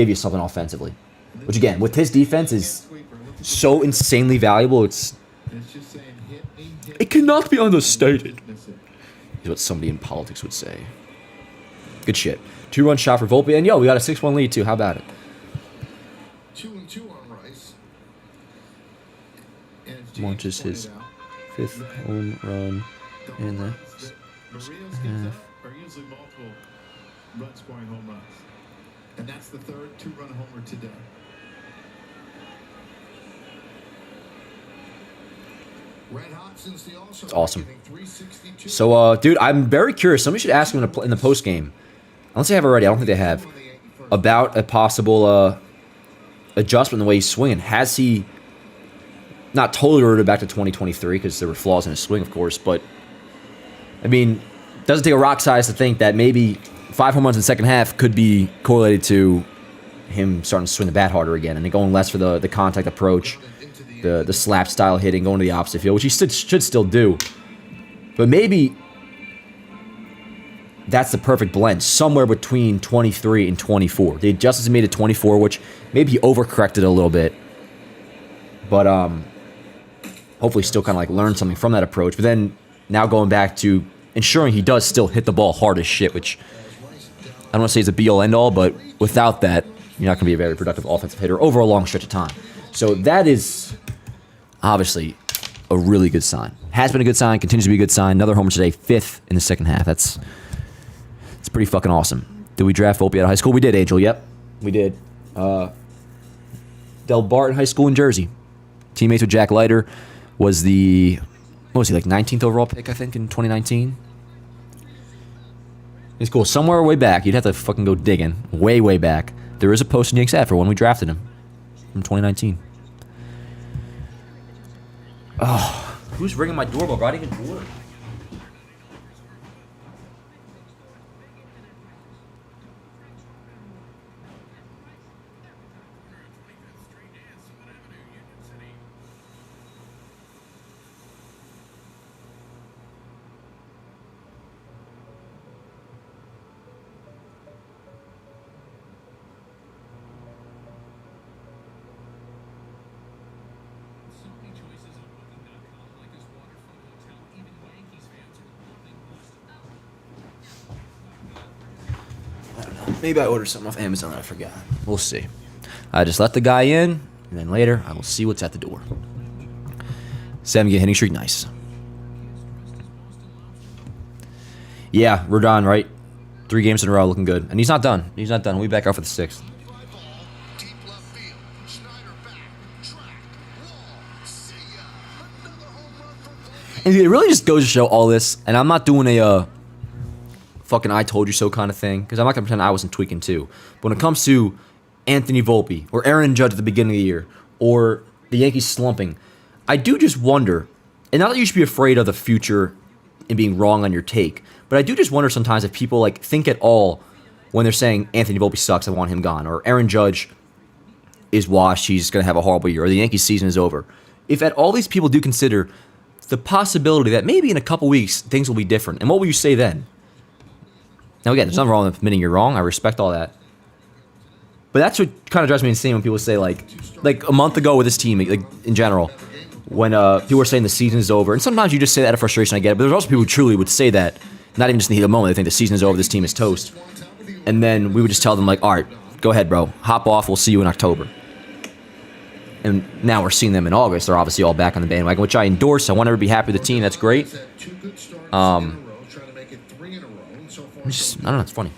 you something offensively. Which again, with his defense is so insanely valuable, it cannot be understated, is what somebody in politics would say. Good shit. 2-run shot for Volpe, and we got a 6-1 lead too. How about it? 2-2 on Rice. Launches his 5th home run in the half. Are usually multiple run-scoring home runs, and that's the third 2-run homer today. It's awesome. So, dude, I'm very curious. Somebody should ask him in the post game. Unless they have already, I don't think they have. About a possible adjustment in the way he's swinging. Has he not totally reverted back to 2023 because there were flaws in his swing, of course, but I mean, doesn't take a rock size to think that maybe 5 home runs in the second half could be correlated to him starting to swing the bat harder again and going less for the contact approach, the slap style hitting, going to the opposite field, which he should still do. But maybe that's the perfect blend, somewhere between 23 and 24. The adjustments he made at 24, which maybe he overcorrected a little bit, but hopefully still kind of like learned something from that approach. But then now going back to ensuring he does still hit the ball hard as shit, which I don't want to say is a be-all, end-all, but without that, you're not going to be a very productive offensive hitter over a long stretch of time. So that is obviously a really good sign. Has been a good sign, continues to be a good sign. Another homer today, 5th in the second half. It's pretty fucking awesome. Did we draft Volpe out of high school? We did, Angel. Yep, we did. Del Barton High School in Jersey. Teammates with Jack Leiter. Was the, what was he, like 19th overall pick, I think, in 2019? He's cool. Somewhere way back. You'd have to fucking go digging. Way, way back. There is a post in Yanks ad for when we drafted him. From 2019. Oh, who's ringing my doorbell, bro? I didn't even do it. Maybe I ordered something off Amazon that I forgot. We'll see. I just let the guy in, and then later I will see what's at the door. 7-game hitting streak, nice. Yeah, Rodon, right? 3 games in a row, looking good. And he's not done. He's not done. We'll be back out for the 6th. And it really just goes to show all this, and I'm not doing a fucking I told you so kind of thing, because I'm not going to pretend I wasn't tweaking too. But when it comes to Anthony Volpe, or Aaron Judge at the beginning of the year, or the Yankees slumping, I do just wonder, and not that you should be afraid of the future and being wrong on your take, but I do just wonder sometimes if people like think at all when they're saying Anthony Volpe sucks, I want him gone, or Aaron Judge is washed, he's going to have a horrible year, or the Yankees season is over. If at all these people do consider the possibility that maybe in a couple weeks things will be different, and what will you say then? Now, again, there's nothing wrong with admitting you're wrong. I respect all that. But that's what kind of drives me insane when people say, like a month ago with this team, like in general, when people were saying the season is over. And sometimes you just say that out of frustration, I get it. But there's also people who truly would say that, not even just in the heat of the moment. They think the season is over, this team is toast. And then we would just tell them, like, all right, go ahead, bro. Hop off. We'll see you in October. And now we're seeing them in August. They're obviously all back on the bandwagon, which I endorse. I want everybody to be happy with the team. That's great. I don't know. It's funny.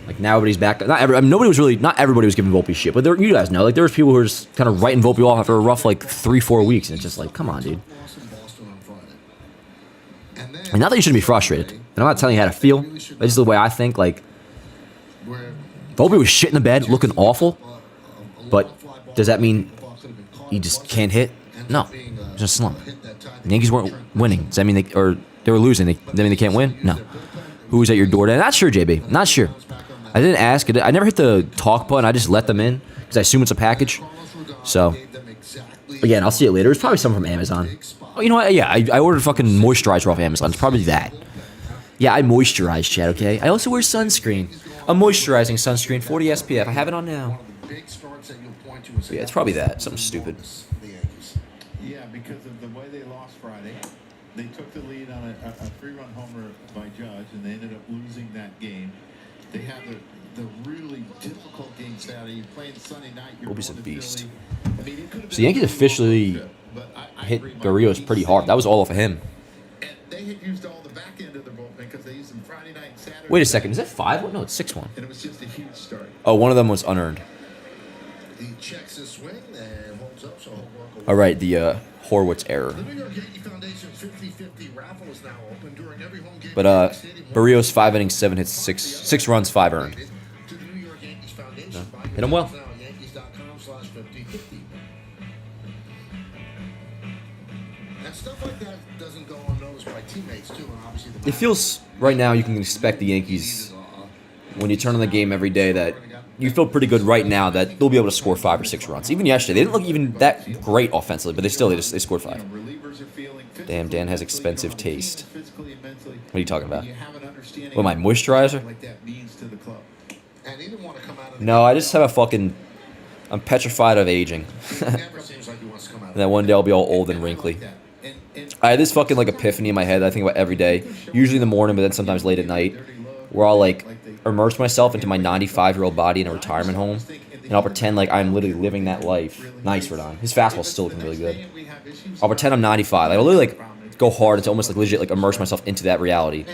Like now everybody's back. Not everybody was giving Volpe shit, but you guys know. Like there was people who were just kind of writing Volpe off after a rough like 3-4 weeks, and it's just like, come on, dude. And not that you shouldn't be frustrated. And I'm not telling you how to feel. That's just the way I think. Like Volpe was shit in the bed, looking awful. But does that mean he just can't hit? No, it's just a slump. The Yankees weren't winning. Does that mean they were losing? Does that mean they can't win? No. Who was at your door today? Not sure, JB. Not sure. I didn't ask it. I never hit the talk button. I just let them in because I assume it's a package. So, again, I'll see it later. It's probably something from Amazon. Oh, you know what? Yeah, I ordered fucking moisturizer off Amazon. It's probably that. Yeah, I moisturize, Chad, okay? I also wear sunscreen. A moisturizing sunscreen, 40 SPF. I have it on now. Yeah, it's probably that. Something stupid. Yeah, because of the way they lost Friday. They took the lead on a 3-run homer by Judge, and they ended up losing that game. They had the really difficult game Saturday. Playing Sunday night. Roby's a beast. So the Yankees officially hit Barrios pretty hard. That was all off of him. And they had used all the back end of the bullpen because they used them Friday night and Saturday. Wait a second. Is that 5-1? No, it's 6-1. And it was just a huge start. Oh, one of them was unearned. He checks his swing and holds up, so he'll work away. All right, the Horwitz error. The New York Yankee Foundation 50-50 raffle is now open during every home game. But Barrios 5 innings, 7 hits, 6 runs, 5 earned. To the New York Yankees Foundation. No. Hit him well. Yankees.com/50-50. And stuff like that doesn't go unnoticed by teammates too, and obviously It feels right now you can expect the Yankees when you turn on the game every day that you feel pretty good right now that they'll be able to score 5 or 6 runs. Even yesterday, they didn't look even that great offensively, but they scored 5. Damn, Dan has expensive taste. What are you talking about? What, my moisturizer? No, I just have a fucking... I'm petrified of aging. And then one day I'll be all old and wrinkly. I had this fucking like epiphany in my head that I think about every day. Usually in the morning, but then sometimes late at night. Where I'll like immerse myself into my 95-year-old body in a retirement home. And I'll pretend like I'm literally living that life. Nice, Rodon. His fastball's still looking really good. I'll pretend I'm 95. I'll literally like go hard into almost like legit like immerse myself into that reality.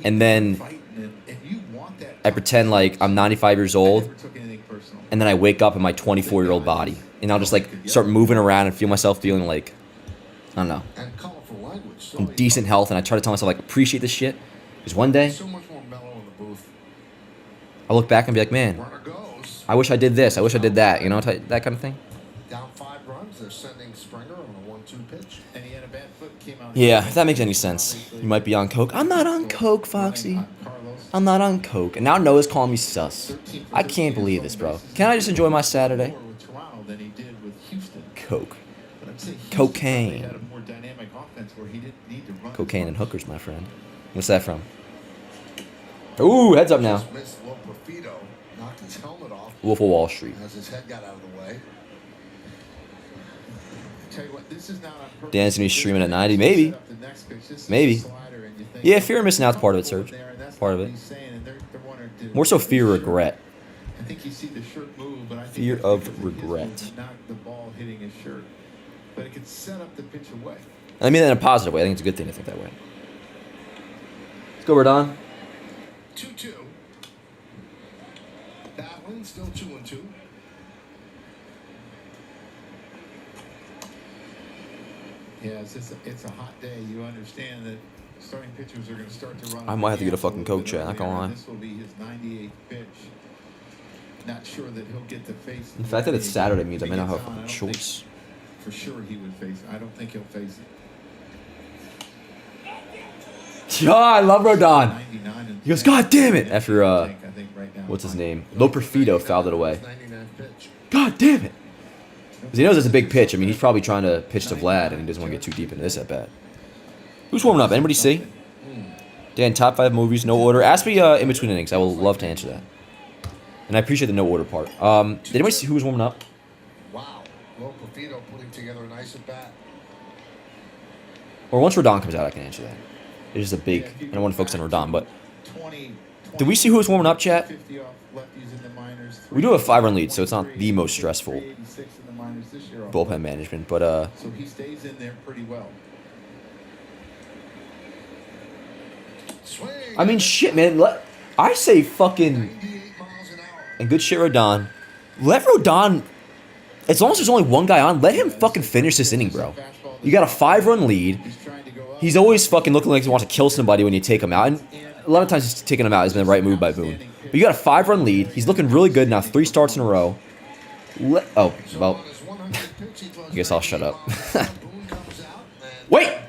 And then I pretend like I'm 95 years old. And then I wake up in my 24-year-old body. And I'll just like start moving around and feel myself feeling like, I don't know, in decent health. And I try to tell myself like, appreciate this shit. Because one day, I'll look back and be like, man, I wish I did this. I wish I did that. You know, that kind of thing. Down 5 runs, they're sending Springer on a 1-2 pitch. And he had a bad foot, came out. Yeah, if that makes any sense. You might be on coke. I'm not on coke, Foxy. I'm not on coke. And now Noah's calling me sus. I can't believe this, bro. Can I just enjoy my Saturday? Coke. Cocaine. Cocaine and hookers, my friend. What's that from? Ooh, heads up now. Wolf of Wall Street. As his head got out of the way. Dan's gonna be streaming at 90, maybe. Maybe. Yeah, fear of missing out's part of it, Serge. Part of it. More so fear of regret. Fear of regret. I mean that in a positive way. I think it's a good thing to think that way. Let's go, Rodon. 2-2. Battling, still 2-2. Yeah, it's a hot day. You understand that starting pitchers are going to start to run. I might have to get a fucking coke chat, not gonna lie. This will be his 98th pitch. Not sure that he'll get to face. The fact that it's Saturday means I may not have a fucking choice. For sure he would face it. I don't think he'll face it. Yeah, I love Rodon. He goes, God damn it! After, what's his name? Loperfido fouled it away. God damn it! Because he knows it's a big pitch. I mean, he's probably trying to pitch to Vlad, and he doesn't want to get too deep into this at bat. Who's warming up? Anybody see? Dan, top 5 movies, no order. Ask me in between innings. I will love to answer that. And I appreciate the no order part. Did anybody see who was warming up? Wow. Loperfido putting together a nice at bat. Or once Rodon comes out, I can answer that. It's just a big... I don't want to focus on Rodon, but... Did we see who was warming up, chat? We do have a 5-run lead, so it's not the most stressful bullpen management, but... So he stays in there pretty well. I mean, shit, man. I say fucking... And good shit, Rodon. Let Rodon... As long as there's only one guy on, let him fucking finish this inning, bro. You got a 5-run lead. He's always fucking looking like he wants to kill somebody when you take him out. And a lot of times he's taking him out has been the right move by Boone. But you got a 5-run lead. He's looking really good now. 3 starts in a row. Oh, well. I guess I'll shut up. Wait!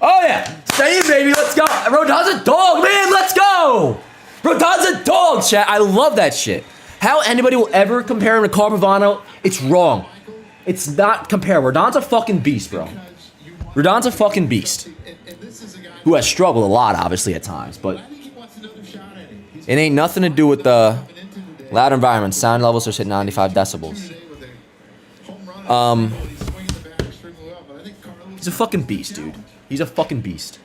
Oh, yeah. Stay in, baby. Let's go. Rodon's a dog, man. Let's go. Rodon's a dog, chat. I love that shit. How anybody will ever compare him to Carl Pavano, it's wrong. It's not comparable. Rodon's a fucking beast, bro. Rodon's a fucking beast. Who has struggled a lot, obviously, at times, but it ain't nothing to do with the loud environment. Sound levels are hit 95 decibels. He's a fucking beast, dude. He's a fucking beast.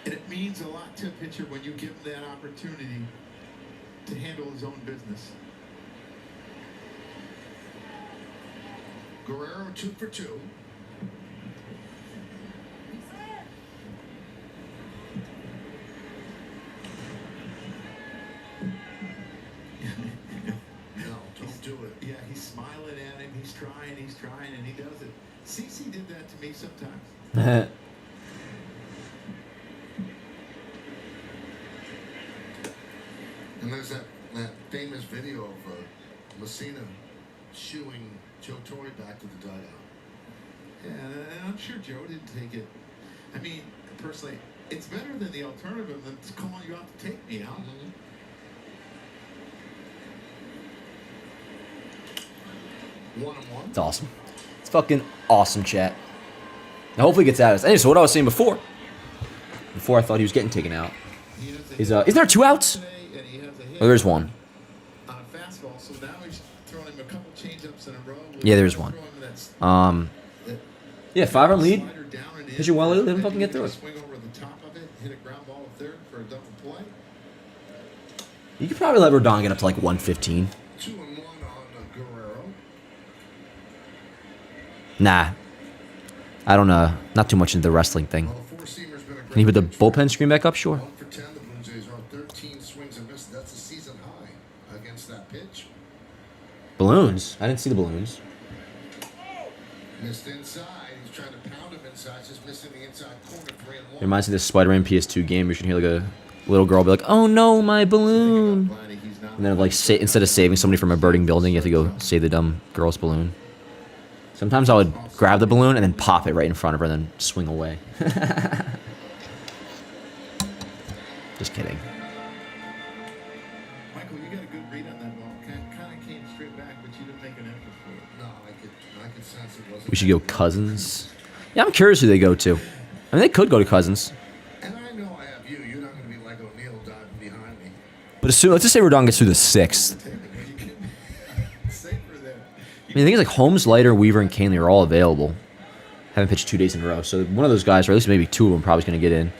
And it means a lot to a pitcher when you give him that opportunity to handle his own business. Guerrero 2 for 2. No, don't do it. Yeah, he's smiling at him. He's trying, and he does it. CC did that to me sometimes. And there's that famous video of Messina shooing Joe Torre back to the dugout. Yeah, and I'm sure Joe didn't take it. I mean, personally, it's better than the alternative than calling you out to take me out. One and one. It's awesome. It's fucking awesome, chat. Now, hopefully, he gets out of this. Anyway, so what I was saying before I thought he was getting taken out, is there 2 outs? Oh, there's one. On a fastball, so now he's throwing him a couple changeups in a row. Yeah, there's one. Yeah, 5-run lead. Pitch it well, let him fucking get through it. Swing over the top of it, hit a ground ball to third for a double play. You could probably let Rodon get up to like 115. 2 and 1 on Guerrero. Nah. I don't know. Not too much into the wrestling thing. Well, the four-seamer's been a Can you put the great bullpen screen back up? Sure. 1 for 10. The Blue Jays are on 13 swings and misses. That's a season high against that pitch. Balloons. I didn't see the balloons. Missed inside. He's trying to pound him inside. Just missing the inside corner. 3 and 1. It reminds me of this Spider-Man PS2 game. You should hear like a little girl be like, "Oh no, my balloon!" And then like instead of saving somebody from a burning building, you have to go save the dumb girl's balloon. Sometimes I would grab the balloon and then pop it right in front of her and then swing away. Just kidding. Michael, you got a good read on that ball. Kind of came straight back, but you didn't make an effort for it. No, I could sense it wasn't. We should go Cousins. Yeah, I'm curious who they go to. I mean, they could go to Cousins. And I know I have you. You're not going to be like O'Neal diving behind me. But let's just say Rodon gets through the 6th. Safer there. I mean, the thing is, like, Holmes, Leiter, Weaver, and Canley are all available. Haven't pitched 2 days in a row. So one of those guys, or at least maybe 2 of them, probably going to get in. I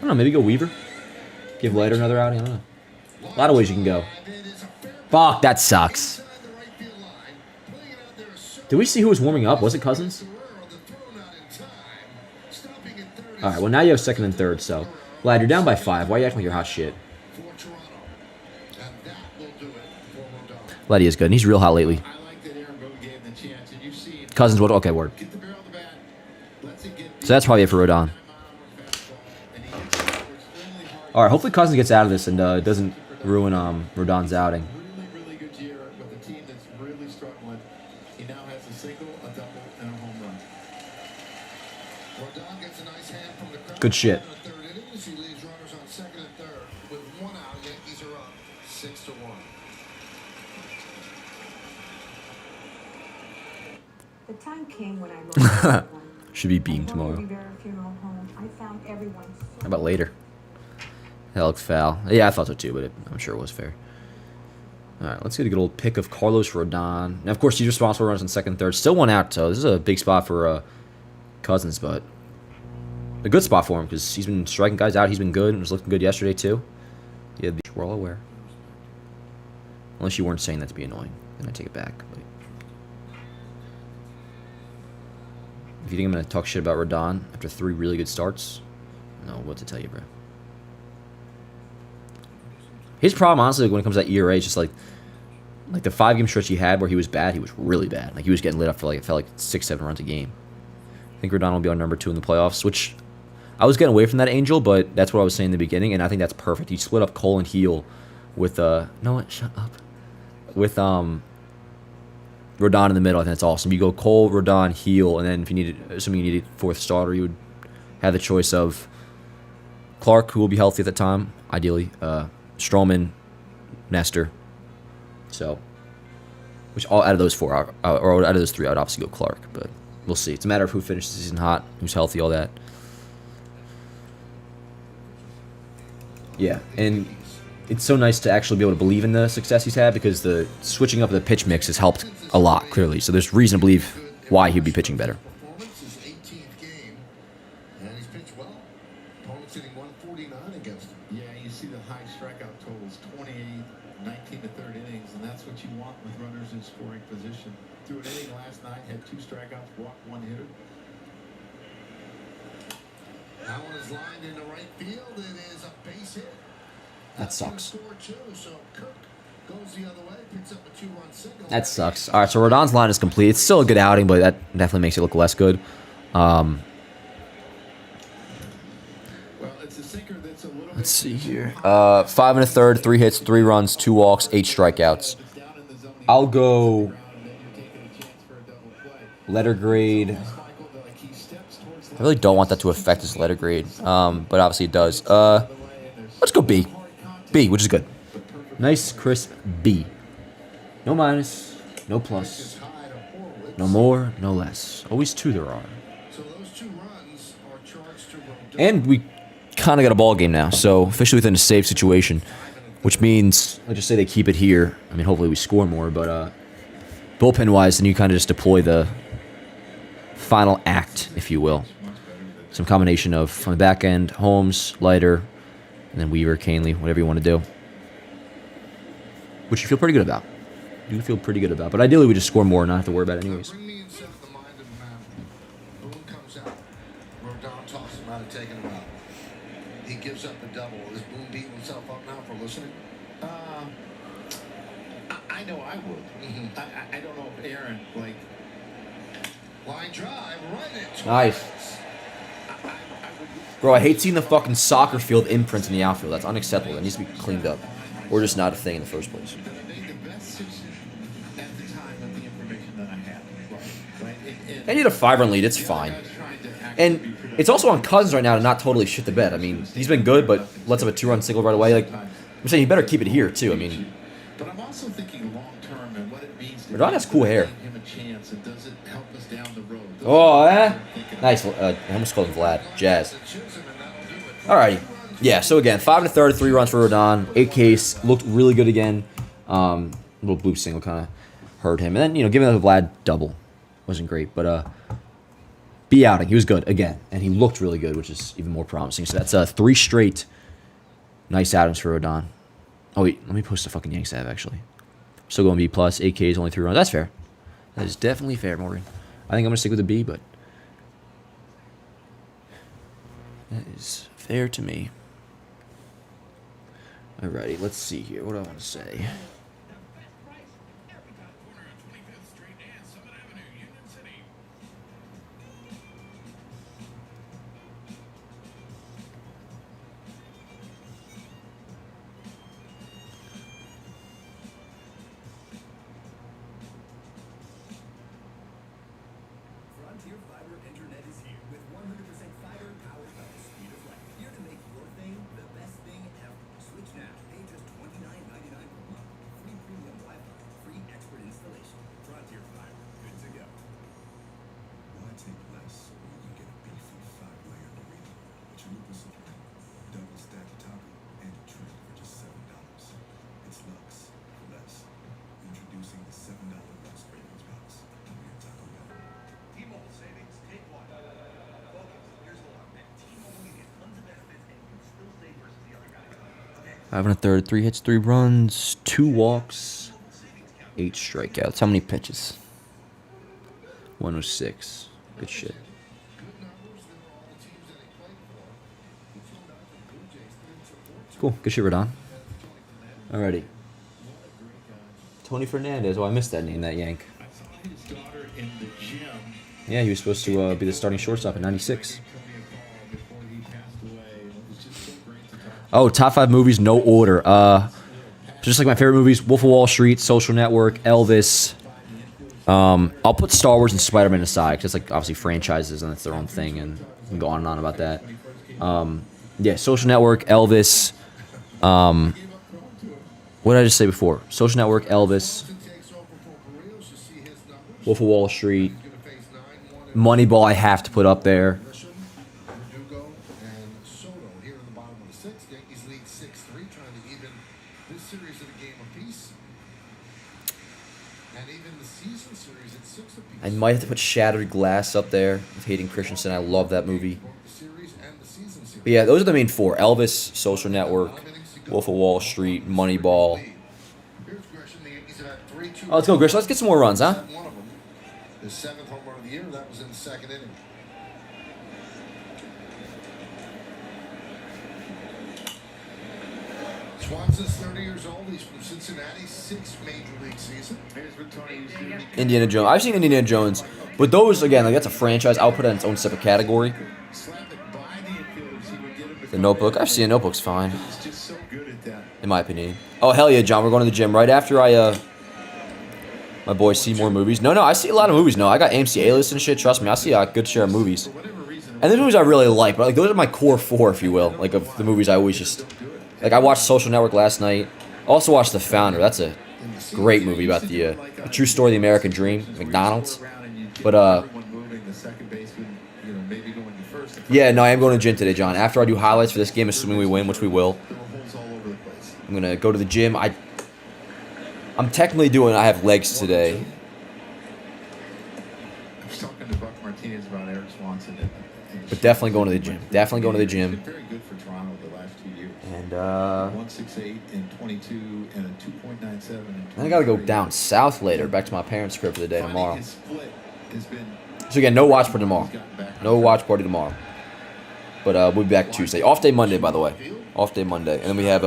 don't know, maybe go Weaver? Give Leiter another outing? I don't know. A lot of ways you can go. Fuck, that sucks. Did we see who was warming up? Was it Cousins? All right, well, now you have 2nd and 3rd, so. Lad, you're down by 5. Why are you acting like you're hot shit? Letty is good, and he's real hot lately. Cousins, what? Okay, word. So that's probably it for Rodon. All right, hopefully Cousins gets out of this and doesn't ruin Rodon's outing. Really good year with a team that's really struggling. He now has a single, a double, and a home run. Rodon gets a nice hand from the crowd. Good shit. In the 3rd innings, he leaves runners on 2nd and 3rd. With 1 out, Yankees are up 6-1. The time came when I looked at everyone. Should be beamed tomorrow. I found everyone How about later? That looked foul. Yeah, I thought so too, but I'm sure it was fair. All right, let's get a good old pick of Carlos Rodon. Now, of course, he's responsible for runners on 2nd, 3rd. Still 1 out, so this is a big spot for Cousins, but a good spot for him because he's been striking guys out. He's been good and was looking good yesterday too. Yeah, we're all aware. Unless you weren't saying that to be annoying, then I take it back. But if you think I'm going to talk shit about Rodon after 3 really good starts, I don't know what to tell you, bro. His problem, honestly, when it comes to that ERA, is just like the 5-game stretch he had where he was bad, he was really bad. Like, he was getting lit up for, like, it felt like 6-7 runs a game. I think Rodon will be on number 2 in the playoffs, which I was getting away from that, Angel, but that's what I was saying in the beginning, and I think that's perfect. He split up Cole and Heel with, no, what? Shut up. With, Rodon in the middle. I think that's awesome. You go Cole, Rodon, Heel, and then if you needed, assuming you needed 4th starter, you would have the choice of Clark, who will be healthy at the time, ideally. Stroman, Nestor. So, which all out of those four, or out of those three, I would obviously go Clark. But we'll see. It's a matter of who finishes the season hot, who's healthy, all that. Yeah, and it's so nice to actually be able to believe in the success he's had because the switching up the pitch mix has helped a lot, clearly. So there's reason to believe why he'd be pitching better. Performance is 18th game, and he's pitched well. Opponents hitting 149 against him. Yeah, you see the high strikeout totals, 28, 19 to third innings, and that's what you want with runners in scoring position. Threw an inning last night, had 2 strikeouts, walked 1 hitter. That one is lined into right field. It is a base hit. That sucks. Score too, so Kirk goes the other way, picks up a 2-run single. That sucks. All right, so Rodon's line is complete. It's still a good outing, but that definitely makes it look less good. Well, it's a sinker that's a little Let's see here. 5 1/3, 3 hits, 3 runs, 2 walks, 8 strikeouts. I'll go letter grade. I really don't want that to affect his letter grade, but obviously it does. Let's go B. B, which is good. Nice, crisp B. No minus, no plus, no more, no less. Always 2 there are. So those 2 runs are charged to Rodon. And we kind of got a ball game now, so officially within a save situation, which means, let's just say they keep it here. I mean, hopefully we score more, but bullpen-wise, then you kind of just deploy the final act, if you will. Some combination of, from the back end, Holmes, Leiter, and then Weaver, Canley, whatever you want to do. Which you feel pretty good about. You feel pretty good about. But ideally, we just score more and not have to worry about it anyways. Bring me inside the mind of the man. Boone comes out. Rodon talks him out of taking him out. He gives up a double. Is Boone beating himself up now for listening? I know I would. I don't know if Aaron, like... Line drive, right into Nice. Bro, I hate seeing the fucking soccer field imprints in the outfield. That's unacceptable. That needs to be cleaned up. Or just not a thing in the first place. I made the best decision at the time of the information that I had. Right? They need a 5-run lead. It's fine. And it's also on Cousins right now to not totally shit the bed. I mean, he's been good, but let's have a 2-run single right away. Like, I'm saying you better keep it here, too. I mean, But I'm also thinking long term and what it means to Rodon has cool hair. give him a chance, and does it help us down the road? Those Oh, are eh? things I'm thinking Nice. I almost called him Vlad. Jazz. Alrighty. Yeah, so again, 5 1/3, 3 runs for Rodon. 8 Ks. Looked really good again. Little bloop single kind of hurt him. And then, giving him a Vlad double wasn't great. But B outing. He was good again. And he looked really good, which is even more promising. So that's 3 straight nice outings for Rodon. Oh, wait. Let me post the fucking Yanks app, actually. Still going B+. 8 Ks, only 3 runs. That's fair. That is definitely fair, Morgan. I think I'm going to stick with the B, but that is fair to me. Alrighty, let's see here. What do I want to say? 5 1/3, 3 hits, 3 runs, 2 walks, 8 strikeouts. How many pitches? 106. Good shit. Cool. Good shit, Rodon. Alrighty. Tony Fernandez. Oh, I missed that name, that Yank. Yeah, he was supposed to be the starting shortstop in '96. Oh, top 5 movies, no order. Just like my favorite movies: Wolf of Wall Street, Social Network, Elvis. I'll put Star Wars and Spider-Man aside because it's like obviously franchises and that's their own thing, and we can go on and on about that. Yeah, Social Network, Elvis, What did I just say before? Social Network, Elvis, Wolf of Wall Street, Moneyball. I have to put up there. Verdugo and Soto here in the bottom of the sixth. Yankees lead 6-3, trying to even this series at a game apiece. And even the season series at 6 apiece. I might have to put Shattered Glass up there with Hayden Christensen. I love that movie. But yeah, those are the main four. Elvis, Social Network, Wolf of Wall Street, Moneyball. Oh, let's go, Grish. Let's get some more runs, huh? His 7th home run of the year, that was in the 2nd inning. Swanson's 30 years old. He's from Cincinnati, 6 major league season. Here's what Tony used to do. Indiana Jones. I've seen Indiana Jones, but those again, like that's a franchise. I'll put it in its own separate category. The Notebook. I've seen Notebook's fine, in my opinion. Oh hell yeah, John. We're going to the gym right after my boys see more movies. No, I see a lot of movies. No, I got AMC A-list and shit. Trust me, I see a good share of movies. And the movies I really like, but like those are my core 4, if you will. Like of the movies I always just like. I watched Social Network last night. Also watched The Founder. That's a great movie about the true story of the American dream, McDonald's. But yeah, no, I am going to the gym today, John. After I do highlights for this game, assuming we win, which we will, I'm gonna go to the gym. I'm technically doing. I have legs today. I was talking to Buck Martinez about Eric Swanson. But definitely going to the gym. Definitely going to the gym. He's been very good for Toronto the last 2 years. And 1.68 in 22 and a 2.97 in I gotta go down south later, back to my parents' crib for the day tomorrow. His split has been, So again, no watch party tomorrow. No watch party tomorrow. But we'll be back Tuesday. Off day Monday, by the way. Off day Monday. And then we have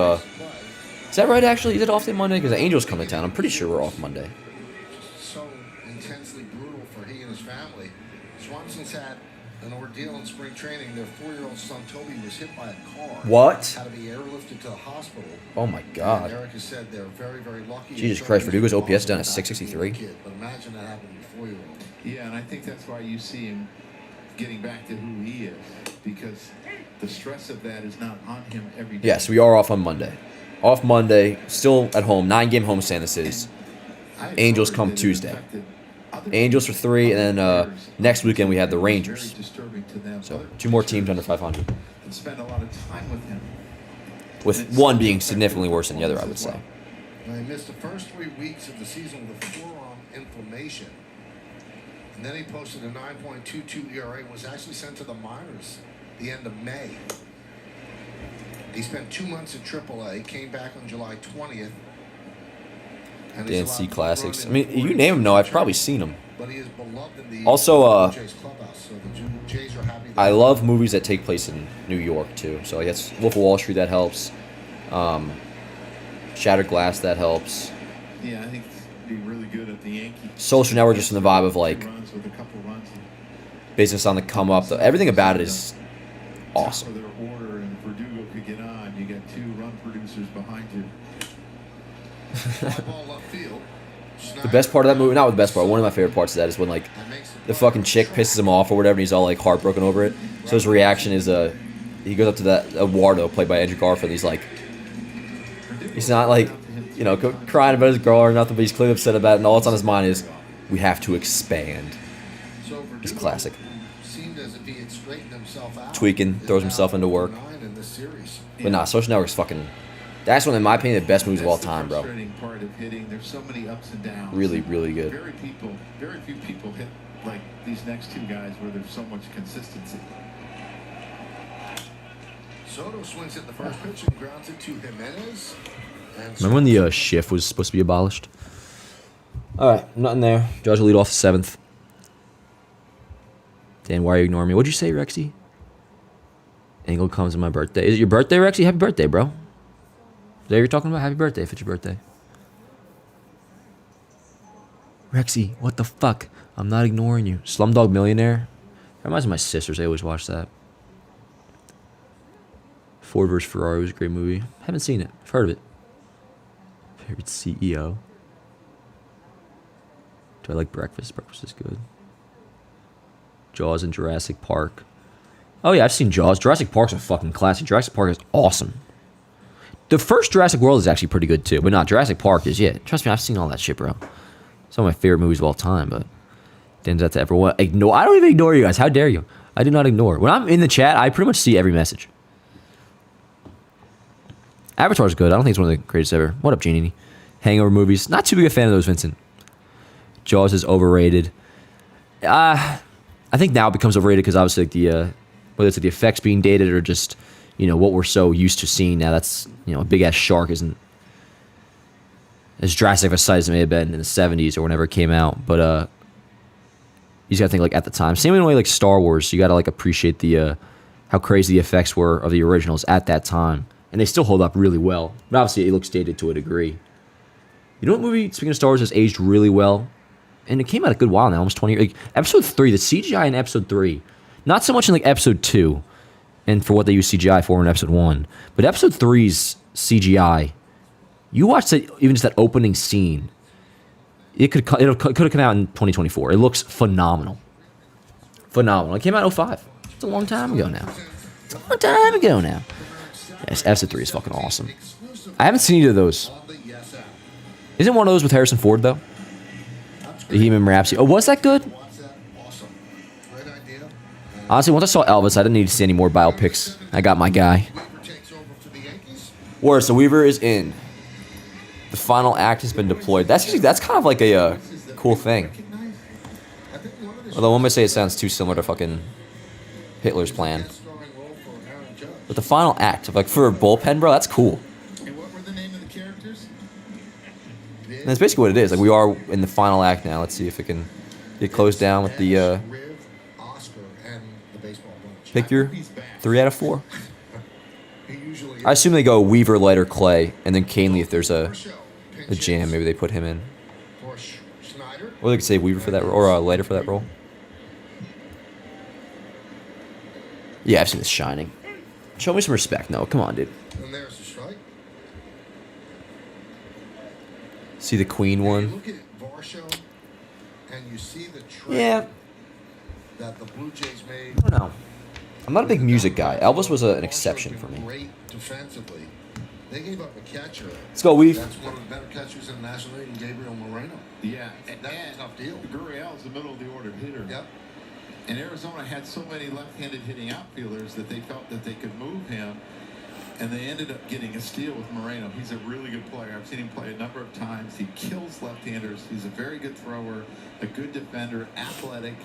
is that right, actually? Is it off day Monday? Because the Angels come to town. I'm pretty sure we're off Monday. So intensely brutal for he and his family. Swanson's had an ordeal in spring training. Their 4-year-old son Toby was hit by a car. What? Had to be airlifted to the hospital. Oh my God. And Eric has said they're very, very lucky. Jesus Christ, Verdugo's OPS down at 663. But imagine that happening to a 4-year-old. yeah, and I think that's why you see him getting back to who he is, because the stress of that is not on him every day. Yes, we are off on Monday. Off Monday, still at home. 9-game homestand this is. Angels come Tuesday. Angels for 3, and then next weekend we have the Rangers. So 2 more teams under 500. And spend a lot of time with him. With one being significantly worse than the other, I would say. He missed the first 3 weeks of the season with a forearm inflammation. And then he posted a 9.22 ERA and was actually sent to the minors the end of May. He spent 2 months at AAA, came back on July 20th. And The NC Classics. I mean, you name them, no, I've probably seen them. But he is beloved in the Also, Jays clubhouse, so the Jays are happy that I love movies that take place in New York, too. So I guess Wolf of Wall Street, that helps. Shattered Glass, that helps. Yeah, I think it'd be really good at the Yankees. Social Network, just in the vibe of, like, Runs with a couple runs. business on the come up. Everything about it is awesome. Top of their order, and Verdugo could get on. You got 2 run producers behind you. The best part of that movie, not the best part, one of my favorite parts of that is when, like, the fucking chick pisses him off or whatever, and he's all, like, heartbroken over it. So his reaction is, he goes up to that Eduardo, played by Andrew Garfield, he's like, he's not, like, you know, crying about his girl or nothing, but he's clearly upset about it, and all that's on his mind is, we have to expand. It's classic. Tweaking, throws himself into work. But nah, Social Network's fucking... That's one, in my opinion, the best movies of all time, bro. Part of hitting. There's so many ups and downs. Really, really good. Very few people hit like these next 2 guys where there's so much consistency. Soto swings at the first pitch and grounds it to Jimenez. Remember when the shift was supposed to be abolished? All right, nothing there. Judge will lead off the 7th. Dan, why are you ignoring me? What'd you say, Rexy? Angle comes on my birthday. Is it your birthday, Rexy? Happy birthday, bro. Is that what you're talking about? Happy birthday if it's your birthday. Rexy, what the fuck? I'm not ignoring you. Slumdog Millionaire? That reminds me of my sisters. They always watch that. Ford vs. Ferrari was a great movie. Haven't seen it. I've heard of it. Favorite CEO? Do I like Breakfast? Breakfast is good. Jaws and Jurassic Park. Oh yeah, I've seen Jaws. Jurassic Park's a fucking classic. Jurassic Park is awesome. The first Jurassic World is actually pretty good too, but not Jurassic Park is. Yeah, trust me, I've seen all that shit, bro. Some of my favorite movies of all time, but didn't have to ever ignore. I don't even ignore you guys. How dare you? I do not ignore. When I'm in the chat, I pretty much see every message. Avatar's good. I don't think it's one of the greatest ever. What up, Genie? Hangover movies. Not too big a fan of those, Vincent. Jaws is overrated. I think now it becomes overrated because obviously like the whether it's like the effects being dated or just what we're so used to seeing now. That's a big ass shark isn't as drastic of a size as it may have been in the 70s or whenever it came out. But you just gotta think like at the time. Same way like Star Wars. You gotta like appreciate the how crazy the effects were of the originals at that time, and they still hold up really well. But obviously it looks dated to a degree. You know what movie, speaking of Star Wars, has aged really well? And it came out a good while now, almost 20 years. Like, episode 3, the CGI in episode 3, not so much in like episode 2, and for what they use CGI for in episode 1, but episode 3's CGI, you watch that, even just that opening scene, it could have come out in 2024. It looks phenomenal. Phenomenal. It came out in 2005. It's a long time ago now. Yes, episode 3 is fucking awesome. I haven't seen either of those. Isn't one of those with Harrison Ford, though? Bohemian Rhapsody. Oh, was that good? Honestly, once I saw Elvis, I didn't need to see any more biopics. I got my guy. So Weaver is in. The final act has been deployed. That's kind of like a cool thing. Although one might say it sounds too similar to fucking Hitler's plan. But the final act, like for a bullpen, bro, that's cool. And that's basically what it is. Like we are in the final act now. Let's see if it can get closed down with the pick your 3 out of 4. I assume they go Weaver, Leiter, Clay, and then Canely if there's a jam. Maybe they put him in. Or they could say Weaver for that role, or Leiter for that role. Yeah, I've seen The Shining. Show me some respect. No, come on, dude. See the Queen one. Yeah. I don't know. I'm not a big music guy. Elvis was an exception for me. They gave up a catcher. Let's go, Weave. That's one of the better catchers in the National League, Gabriel Moreno. Yeah, That's a tough deal. Gurriel's the middle of the order hitter. Yep. And Arizona had so many left-handed hitting outfielders that they felt that they could move him, and they ended up getting a steal with Moreno. He's a really good player. I've seen him play a number of times. He kills left-handers. He's a very good thrower, a good defender, athletic.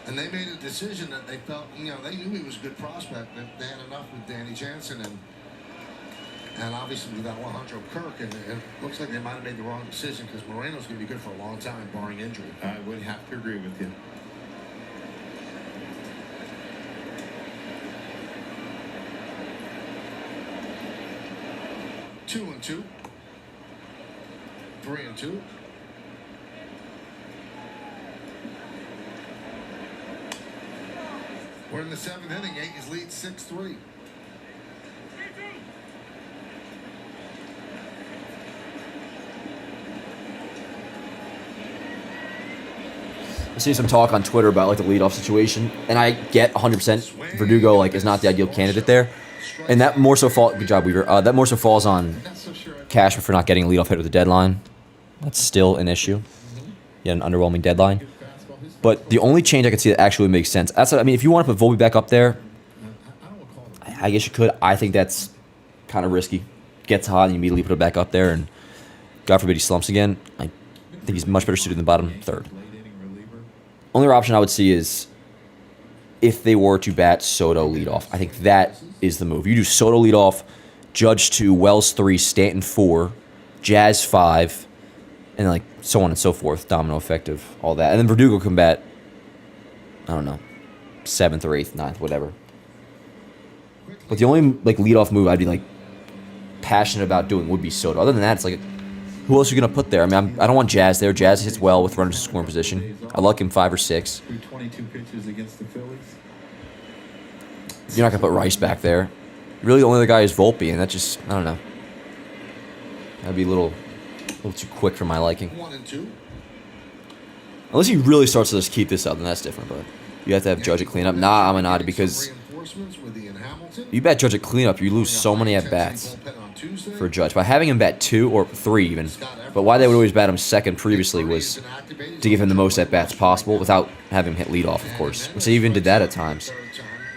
And they made a decision that they felt, they knew he was a good prospect, that they had enough with Danny Jansen and obviously with Alejandro Kirk, and it looks like they might have made the wrong decision because Moreno's going to be good for a long time, barring injury. I would have to agree with you. Two and two. 3 and 2. We're in the 7th inning. Yankees lead 6-3. I see some talk on Twitter about like the leadoff situation, and I get 100% Verdugo is not the ideal candidate there, and that more so good job, Weaver. That more so falls on Cashman for not getting a leadoff hit at the deadline. That's still an issue. Yet an underwhelming deadline. But the only change I could see that actually makes sense. If you want to put Volpe back up there, I guess you could. I think that's kind of risky. Gets hot and you immediately put it back up there, and God forbid he slumps again. I think he's much better suited in the bottom third. Only option I would see is if they were to bat Soto leadoff. I think that is the move. You do Soto leadoff, Judge 2, Wells 3, Stanton 4, Jazz 5, and like so on and so forth, domino effective, all that. And then Verdugo can bat, I don't know, 7th or 8th, 9th, whatever. But the only leadoff move I'd be passionate about doing would be Soto. Other than that, it's who else are you gonna put there? I don't want Jazz there. Jazz hits well with runners in scoring position. I like him 5 or 6. 22 pitches against the Phillies. You're not gonna put Rice back there. Really, the only other guy is Volpe, and that just, I don't know. That'd be a little too quick for my liking. 1 and 2. Unless he really starts to just keep this up, then that's different. But you have to have Judge at cleanup. Nah, I'm not because You bet Judge at cleanup, you lose so many at-bats for Judge. By having him bat 2 or 3 even, but why they would always bat him second previously was to give him the most at-bats possible without having him hit leadoff, of course. Which they even did that at times.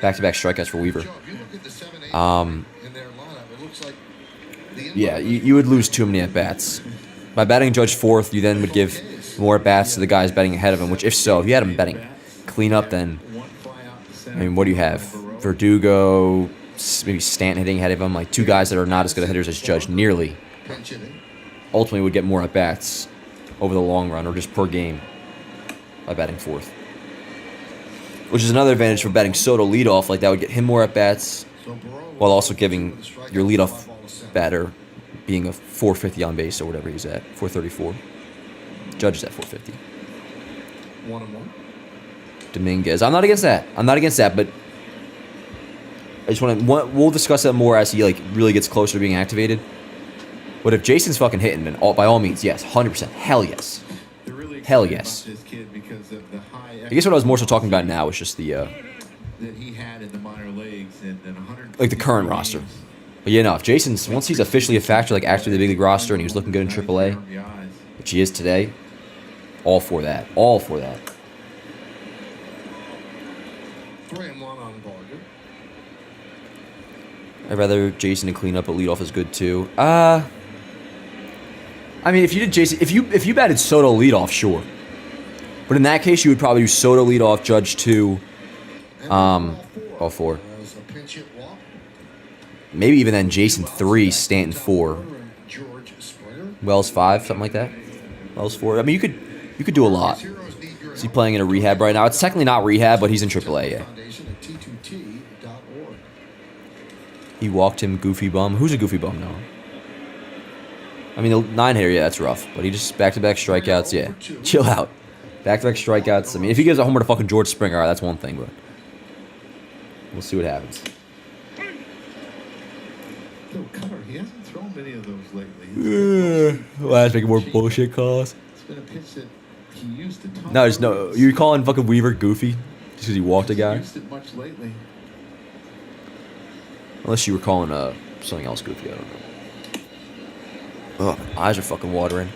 Back-to-back strikeouts for Weaver. Yeah, you would lose too many at-bats. By batting Judge 4th, you then would give more at-bats to the guys batting ahead of him, which if so, if you had him betting cleanup, then, I mean, what do you have? Verdugo, maybe Stanton hitting ahead of him, like 2 guys that are not as good of hitters as Judge, nearly. Ultimately would get more at-bats over the long run, or just per game, by batting 4th. Which is another advantage for batting Soto leadoff, like that would get him more at-bats, while also giving your leadoff batter being a 450 on base or whatever he's at, 434. Judge is at 450. 1-1. Dominguez. I'm not against that, but I just want to. We'll discuss that more as he like really gets closer to being activated. But if Jason's fucking hitting, then by all means, yes, 100%, hell yes, hell yes. I guess what I was more so talking about now is just the that he had in the minor leagues and 100 like the current roster. But yeah, no, if Jason's once he's officially a factor, like after the big league roster, and he was looking good in AAA, which he is today, all for that, all for that. 3-1 on Barger. I'd rather Jason to clean up, but leadoff is good too. I mean, if you did Jason, if you batted Soto leadoff, sure. But in that case, you would probably do Soto leadoff, Judge 2, all 4. Maybe even then Jason 3, Stanton 4, Wells 5, something like that. Wells 4. I mean, you could do a lot. Is he playing in a rehab right now? It's technically not rehab, but he's in AAA. Yeah. He walked him, goofy bum. Who's a goofy bum now? I mean, the 9-hitter, yeah, that's rough. But he just back-to-back strikeouts, yeah. Chill out. Back-to-back strikeouts. I mean, if he gives a homer to fucking George Springer, all right, that's one thing, but we'll see what happens. He hasn't thrown many of those lately. Well, that's making more bullshit calls. It's been a pitch that he used to talk. No, just no. You're calling fucking Weaver goofy just because he walked a guy? Used it much lately. Unless you were calling something else goofy, I don't know. Oh, my eyes are fucking watering.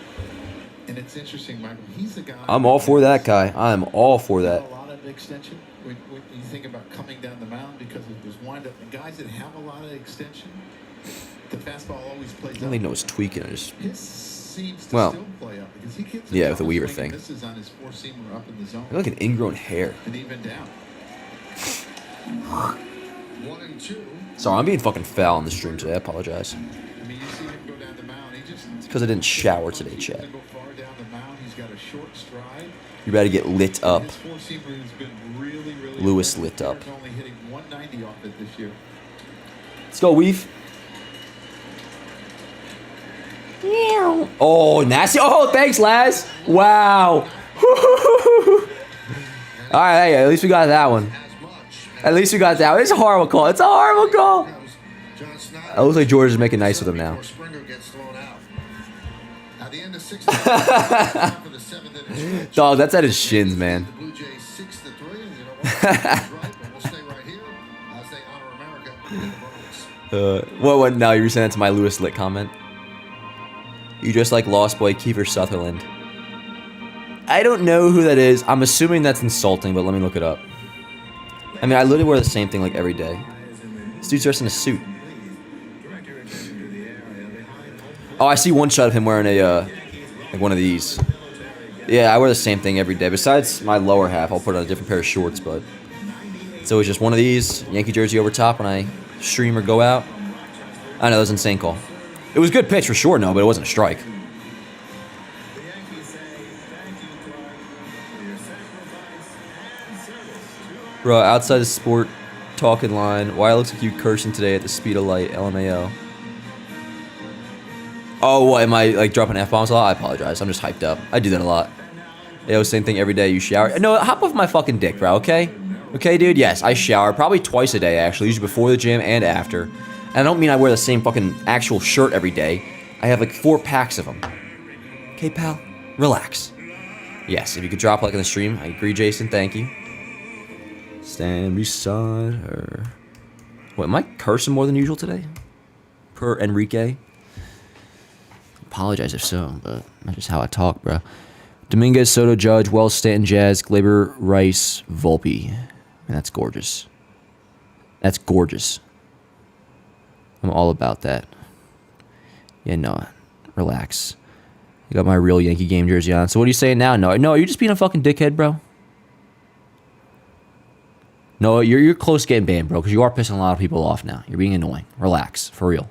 And it's interesting, Michael. He's the guy. I'm all for that guy. I'm all for that. A lot of extension when you think about coming down the mound because of this windup. The guys that have a lot of extension, the fastball always plays. I don't even know it's tweaking. I just his seems to still play up because he gets yeah, with the Weaver thing. This is on his 4-seamer up in the zone. I like an ingrown hair. And even down. 1-2. Sorry, I'm being fucking foul on the stream today. I apologize. I mean, you see him go down the mound. It's because I didn't shower today, Chad. Go far down the mound. He's got a short stride. You better get lit up. His 4-seamer has been really Lewis lit up. He's only hitting 190 off it this year. Let's go, Weave. Oh, nasty. Oh, thanks, Laz. Wow. All right, hey, at least we got that one. At least we got that one. It's a horrible call. It's a horrible call. It looks like George is making nice with him now. Dog, that's at his shins, man. What? No, you were saying that to my Lewis Lit comment. You just like Lost Boy Kiefer Sutherland. I don't know who that is. I'm assuming that's insulting, but let me look it up. I mean, I literally wear the same thing like every day. This dude's dressed in a suit. Oh, I see one shot of him wearing a like one of these. Yeah, I wear the same thing every day. Besides my lower half, I'll put on a different pair of shorts, but it's always just one of these, Yankee jersey over top when I stream or go out. I know, that was an insane call. It was a good pitch for sure, no, but it wasn't a strike. Bro, outside the sport talking line, why it looks like you cursing today at the speed of light, LMAO. Oh, what, am I like dropping F-bombs a lot? I apologize, I'm just hyped up. I do that a lot. Yo, same thing every day, you shower. No, hop off my fucking dick, bro, okay? Okay, dude, yes, I shower probably twice a day, actually, usually before the gym and after. And I don't mean I wear the same fucking actual shirt every day. I have like 4 packs of them. Okay, pal, relax. Yes, if you could drop like in the stream, I agree, Jason, thank you. Stand beside her. What, am I cursing more than usual today? Per Enrique? Apologize if so, but that's just how I talk, bro. Dominguez, Soto, Judge, Wells, Stanton, Jazz, Gleyber, Rice, Volpe. Man, that's gorgeous. That's gorgeous. I'm all about that. Yeah, no. Relax. You got my real Yankee game jersey on. So what are you saying now? No, are you just being a fucking dickhead, bro? No, you're close to getting banned, bro, because you are pissing a lot of people off now. You're being annoying. Relax. For real.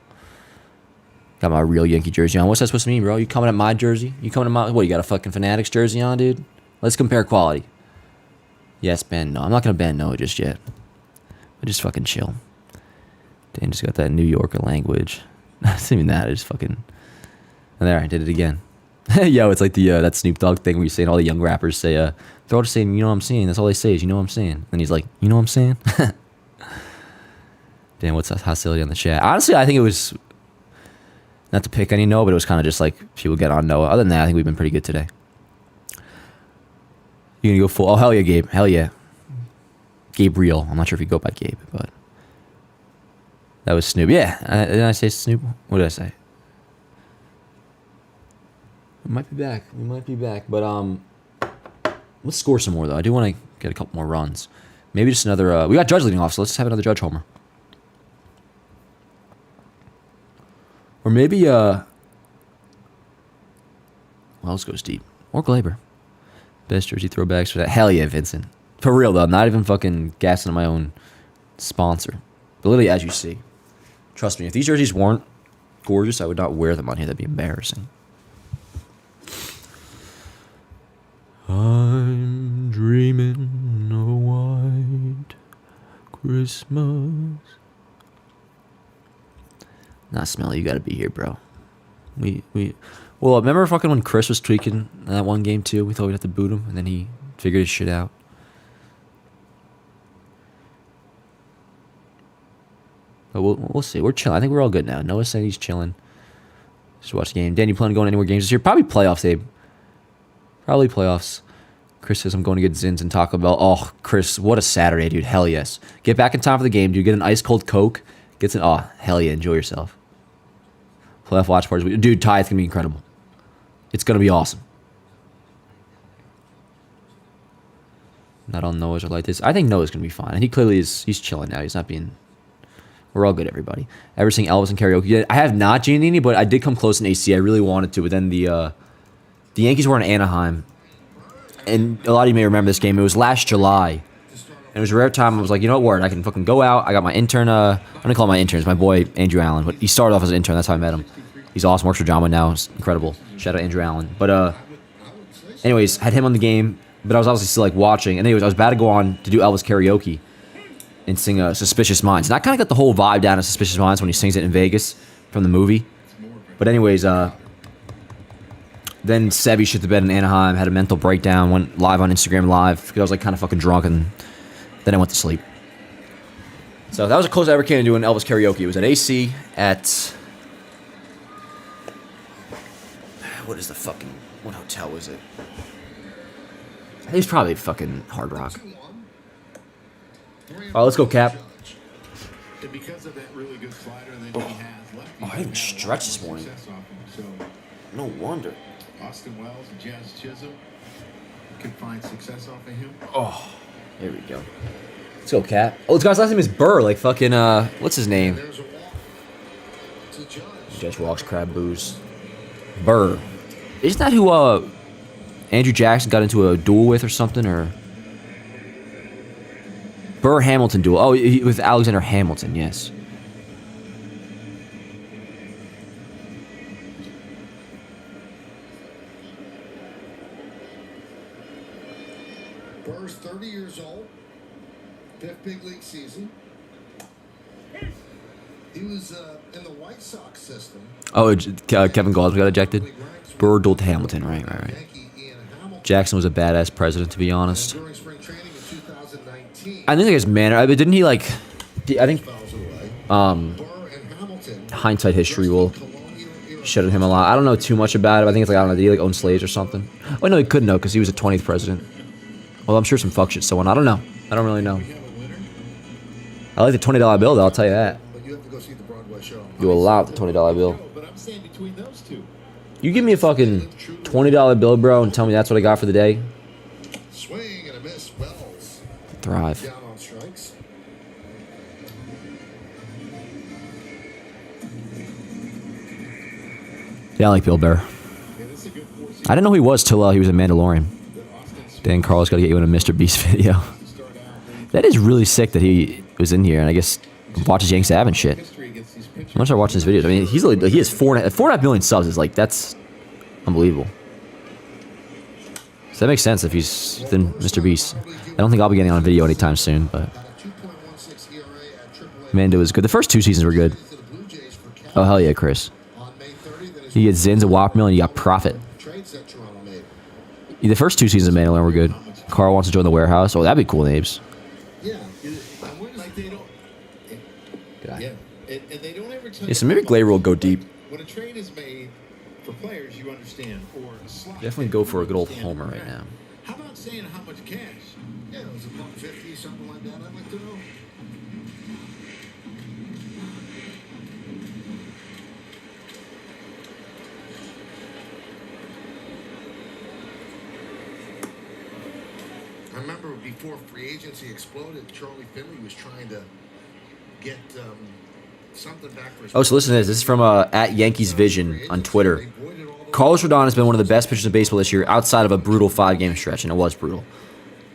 Got my real Yankee jersey on. What's that supposed to mean, bro? You coming at my jersey? You coming at my... What, you got a fucking Fanatics jersey on, dude? Let's compare quality. Yes, Ben. No, I'm not going to ban Noah just yet. But just fucking chill. Dan just got that New Yorker language. It's even that. I just fucking... And there, I did it again. Yo, it's like the that Snoop Dogg thing where you're saying all the young rappers say, they're all just saying, you know what I'm saying? That's all they say is, you know what I'm saying? And he's like, you know what I'm saying? Damn, what's that hostility on the chat? Honestly, I think it was... Not to pick any Noah, but it was kind of just like people get on Noah. Other than that, I think we've been pretty good today. You gonna go full? Oh, hell yeah, Gabe. Hell yeah. Gabriel. I'm not sure if you go by Gabe, but... That was Snoop. Yeah. Didn't I say Snoop? What did I say? We might be back. We might be back. But, let's score some more, though. I do want to get a couple more runs. Maybe just another... we got Judge leading off, so let's just have another Judge homer. Or maybe, Wells goes deep. Or Gleyber. Best jersey throwbacks for that. Hell yeah, Vincent. For real, though. I'm not even fucking gassing my own sponsor. But literally, as you see. Trust me, if these jerseys weren't gorgeous, I would not wear them on here. That'd be embarrassing. I'm dreaming of a white Christmas. Not Smelly, you gotta be here, bro. Well, remember fucking when Chris was tweaking that one game too? We thought we'd have to boot him, and then he figured his shit out. But we'll see. We're chilling. I think we're all good now. Noah's saying he's chilling. Just watch the game. Dan, you plan on going anywhere games this year? Probably playoffs, Abe. Probably playoffs. Chris says I'm going to get Zins and Taco Bell. Oh, Chris, what a Saturday, dude. Hell yes. Get back in time for the game, dude. Get an ice cold Coke. Get some. Oh, hell yeah. Enjoy yourself. Playoff watch parties. Dude, Ty, it's going to be incredible. It's going to be awesome. Not all Noahs are like this. I think Noah's going to be fine. And he clearly is. He's chilling now. He's not being... We're all good, everybody. Ever sing Elvis and karaoke yet? I have not, Giannini, but I did come close in AC. I really wanted to. But then the Yankees were in Anaheim. And a lot of you may remember this game. It was last July. And it was a rare time. I was like, you know what, word, I can fucking go out. I got my intern. I'm going to call him my intern. It's my boy, Andrew Allen. But he started off as an intern. That's how I met him. He's awesome. Works for Jama now. It's incredible. Shout out Andrew Allen. But anyways, had him on the game. But I was obviously still like watching. And anyways, I was about to go on to do Elvis karaoke. And sing Suspicious Minds. And I kind of got the whole vibe down of Suspicious Minds when he sings it in Vegas from the movie. But anyways, then Sebi shit the bed in Anaheim, had a mental breakdown, went live on Instagram Live because I was like kind of fucking drunk, and then I went to sleep. So that was the closest I ever came to doing Elvis karaoke. It was at AC at... What is the fucking... What hotel was it? I think it's probably fucking Hard Rock. All right, let's go, Cap. And because of that really good slider that he has left, I didn't stretch this morning. No wonder. Austin Wells and Jazz Chisholm could find success off of him. Oh, there we go. Let's go, Cap. Oh, this guy's last name is Burr, like fucking, what's his name? Judge walks, crab booze. Burr. Isn't that who, Andrew Jackson got into a duel with or something, or... Burr Hamilton duel. Oh, with Alexander Hamilton, yes. Burr's 30 years old, 5th big league season. He was in the White Sox system. Oh, Kevin Gauls got ejected. Burr dueled Hamilton, right. Jackson was a badass president, to be honest. I think his manner. Didn't he like? I think hindsight history will shed on him a lot. I don't know too much about it. I think it's like, I don't know, did he like own slaves or something? Oh no, he couldn't know because he was the 20th president. Well, I'm sure some fuck shit. So on. I don't know. I don't really know. I like the $20 bill, though, I'll tell you that. But you have to go see the Broadway show. Do a lot with the $20 bill. But I'm saying between those two. You give me a fucking $20 bill, bro, and tell me that's what I got for the day. Swing and a miss. Wells Thrive. down on strikes. Yeah, I like Bill Burr. I didn't know who he was till he was in Mandalorian. Dan Carlos got to get you in a Mr. Beast video. That is really sick that he was in here, and I guess watches Yanks Av and shit. I'm gonna start watching his videos. I mean, he has 4.5 million subs. Is like, that's unbelievable. So that makes sense if he's within Mr. Beast. I don't think I'll be getting on video anytime soon, but Mando was good. The first 2 seasons were good. Oh hell yeah, Chris. You get Zins, a Whop Mill, and you got Profit. The first 2 seasons of Mandalorian were good. Carl wants to join the warehouse. Oh, that'd be cool names. Yeah, like they don't. Yeah, and they don't ever tell Yeah, so maybe Gleyber will go deep. When a trade is made for players, you understand. Or a slot Definitely go for a good old homer right now. How about saying how much cash? Yeah, it was a $150, something like that. I'd like to know. I remember before free agency exploded, Charlie Finley was trying to get something back for his... Oh, so listen to this. This is from at Yankees Vision on Twitter. Carlos Rodon has been one of the best pitchers in baseball this year outside of a brutal 5-game stretch, and it was brutal.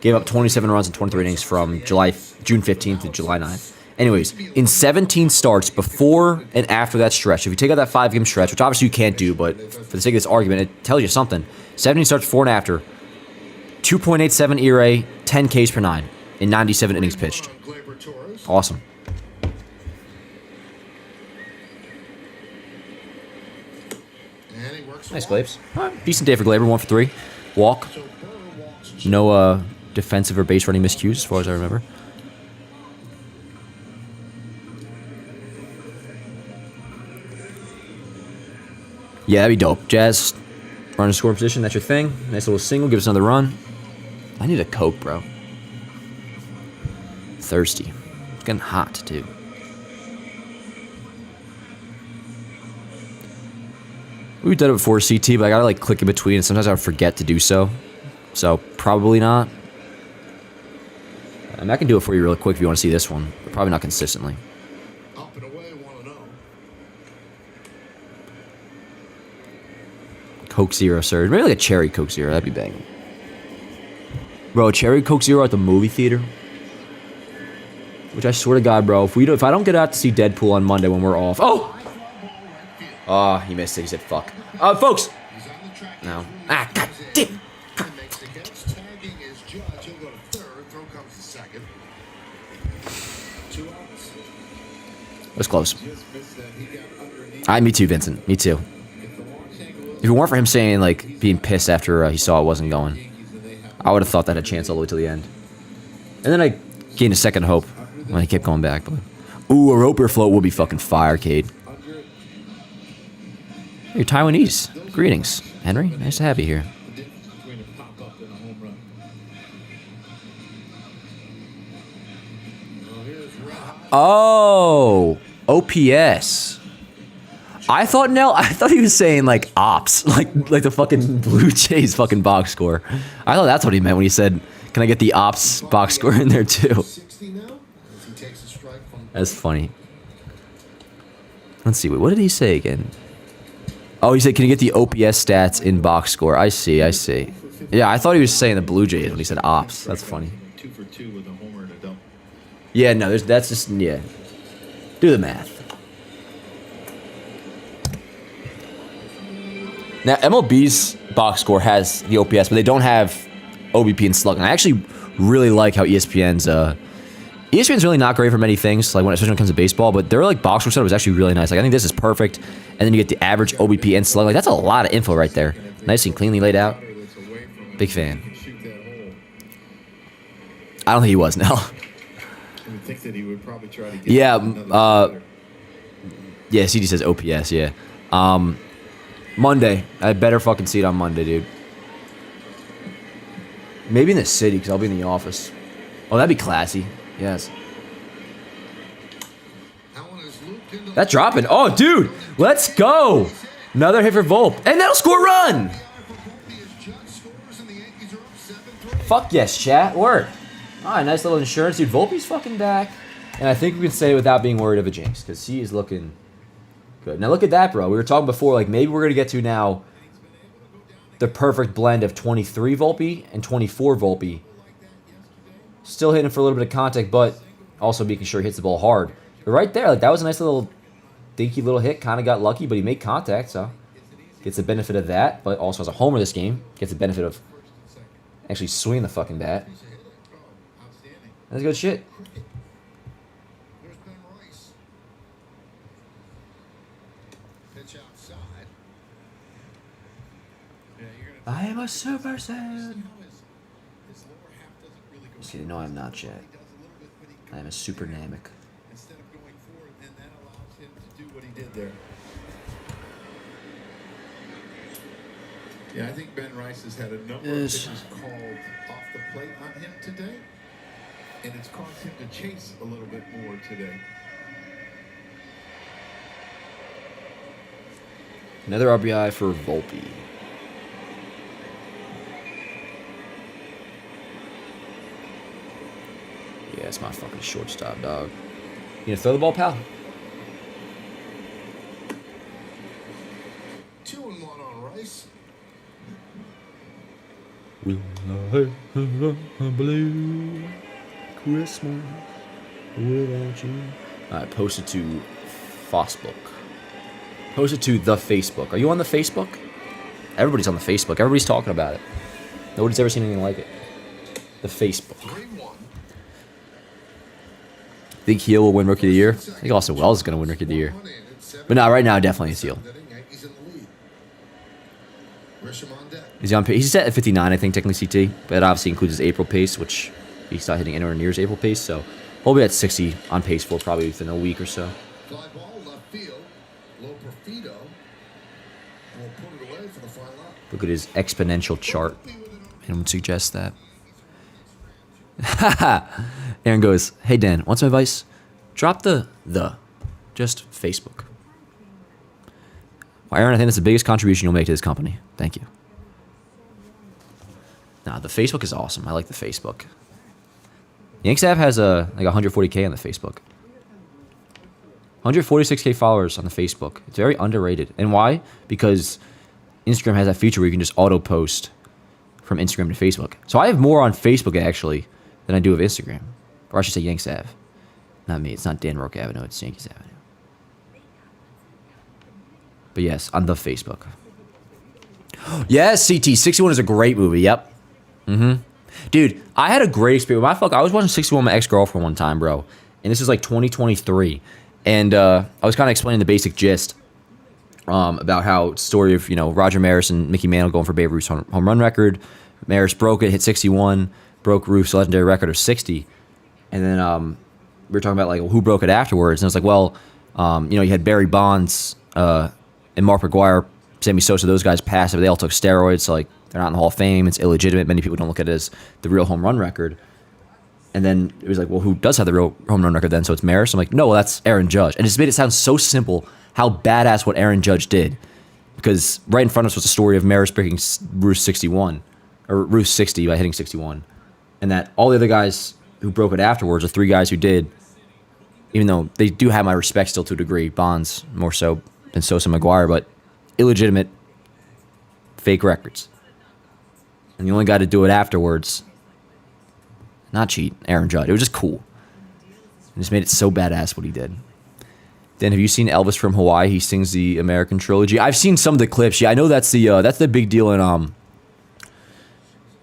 Gave up 27 runs in 23 innings from June 15th to July 9th. Anyways, in 17 starts before and after that stretch, if you take out that 5-game stretch, which obviously you can't do, but for the sake of this argument, it tells you something. 17 starts before and after, 2.87 ERA, 10 Ks per 9 in 97 innings pitched. Awesome. Nice, Glabes. Decent day for Gleyber, 1 for 3. Walk. No defensive or base running miscues, as far as I remember. Yeah, that'd be dope. Jazz, run a score position, that's your thing. Nice little single, give us another run. I need a Coke, bro. Thirsty. It's getting hot, too. We've done it before, CT, but I gotta like click in between, and sometimes I would forget to do so. So, probably not. I can do it for you real quick if you want to see this one, but probably not consistently. Up and away, 1-0. Coke Zero Surge. Maybe like a cherry Coke Zero, that'd be banging. Bro, cherry Coke Zero at the movie theater? Which I swear to God, bro, if I don't get out to see Deadpool on Monday when we're off... Oh! Oh, he missed it. He said, fuck. Folks! No. Ah, God damn. Tagging is Judge. He'll go to third. Throw comes to second. 2 outs. It was close. Me too, Vincent. Me too. If it weren't for him saying, like, being pissed after he saw it wasn't going, I would have thought that had a chance all the way to the end. And then I gained a second hope when he kept going back. But ooh, a rope or float will be fucking fire, Cade. You're Taiwanese. Greetings, Henry. Nice to have you here. Oh, OPS. I thought he was saying like ops, like the fucking Blue Jays fucking box score. I thought that's what he meant when he said, "Can I get the ops box score in there too?" That's funny. Let's see. Wait, what did he say again? Oh, he said, "Can you get the OPS stats in box score?" I see. Yeah, I thought he was saying the Blue Jays when he said ops. That's funny. 2 for 2 with a homer and a double. Yeah, no, that's just, yeah. Do the math. Now, MLB's box score has the OPS, but they don't have OBP and slug. And I actually really like how ESPN's really not great for many things, like especially when it comes to baseball, but their like box score setup was actually really nice. Like I think this is perfect. And then you get the average OBP and slug. Like that's a lot of info right there. Nice and cleanly laid out. Big fan. I don't think he was, no. I would think that he would probably try to get yeah, CD says OPS, yeah. Monday. I better fucking see it on Monday, dude. Maybe in the city, because I'll be in the office. Oh, that'd be classy. Yes. That's dropping. Oh, dude. Let's go. Another hit for Volpe. And that'll score a run. Fuck yes, chat. Word. All right, nice little insurance. Dude, Volpe's fucking back. And I think we can say it without being worried of a jinx because he is looking good. Now look at that, bro. We were talking before, like maybe we're going to get to now the perfect blend of 23 Volpe and 24 Volpe. Still hitting for a little bit of contact, but also making sure he hits the ball hard. But right there, like that was a nice little dinky little hit. Kind of got lucky, but he made contact, so gets the benefit of that. But also as a homer this game, gets the benefit of actually swinging the fucking bat. That's good shit. I am a Super Saiyan. Just kidding. No, I'm not, Chad. I am a Super Namek. Instead of going forward, and that allows him to do what he did there. Yeah, I think Ben Rice has had a number of pitches called off the plate on him today, and it's caused him to chase a little bit more today. Another RBI for Volpe. Yeah, it's my fucking shortstop, dog. You gonna throw the ball, pal? 2-1 on Rice. Will I have a blue Christmas without you? Alright, post it to Facebook. Post it to the Facebook. Are you on the Facebook? Everybody's on the Facebook. Everybody's talking about it. Nobody's ever seen anything like it. The Facebook. 3-1. Think Heel will win Rookie of the Year? I think Austin Wells is going to win Rookie of the Year. But no, right now, definitely it's Heel. Yankees in the lead. Grisham on deck. Is he on pace? He's set at 59, I think, technically CT. But that obviously includes his April pace, which he's not hitting anywhere near his April pace. So he'll be at 60 on pace for probably within a week or so. Fly ball left field. Low Perfido. Will put it away for the fly out. Look at his exponential chart. And would suggest that. Aaron goes, hey Dan, want some advice? Drop the. Just Facebook. Well, Aaron, I think that's the biggest contribution you'll make to this company. Thank you. Nah, the Facebook is awesome. I like the Facebook. Yanks app has like 140K on the Facebook. 146K followers on the Facebook. It's very underrated. And why? Because Instagram has that feature where you can just auto post from Instagram to Facebook. So I have more on Facebook actually than I do of Instagram. Or I should say Yanks Ave. Not me. It's not Dan Roque Avenue. It's Yankees Avenue. But yes, on the Facebook. Yes, CT. 61 is a great movie. Yep. Dude, I had a great experience. I was watching 61 with my ex-girlfriend one time, bro. And this is like 2023. And I was kind of explaining the basic gist about how story of, Roger Maris and Mickey Mantle going for Babe Ruth's home run record. Maris broke it, hit 61, broke Ruth's legendary record of 60. And then we were talking about, like, who broke it afterwards. And I was like, well, you had Barry Bonds and Mark McGwire, Sammy Sosa, those guys passed it, but they all took steroids, so, like, they're not in the Hall of Fame. It's illegitimate. Many people don't look at it as the real home run record. And then it was like, well, who does have the real home run record then? So it's Maris. I'm like, no, well, that's Aaron Judge. And it just made it sound so simple how badass what Aaron Judge did. Because right in front of us was the story of Maris breaking Ruth's 61, or Ruth's 60 by hitting 61. And that all the other guys who broke it afterwards are three guys who did, even though they do have my respect still to a degree, Bonds more so than Sosa and McGwire, but illegitimate fake records. And the only guy to do it afterwards, not cheat, Aaron Judge. It was just cool. It just made it so badass what he did. Dan, have you seen Elvis from Hawaii? He sings the American Trilogy. I've seen some of the clips. Yeah, I know that's the big deal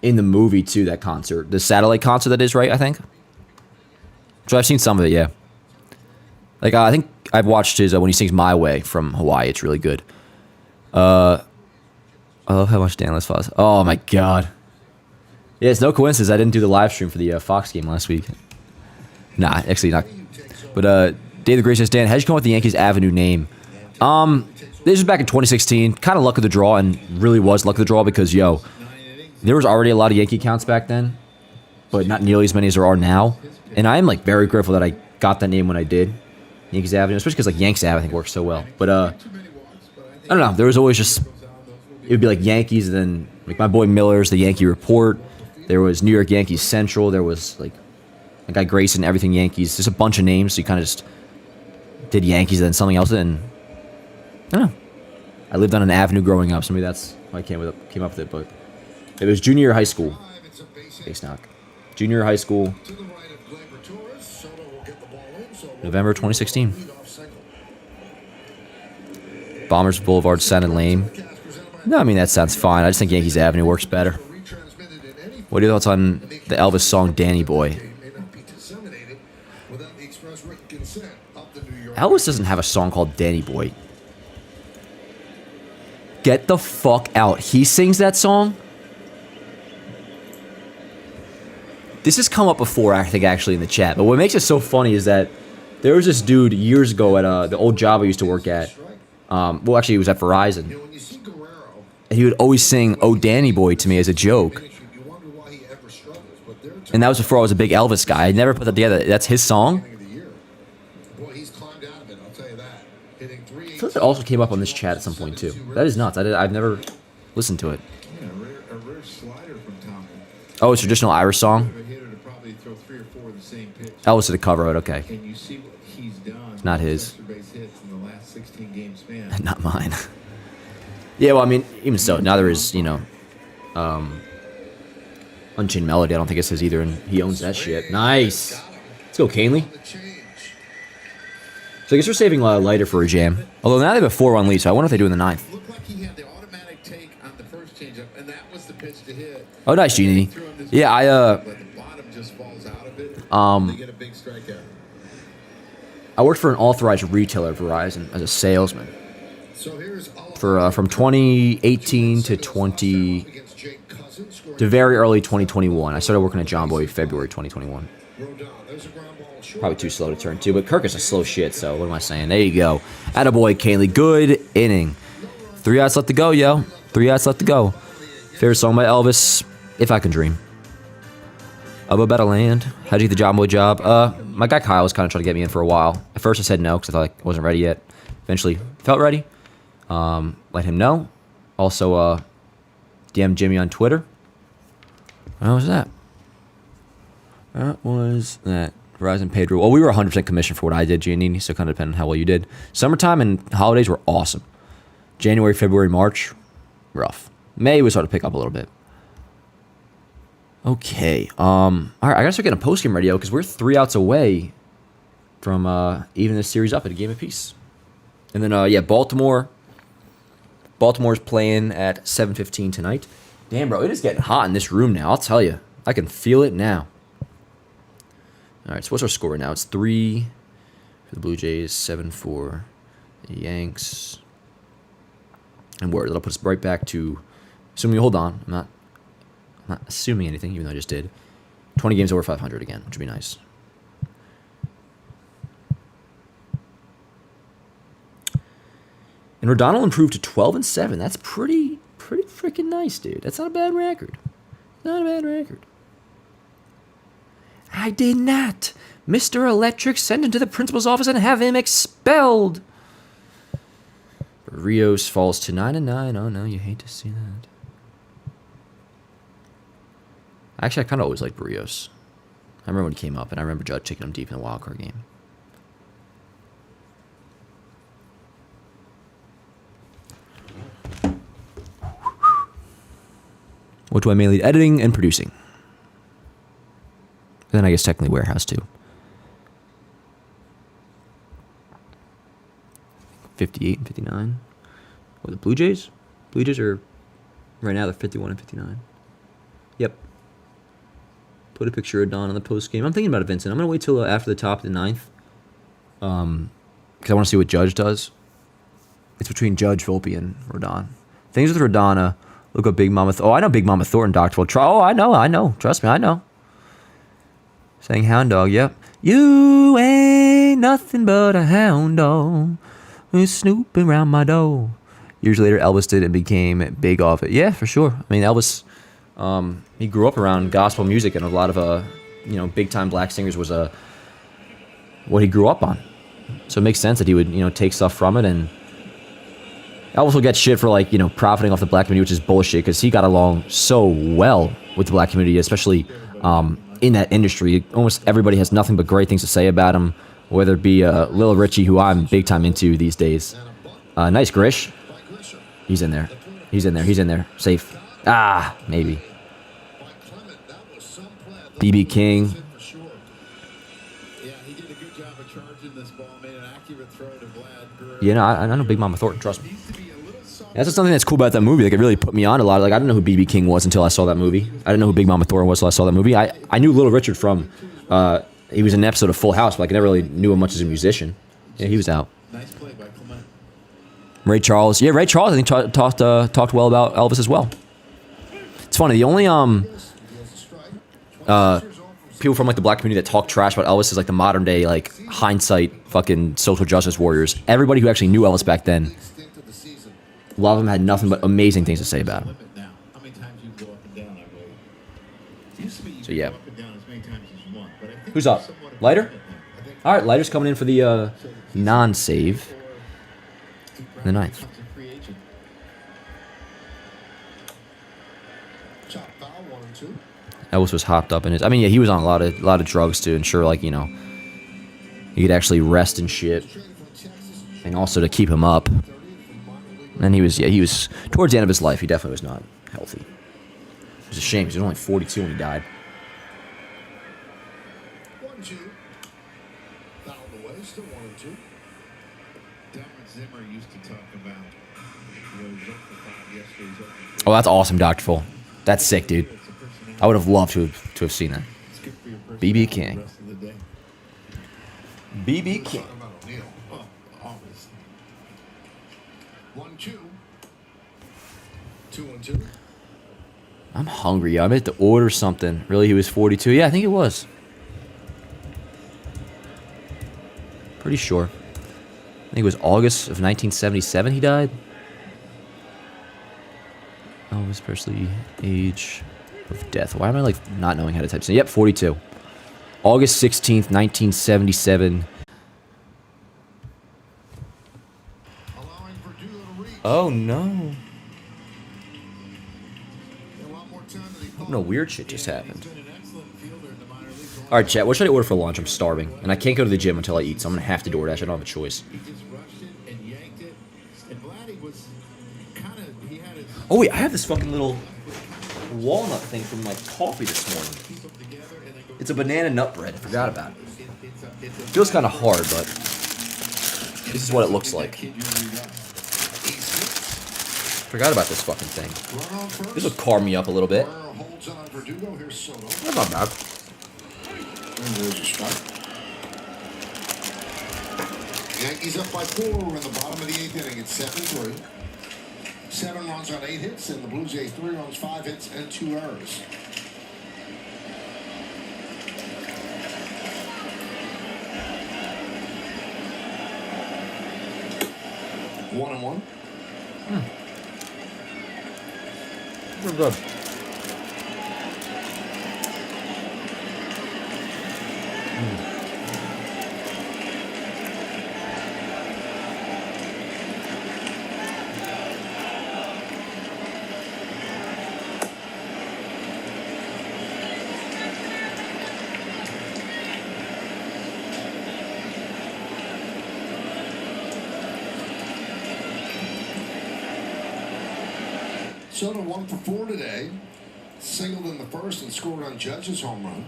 in the movie too. That concert, the satellite concert that is, right? I think. So I've seen some of it. Yeah. Like I think I've watched his when he sings "My Way" from Hawaii. It's really good. I love how much Dan Les follows. Oh my god. Yeah, it's no coincidence I didn't do the live stream for the Fox game last week. Nah, actually not. But Dave the Grace says, Dan, how'd you come up with the Yankees Avenue name? This was back in 2016. Kind of luck of the draw, and really was luck of the draw because, there was already a lot of Yankee accounts back then, but not nearly as many as there are now. And I am, like, very grateful that I got that name when I did. Yankees Avenue, especially because like Yanks Ave I think works so well. But I don't know. There was always just it would be like Yankees, and then like my boy Miller's the Yankee Report. There was New York Yankees Central. There was like a guy Grayson, everything Yankees. There's a bunch of names, so you kind of just did Yankees and then something else. And I don't know. I lived on an avenue growing up, so maybe that's why I came up with it. But it was junior year high school. Base knock. Junior year high school. November 2016. Bombers Boulevard sounded lame. No, I mean, that sounds fine. I just think Yankees Avenue works better. What are your thoughts on the Elvis song Danny Boy? Elvis doesn't have a song called Danny Boy. Get the fuck out. He sings that song? This has come up before, I think, actually, in the chat. But what makes it so funny is that there was this dude years ago at the old job I used to work at. Well, actually, he was at Verizon. And he would always sing, "Oh, Danny Boy" to me as a joke. And that was before I was a big Elvis guy. I never put that together. That's his song? I feel like that also came up on this chat at some point, too. That is nuts. I've never listened to it. Oh, it's a traditional Irish song? Elvis did a cover of it, okay. It's not his. Not mine. Yeah, well, I mean, even so, now there is, Unchained Melody. I don't think it's his either, and he owns that shit. Nice. Let's go, Canely. So I guess we're saving a lighter for a jam. Although now they have a 4-1 lead, so I wonder if they do in the ninth. Oh, nice, Genie. Yeah, I worked for an authorized retailer at Verizon as a salesman for from 2018 to very early 2021. I started working at John Boy February 2021. Probably too slow to turn to, but Kirk is a slow shit, so what am I saying? There you go. Attaboy, Canely. Good inning. 3 outs left to go, yo. 3 outs left to go. Favorite song by Elvis, If I Can Dream. Up a Better Land. How'd you get the John Boy job? My guy Kyle was kind of trying to get me in for a while. At first I said no, because I thought I wasn't ready yet. Eventually felt ready. Let him know. Also, DM Jimmy on Twitter. How was that? That was that. Verizon paid rule. Well, we were 100% commission for what I did, Giannini, so kind of depending on how well you did. Summertime and holidays were awesome. January, February, March, rough. May was starting to pick up a little bit. Okay. All right, I gotta start getting a postgame radio because we're 3 outs away from even this series up at a game apiece. And then, yeah, Baltimore. Baltimore's playing at 7:15 tonight. Damn, bro, it is getting hot in this room now. I'll tell you. I can feel it now. All right, so what's our score now? It's 3 for the Blue Jays, 7 for the Yanks. And word, that'll put us right back to, assuming you hold on, I'm not assuming anything, even though I just did. 20 games over 500 again, which would be nice. And Rodon will improve to 12-7. That's pretty freaking nice, dude. That's not a bad record. Not a bad record. I did not. Mr. Electric, send him to the principal's office and have him expelled. Rios falls to 9-9. Oh no, you hate to see that. Actually, I kind of always liked Rios. I remember when he came up, and I remember Judge taking him deep in the wildcard game. What do I mainly editing and producing? Then I guess technically warehouse too. 58 and 59. What, the Blue Jays? Blue Jays are right now they're 51 and 59. Yep. Put a picture of Don on the post game. I'm thinking about it, Vincent. I'm gonna wait till after the top of the ninth. Because I want to see what Judge does. It's between Judge, Volpe, and Rodon. Things with Rodon. Look up Big Mama. I know Big Mama Thornton, Dr. Oh, I know. Trust me, I know. Saying hound dog, yep. You ain't nothing but a hound dog who's snooping around my door. Years later, Elvis did and became big off it. Yeah, for sure. I mean, Elvis, he grew up around gospel music, and a lot of, big time black singers was what he grew up on. So it makes sense that he would, take stuff from it. And Elvis will get shit for, like, profiting off the black community, which is bullshit, because he got along so well with the black community, especially in that industry. Almost everybody has nothing but great things to say about him, whether it be Lil Richie, who I'm big time into these days. Nice Grish. He's in there. He's in there. He's in there. Safe. Ah, maybe. BB King. I know Big Mama Thornton. Trust me. That's just something that's cool about that movie. Like, it really put me on a lot. Like, I didn't know who BB King was until I saw that movie. I didn't know who Big Mama Thornton was until I saw that movie. I knew Little Richard from, he was in an episode of Full House, but like, I never really knew him much as a musician. Yeah, he was out. Nice play by Clement. Ray Charles. Yeah, Ray Charles, I think, talked well about Elvis as well. It's funny. The only people from, like, the black community that talk trash about Elvis is, like, the modern day, like, hindsight fucking social justice warriors. Everybody who actually knew Elvis back then, a lot of them had nothing but amazing things to say about him. So yeah. Who's up? Lighter? All right, Lighter's coming in for the non-save. The ninth. Elvis was hopped up in his. I mean, yeah, he was on a lot of drugs to ensure, like, he could actually rest and shit, and also to keep him up. And he was towards the end of his life. He definitely was not healthy. It was a shame because he was only 42 when he died. 1-2. Fouled away, still 1-2. Zimmer used to talk about Oh, that's awesome, Dr. Full. That's sick, dude. I would have loved to have seen that. BB King. BB King. 1-2. 2-2. I'm hungry. I meant to order something. Really, he was 42? Yeah, I think it was. Pretty sure. I think it was August of 1977 he died. Elvis Presley, age of death. Why am I, like, not knowing how to type? So, yep, 42. August 16th, 1977. Oh, no. No, weird shit just happened. All right, chat, what should I order for lunch? I'm starving, and I can't go to the gym until I eat, so I'm going to have to DoorDash. I don't have a choice. Oh, wait, I have this fucking little walnut thing from my coffee this morning. It's a banana nut bread. I forgot about it. It feels kind of hard, but this is what it looks like. Forgot about this fucking thing. This will carve me up a little bit. That's not bad. There's your strike. Yankees up by 4 in the bottom of the 8th inning. It's 7-3. 7 runs on 8 hits, and the Blue Jays 3 runs, 5 hits, and 2 errors. One and one. We're good. Soto 1 for 4 today. Singled in the first and scored on Judge's home run.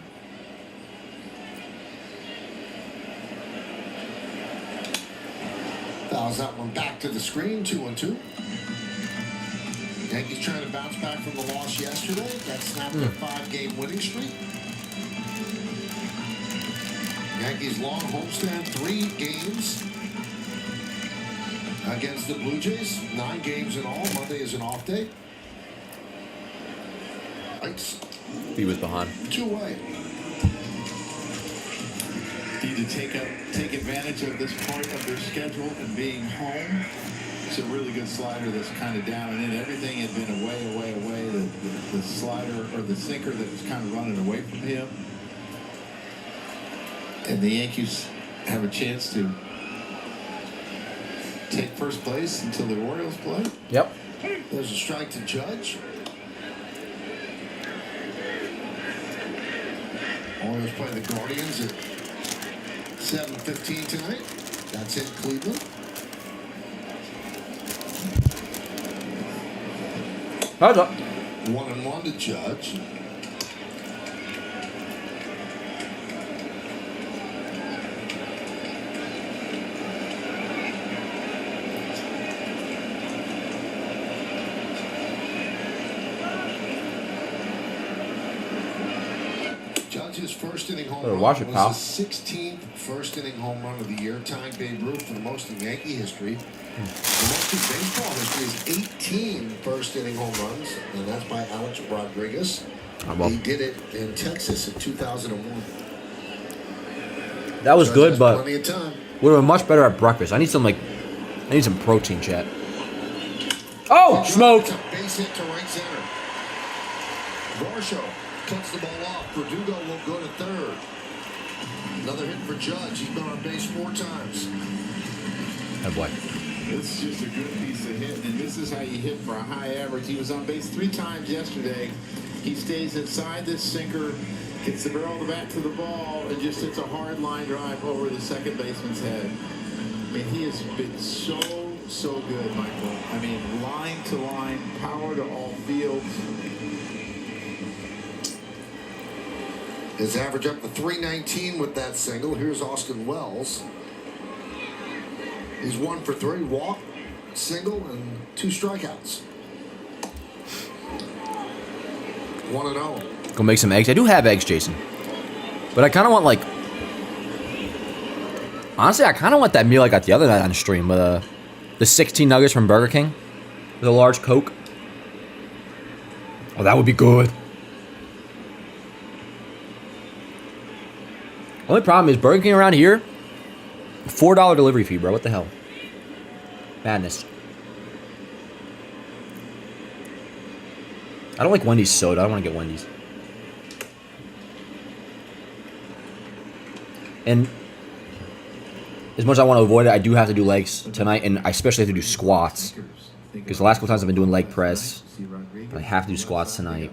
Fouls that one back to the screen, 2-2. Yankees trying to bounce back from the loss yesterday. That snapped their 5-game winning streak. Yankees long homestand, 3 games against the Blue Jays. 9 games in all. Monday is an off day. He was behind. 2-way. Need to take advantage of this point of their schedule and being home. It's a really good slider that's kind of down and in. Everything had been away. The slider or the sinker that was kind of running away from him. And the Yankees have a chance to take first place until the Orioles play. Yep. There's a strike to Judge. Orioles play the Guardians at 7:15 tonight. That's in Cleveland. Hold up. 1-1 to Judge. Judge's first inning home run watch it, pal. was the 16th first inning home run of the year, tying Babe Ruth for the most in Yankee history. The most in baseball history is 18 first inning home runs, and that's by Alex Rodriguez. He did it in Texas in 2001. That was Judge good, has but plenty of time. would have been much better at breakfast. I need some protein, chat. Oh, smoked. It's a base hit to right center. Varsho cuts the ball off. Verdugo will go to third. Another hit for Judge. He's been on base 4 times. Oh boy. It's just a good piece of hit, and this is how you hit for a high average. He was on base 3 times yesterday. He stays inside this sinker, gets the barrel of the bat to the ball, and just hits a hard line drive over the second baseman's head. I mean, he has been so good, Michael. I mean, line to line, power to all fields. His average up to 319 with that single. Here's Austin Wells. He's 1 for 3, walk, single, and 2 strikeouts. 1-0. Go make some eggs. I do have eggs, Jason. But I kind of want, like... Honestly, I kind of want that meal I got the other night on the stream. The 16 nuggets from Burger King. With a large Coke. Oh, that would be good. Only problem is Burger King around here, $4 delivery fee, bro. What the hell? Madness. I don't like Wendy's soda. I don't want to get Wendy's. And as much as I want to avoid it, I do have to do legs tonight, and I especially have to do squats. Because the last couple times I've been doing leg press, but I have to do squats tonight.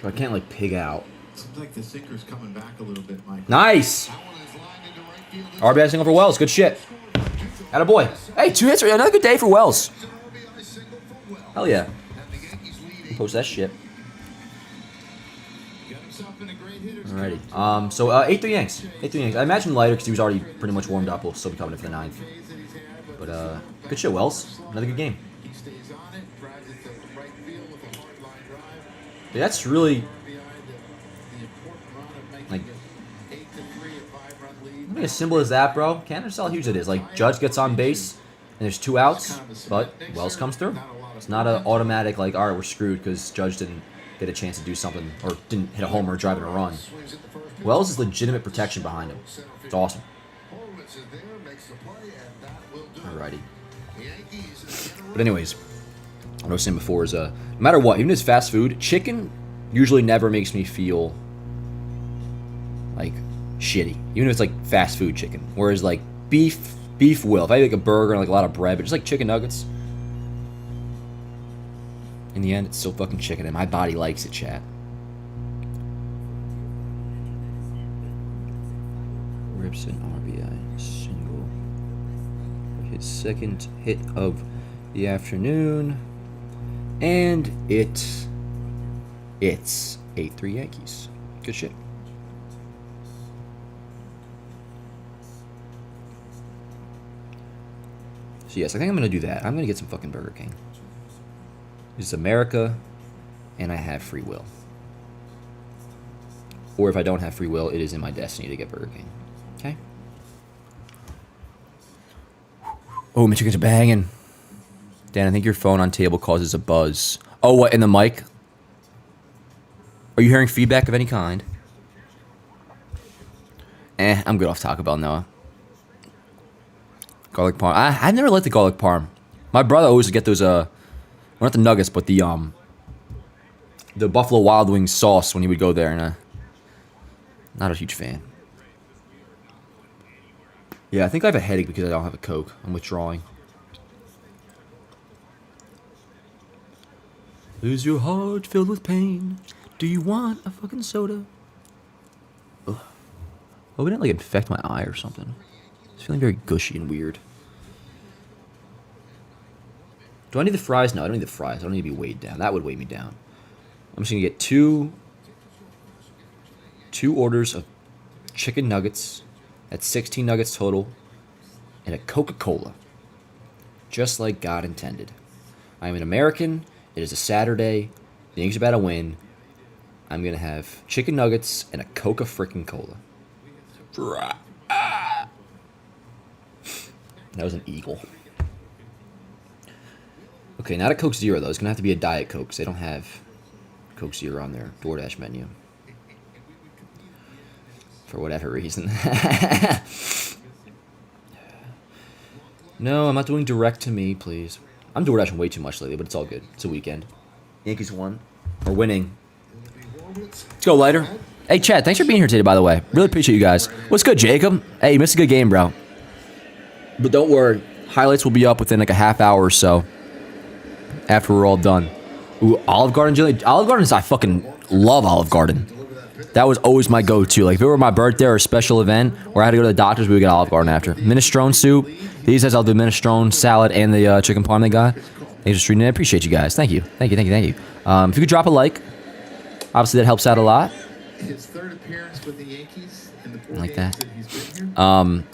So I can't, like, pig out. Seems like the sinker's coming back a little bit, Michael. Nice! RBI single for Wells. Good shit. Attaboy. Hey, 2 hits. Another good day for Wells. Hell yeah. Post that shit. Alrighty. So 8-3 Yanks. 8-3 Yanks. I imagine lighter because he was already pretty much warmed up. We'll still be coming in for the 9th. But good shit, Wells. Another good game. Yeah, that's really... Like, something as simple as that, bro. Can't understand how huge it is. Like, Judge gets on base, and there's 2 outs, but Wells comes through. It's not an automatic, like, all right, we're screwed because Judge didn't get a chance to do something or didn't hit a homer or drive in a run. Wells is legitimate protection behind him. It's awesome. Alrighty. But anyways, what I was saying before is, no matter what, even if it's fast food, chicken usually never makes me feel like shitty, even if it's like fast food chicken. Whereas like beef will. If I eat like a burger and like a lot of bread, but just like chicken nuggets, in the end, it's still fucking chicken, and my body likes it, chat. Ripson RBI single for his 2nd hit of the afternoon, and it's 8-3 Yankees. Good shit. So yes, I think I'm going to do that. I'm going to get some fucking Burger King. It's America, and I have free will. Or if I don't have free will, it is in my destiny to get Burger King. Okay? Oh, my chickens are banging. Dan, I think your phone on table causes a buzz. Oh, what, in the mic? Are you hearing feedback of any kind? I'm good off Taco Bell, Noah. Garlic parm. I've never liked the garlic parm. My brother always would get those, well, not the nuggets, but the Buffalo Wild Wings sauce when he would go there, and not a huge fan. Yeah, I think I have a headache because I don't have a Coke. I'm withdrawing. Is your heart filled with pain? Do you want a fucking soda? Ugh. Hope it didn't like infect my eye or something. It's feeling very gushy and weird. Do I need the fries? No, I don't need the fries. I don't need to be weighed down. That would weigh me down. I'm just gonna get two orders of chicken nuggets. That's 16 nuggets total. And a Coca-Cola. Just like God intended. I am an American. It is a Saturday. The Yankees are about to win. I'm gonna have chicken nuggets and a Coca freaking Cola. That was an eagle. Okay, not a Coke Zero though. It's gonna have to be a Diet Coke because they don't have Coke Zero on their DoorDash menu. For whatever reason. No, I'm not doing direct to me, please. I'm DoorDashing way too much lately, but it's all good. It's a weekend. Yankees won. We're winning. Let's go, Lighter. Hey, Chad, thanks for being here today, by the way. Really appreciate you guys. What's good, Jacob? Hey, you missed a good game, bro. But don't worry. Highlights will be up within like a half hour or so. After we're all done. Ooh, Olive Garden jelly. Olive Garden is, I fucking love Olive Garden. That was always my go-to. Like, if it were my birthday or a special event where I had to go to the doctor's, we would get Olive Garden after. Minestrone soup. These days, I'll do minestrone salad and the chicken parm they got. Thanks for streaming. I appreciate you guys. Thank you. Thank you, thank you, thank you. If you could drop a like, obviously that helps out a lot. His third appearance with the Yankees in the 4 Like games that. he's been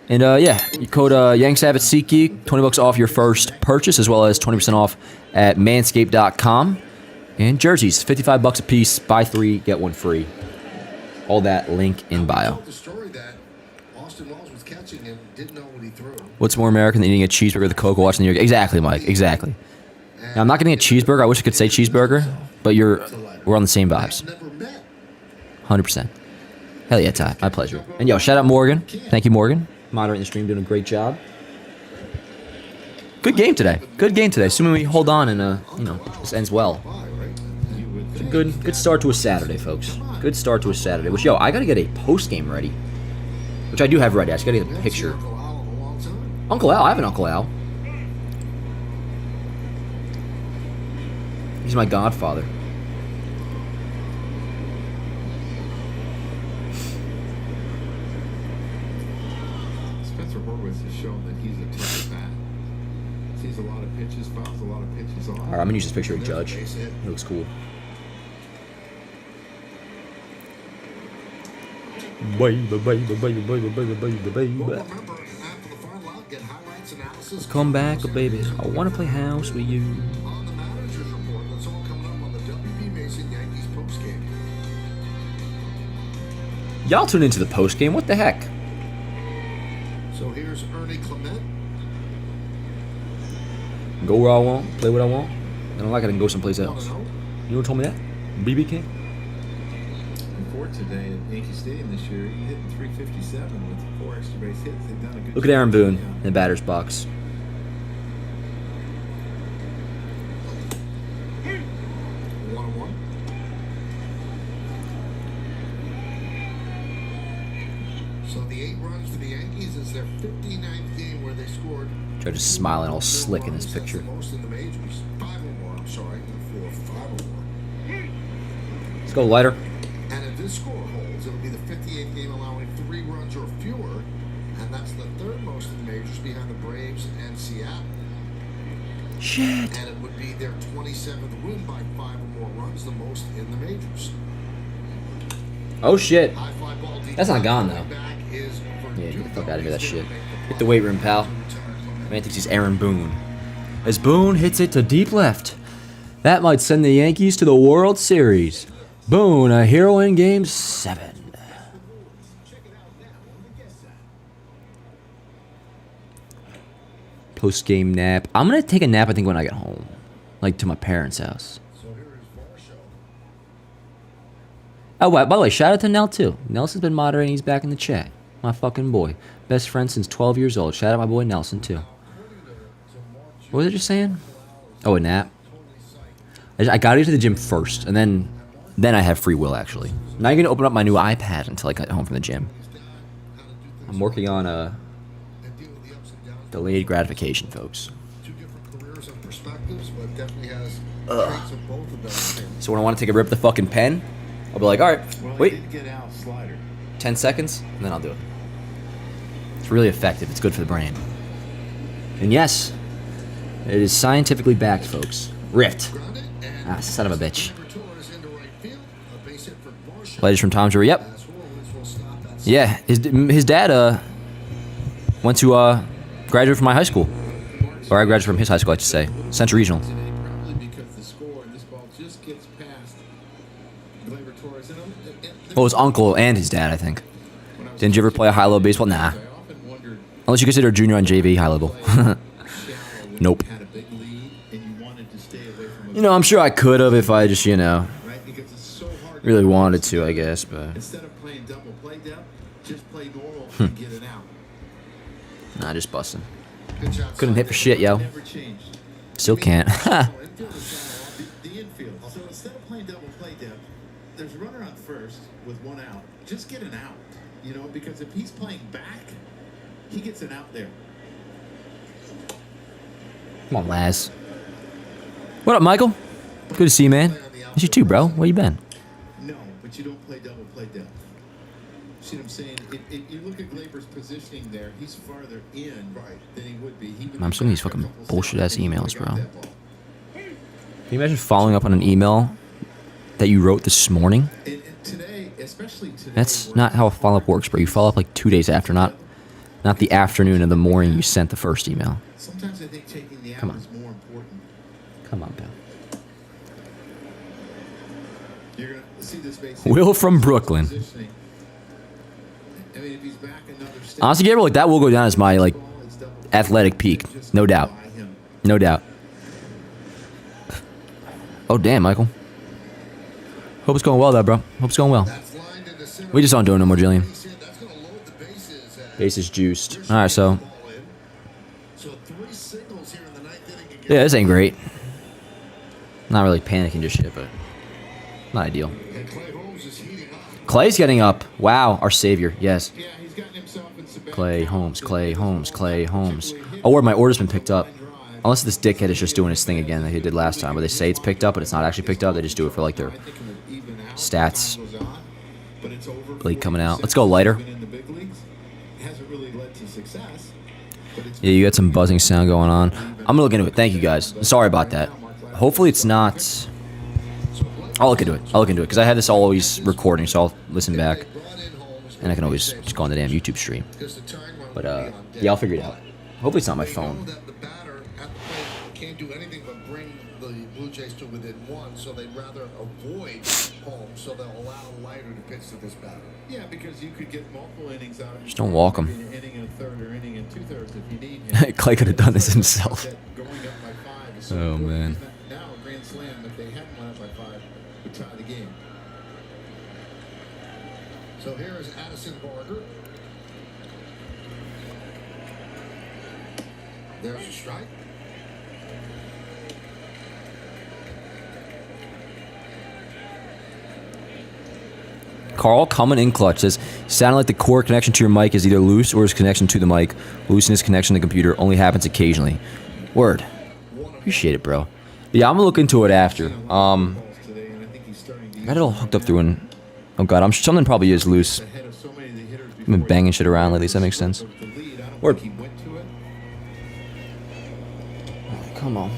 here. Yeah, you code YankSav at SeatGeek, $20 off your first purchase, as well as 20% off at manscaped.com. And jerseys, $55 a piece, buy 3, get 1 free. All that link in bio. The story that Austin Wells was catching and didn't know what he threw. What's more American than eating a cheeseburger with a Coke while watching the New York? Exactly, Mike, exactly. Now, I'm not getting a cheeseburger. I wish I could say cheeseburger, but we're on the same vibes. 100%. Hell yeah, Ty. My pleasure. And yo, shout out Morgan. Thank you, Morgan. Moderating the stream, doing a great job. Good game today. Good game today. Assuming we hold on and this ends well. It's a good start to a Saturday, folks. Good start to a Saturday. Which, yo, I gotta get a post game ready. Which I do have ready. I just gotta get a picture. Uncle Al. I have an Uncle Al. He's my godfather. Spencer Horwitz has shown that he's a tough bat. Sees a lot of pitches, fouls a lot of pitches off. All right, I'm gonna use this picture of Judge. He looks cool. Come back, baby. I want to play house with you. On the manager's report, that's all coming up on the WB Mason Yankees postgame. Y'all tune into the post game. What the heck? So here's Ernie Clement. Go where I want, play what I want. I don't like it, I can go someplace else. You know who told me that? BB King. Before today at Yankee Stadium this year, he hit 357 with 4 extra base hits. They've done a good Look at job. Aaron Boone Yeah. in the batter's box. 1-1. So the 8 runs for the Yankees is their 59th game where they scored. Judge is smiling all slick in this That's picture. the most in the majors. 5 or more, I'm sorry. 4, 5 or more. Let's go, Lighter. And if this score holds, it'll be the 58th game allowing 3 runs or fewer. And that's the 3rd most in the majors behind the Braves and Seattle. Shit. And it would be their 27th win by 5 or more runs, the most in the majors. Oh, shit. High fly ball deep That's not gone, though. back is Yeah, get the fuck Verdugo. out of here, that He's shit. gonna make Hit the weight room, pal. Man thinks he's Aaron Boone. As Boone hits it to deep left. That might send the Yankees to the World Series. Boone, a hero in Game 7. Post-game nap. I'm going to take a nap, I think, when I get home. Like, to my parents' house. Oh, by the way, shout out to Nell, too. Nelson's been moderating. He's back in the chat. My fucking boy. Best friend since 12 years old. Shout out my boy Nelson, too. What was I just saying? Oh, a nap. I got to get to the gym first, and then I have free will, actually. Now you're going to open up my new iPad until I get home from the gym. I'm working on Delayed gratification, folks. Two different careers and perspectives, but definitely has traits of both of them. So when I want to take a rip of the fucking pen, I'll be like, all right, wait, Did get out slider. 10 seconds, and then I'll do it. It's really effective. It's good for the brain. And yes, it is scientifically backed, folks. Rift. Ah, son of a bitch. Latest from Tom's River. Yep. Yeah, his dad went to graduate from my high school. Or I graduated from his high school, I should say. Central Regional. Probably because the score and this ball just gets past Gleyber Torres. Well, his uncle and his dad, I think. Didn't you ever play a high-level baseball? Nah. Unless you consider junior on JV high-level. Nope. You know, I'm sure I could have if I just, really wanted to, I guess, but... Instead of playing double play depth, just play normal and get it out. Nah, just busting. Couldn't hit for shit, yo. Never changed. Still can't. The infield. So instead of playing double play depth, there's a runner on first with one out. Just get an out, because if he's playing back, he gets an out there. Come on, Laz. What up, Michael? Good to see you, man. Miss you too, bro. Where you been? No, but you don't play double play depth. See what I'm saying? If you look at Gleyber's positioning there, he's farther in than he would be. I'm sending these fucking bullshit-ass emails, bro. Can you imagine following up on an email that you wrote this morning? And today, especially today, That's not how a follow-up works, bro. You follow up like 2 days after, not the afternoon of the morning you sent the first email. Sometimes I think taking the out is more important. Come on, pal. You're gonna see this Will from Brooklyn. positioning. I mean, if he's back another step, Honestly, Gabriel, like that will go down as my athletic peak, no doubt, no doubt. Oh damn, Michael. Hope it's going well, though, bro. Hope it's going well. We just aren't doing no more, Jillian. Bases juiced. All right, so yeah, this ain't great. Not really panicking just yet, but not ideal. Clay's getting up. Wow, our savior. Yes. Clay Holmes, Clay Holmes, Clay Holmes. Oh, where my order's been picked up. Unless this dickhead is just doing his thing again that he did last time, where they say it's picked up, but it's not actually picked up. They just do it for like their stats. Blake coming out. Let's go lighter. Yeah, you got some buzzing sound going on. I'm gonna look into it. Thank you guys. Sorry about that. Hopefully it's not. I'll look into it. Because I have this always recording, so I'll listen back. And I can always just go on the damn YouTube stream. But, yeah, I'll figure it out. Hopefully it's not my phone. The batter at the plate can't do anything but bring the Blue Jays to within one, so they'd rather avoid home, so they'll allow Leiter to pitch to this batter. Yeah, because you could get multiple innings out of Just don't walk him. an inning and a third or inning and two-thirds if you need him. Clay could have done this himself. Going up by 5 is so Oh, important. man. Now a grand slam, if they hadn't went up by 5, would tie the game. So here is Addison Barger. There's a strike. Carl coming in clutch says, sounded like the core connection to your mic is either loose or his connection to the mic. Looseness connection to the computer only happens occasionally. Word. Appreciate it, bro. Yeah, I'm gonna look into it after. I got it all hooked up through an... Oh god, something probably is loose. I've been banging shit around lately, does that make sense? Word. Come on.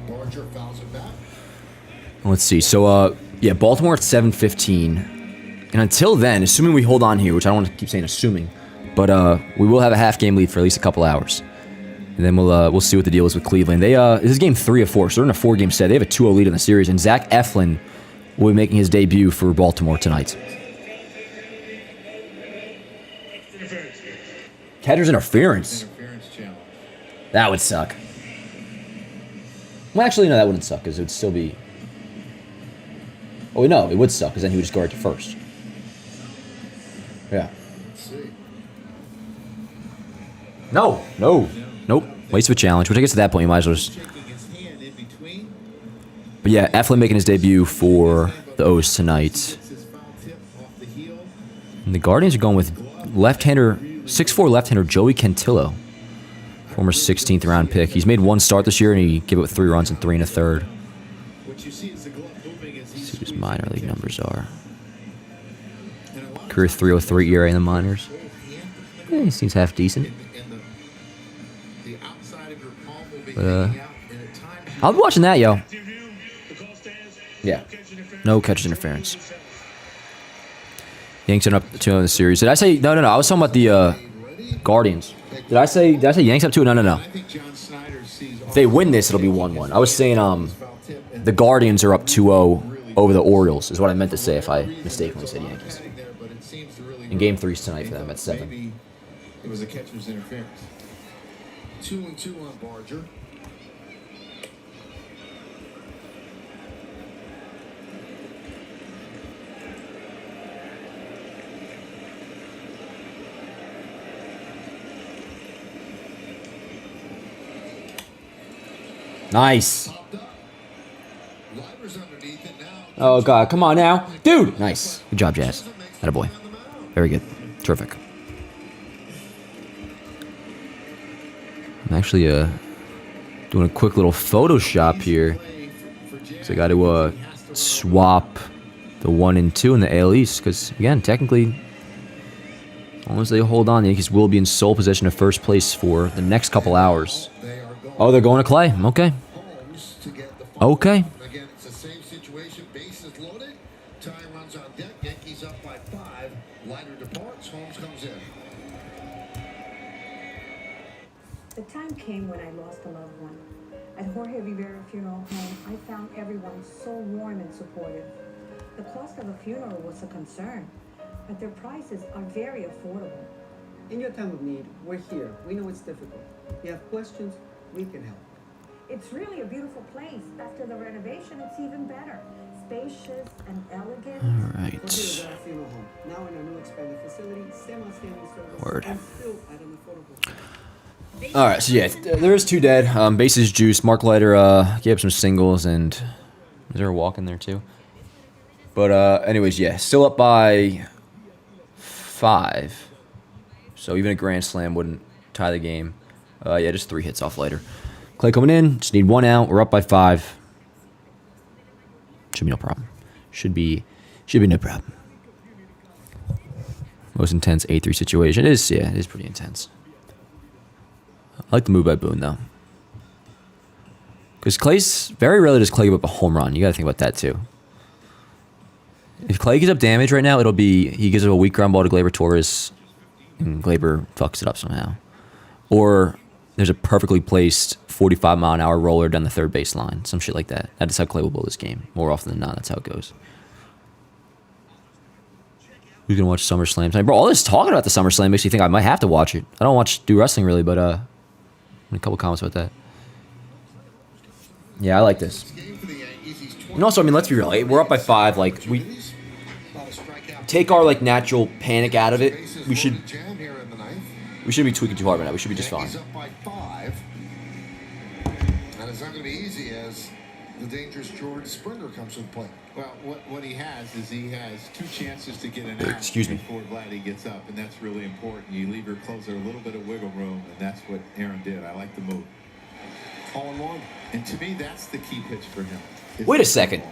Barger fouls it back. Let's see. So, yeah, Baltimore at 7:15. And until then, assuming we hold on here, which I don't want to keep saying assuming, but we will have a half-game lead for at least a couple hours. And then we'll see what the deal is with Cleveland. This is game 3 of 4, so they're in a 4-game set. They have a 2-0 lead in the series, and Zach Eflin will be making his debut for Baltimore tonight. Catcher's interference. That would suck. Well, actually, no, that wouldn't suck, because it would still be... Oh, no, it would suck, because then he would just go right to first. Yeah. Let's see. No. Nope. Waste of a challenge, which I guess at that point you might as well just... But yeah, Eflin making his debut for the O's tonight. And the Guardians are going with left-hander, 6'4" left-hander Joey Cantillo, former 16th round pick. He's made one start this year, and he gave up 3 runs in 3 1/3. Let's see what his minor league numbers are. Career 3.03 ERA in the minors. Yeah, he seems half decent. But, I'll be watching that, yo. Yeah. No catch interference. Yanks are up 2-0 in the series. Did I say no? I was talking about the Guardians. Did I say Yanks up 2-0? No. If they win this, it'll be 1-1. I was saying the Guardians are up 2-0 over the Orioles. Is what I meant to say if I mistakenly said Yankees. And Game 3's tonight for them at 7. It was a catcher's interference. 2-2 on Barger. Nice. Oh, God. Come on now. Dude. Nice. Good job, Jazz. Attaboy. Very good. Terrific. I'm actually doing a quick little Photoshop here. So I got to swap the 1 and 2 in the AL East. Because, again, technically, as long as they hold on, the Yankees will be in sole possession of first place for the next couple hours. Oh, they're going to Clay. Okay. Okay. Again, it's the same situation. Bases loaded. Ty runs on deck. Yankees up by 5. Leiter departs. Holmes comes in. The time came when I lost a loved one. At Jorge Rivera Funeral Home, I found everyone so warm and supportive. The cost of a funeral was a concern, but their prices are very affordable. In your time of need, we're here. We know it's difficult. You have questions, we can help. It's really a beautiful place. After the renovation, it's even better. Spacious and elegant. All right. Rivera Funeral Home, now in our new expanded facility, semi-standing service, Word. and still at an affordable price. All right. So, yeah, there is 2 dead. Bases juiced. Mark Leiter gave up some singles, and is there a walk in there, too? But, anyways, yeah, still up by 5. So even a grand slam wouldn't tie the game. Yeah, just 3 hits off Leiter. Clay coming in. Just need 1 out. We're up by 5. Should be no problem. Should be no problem. Most intense 8-3 situation. It is pretty intense. I like the move by Boone, though. Because Clay's... Very rarely does Clay give up a home run. You got to think about that, too. If Clay gives up damage right now, it'll be... He gives up a weak ground ball to Gleyber Torres, and Gleyber fucks it up somehow. Or there's a perfectly placed 45-mile-an-hour roller down the third base line. Some shit like that. That is how Clay will blow this game. More often than not, that's how it goes. Who's going to watch SummerSlam tonight? Bro, all this talking about the SummerSlam makes me think I might have to watch it. I don't do wrestling, really, but a couple comments about that. Yeah, I like this. And also, I mean, let's be real. We're up by 5. Like, we take our, like, natural panic out of it. We should be tweaking too hard right now. We should be just fine. Up by 5. And it's not going to be easy as the dangerous George Springer comes to the plate. Well, what he has is he has 2 chances to get an out before Vladdy gets up, and that's really important. You leave your closer a little bit of wiggle room, and that's what Aaron did. I like the move. All in one. And to me, that's the key pitch for him. Wait a second.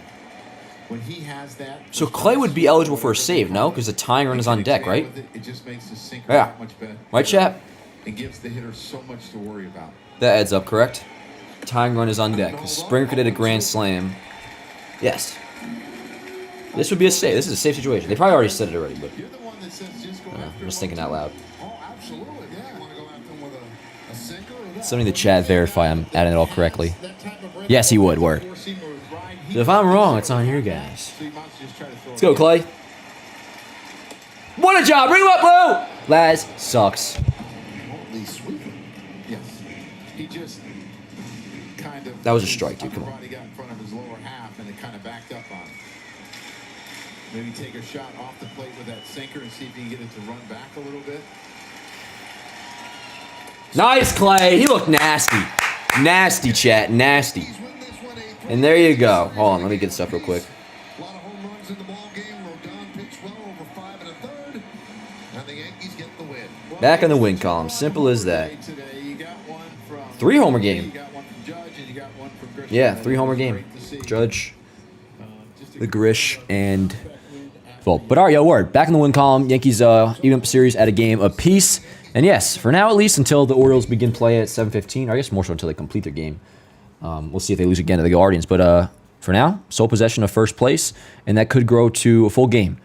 When he has that, so Clay would be eligible for a save, no? Because the tying run is on deck, right? It just makes the sinker Yeah. much better. Right, chap? It gives the hitter so much to worry about. That adds up, correct? Tying run is on deck. Because Springer could hit a grand slam. Yes. This would be a save. This is a safe situation. They probably already said it already, but I'm just thinking out loud. Somebody in the chat verify I'm adding it all correctly. Yes, he would. Word. So if I'm wrong, it's on you guys. Let's go, Clay. What a job! Bring him up, Blue! Laz sucks. Yes. He just kind of... That was a strike, dude. Come on. He got in front of his lower half, and it kind of backed up on him. Maybe take a shot off the plate with that sinker and see if you can get it to run back a little bit. Nice, Clay. He looked nasty. Nasty, chat. Nasty. And there you go. Hold on. Let me get stuff real quick. A lot of home runs in the ball game. Rodon pitched well over 5 1/3. Back in the win column. Simple as that. 3-homer game. Yeah, 3-homer game. Judge, the Grish, and Volpe. But all right, yo, word. Back in the win column. Yankees even up series at a game apiece. And yes, for now at least, until the Orioles begin play at 7:15, or I guess more so until they complete their game. We'll see if they lose again to the Guardians. But for now, sole possession of first place, and that could grow to a full game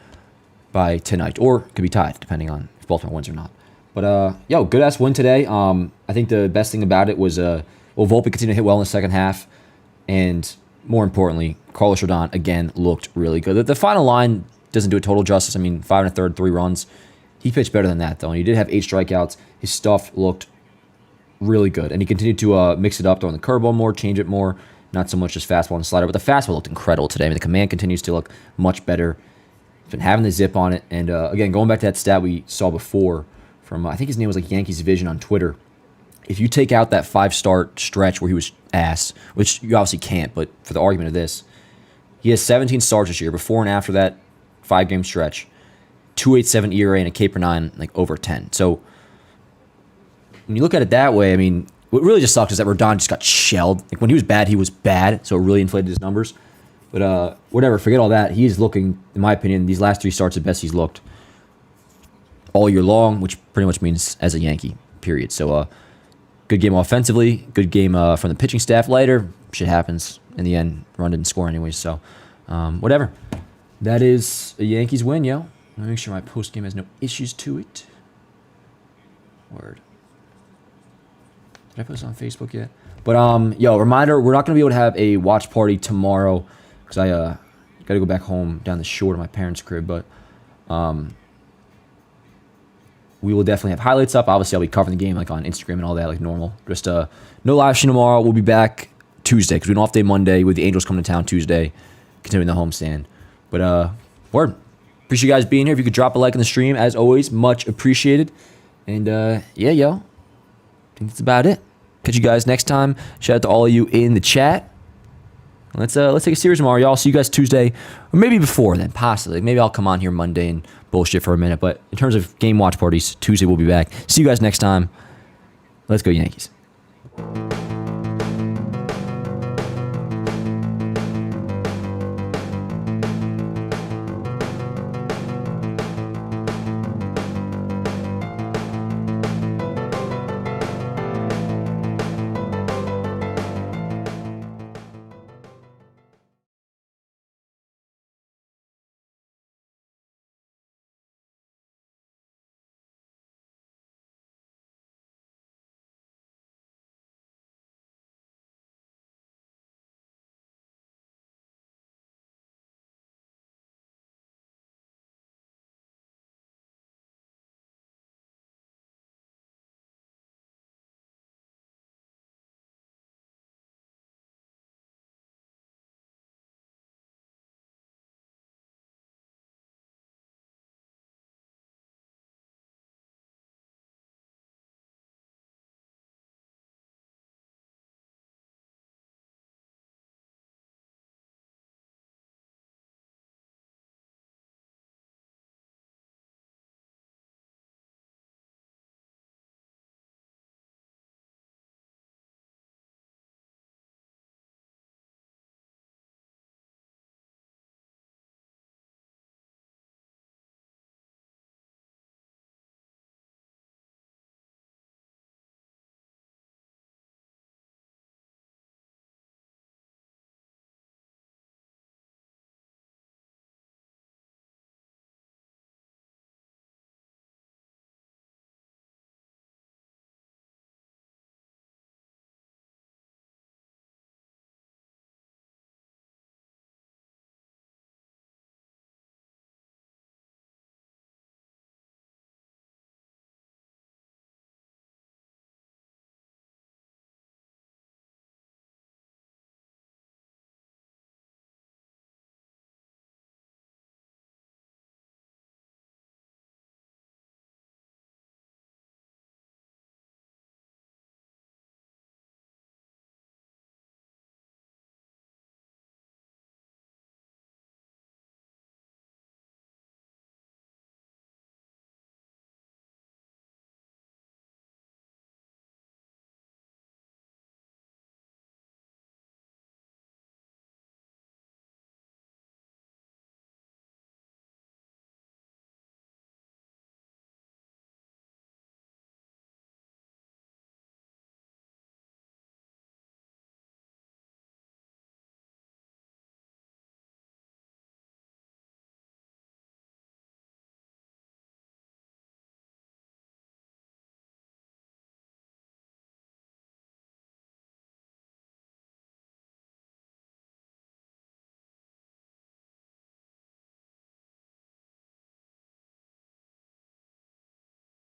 by tonight, or it could be tied, depending on if Baltimore wins or not. But, yo, good-ass win today. I think the best thing about it was, Volpe continued to hit well in the second half, and more importantly, Carlos Rodon, again, looked really good. The final line doesn't do it total justice. I mean, 5 1/3, 3 runs. He pitched better than that, though, and he did have 8 strikeouts. His stuff looked really good, and he continued to mix it up, throwing the curveball more, change it more, not so much just fastball and slider, but the fastball looked incredible today. I mean, the command continues to look much better. He's been having the zip on it, and again, going back to that stat we saw before from, I think his name was like Yankees Vision on Twitter. If you take out that 5-start stretch where he was ass, which you obviously can't, but for the argument of this, he has 17 starts this year, before and after that 5-game stretch, 2.87 ERA and a K/9, like over 10. So when you look at it that way, I mean, what really just sucks is that Rodon just got shelled. Like when he was bad, so it really inflated his numbers. But whatever, forget all that. He is looking, in my opinion, these last 3 starts the best he's looked all year long, which pretty much means as a Yankee, period. So good game offensively, good game from the pitching staff later. Shit happens. In the end, run didn't score anyways, so whatever. That is a Yankees win, yo. Let me make sure my post game has no issues to it. Word. Did I post it on Facebook yet? But yo, reminder, we're not gonna be able to have a watch party tomorrow because I gotta go back home down the shore to my parents' crib. But we will definitely have highlights up. Obviously, I'll be covering the game like on Instagram and all that, like normal. Just no live stream tomorrow. We'll be back Tuesday because we don't off day Monday with the Angels coming to town Tuesday, continuing the homestand. But word. Appreciate you guys being here. If you could drop a like on the stream, as always, much appreciated. And yeah, yo, I think that's about it. Catch you guys next time. Shout out to all of you in the chat. Let's take a series tomorrow, y'all. See you guys Tuesday, or maybe before then, possibly. Maybe I'll come on here Monday and bullshit for a minute. But in terms of game watch parties, Tuesday we'll be back. See you guys next time. Let's go Yankees.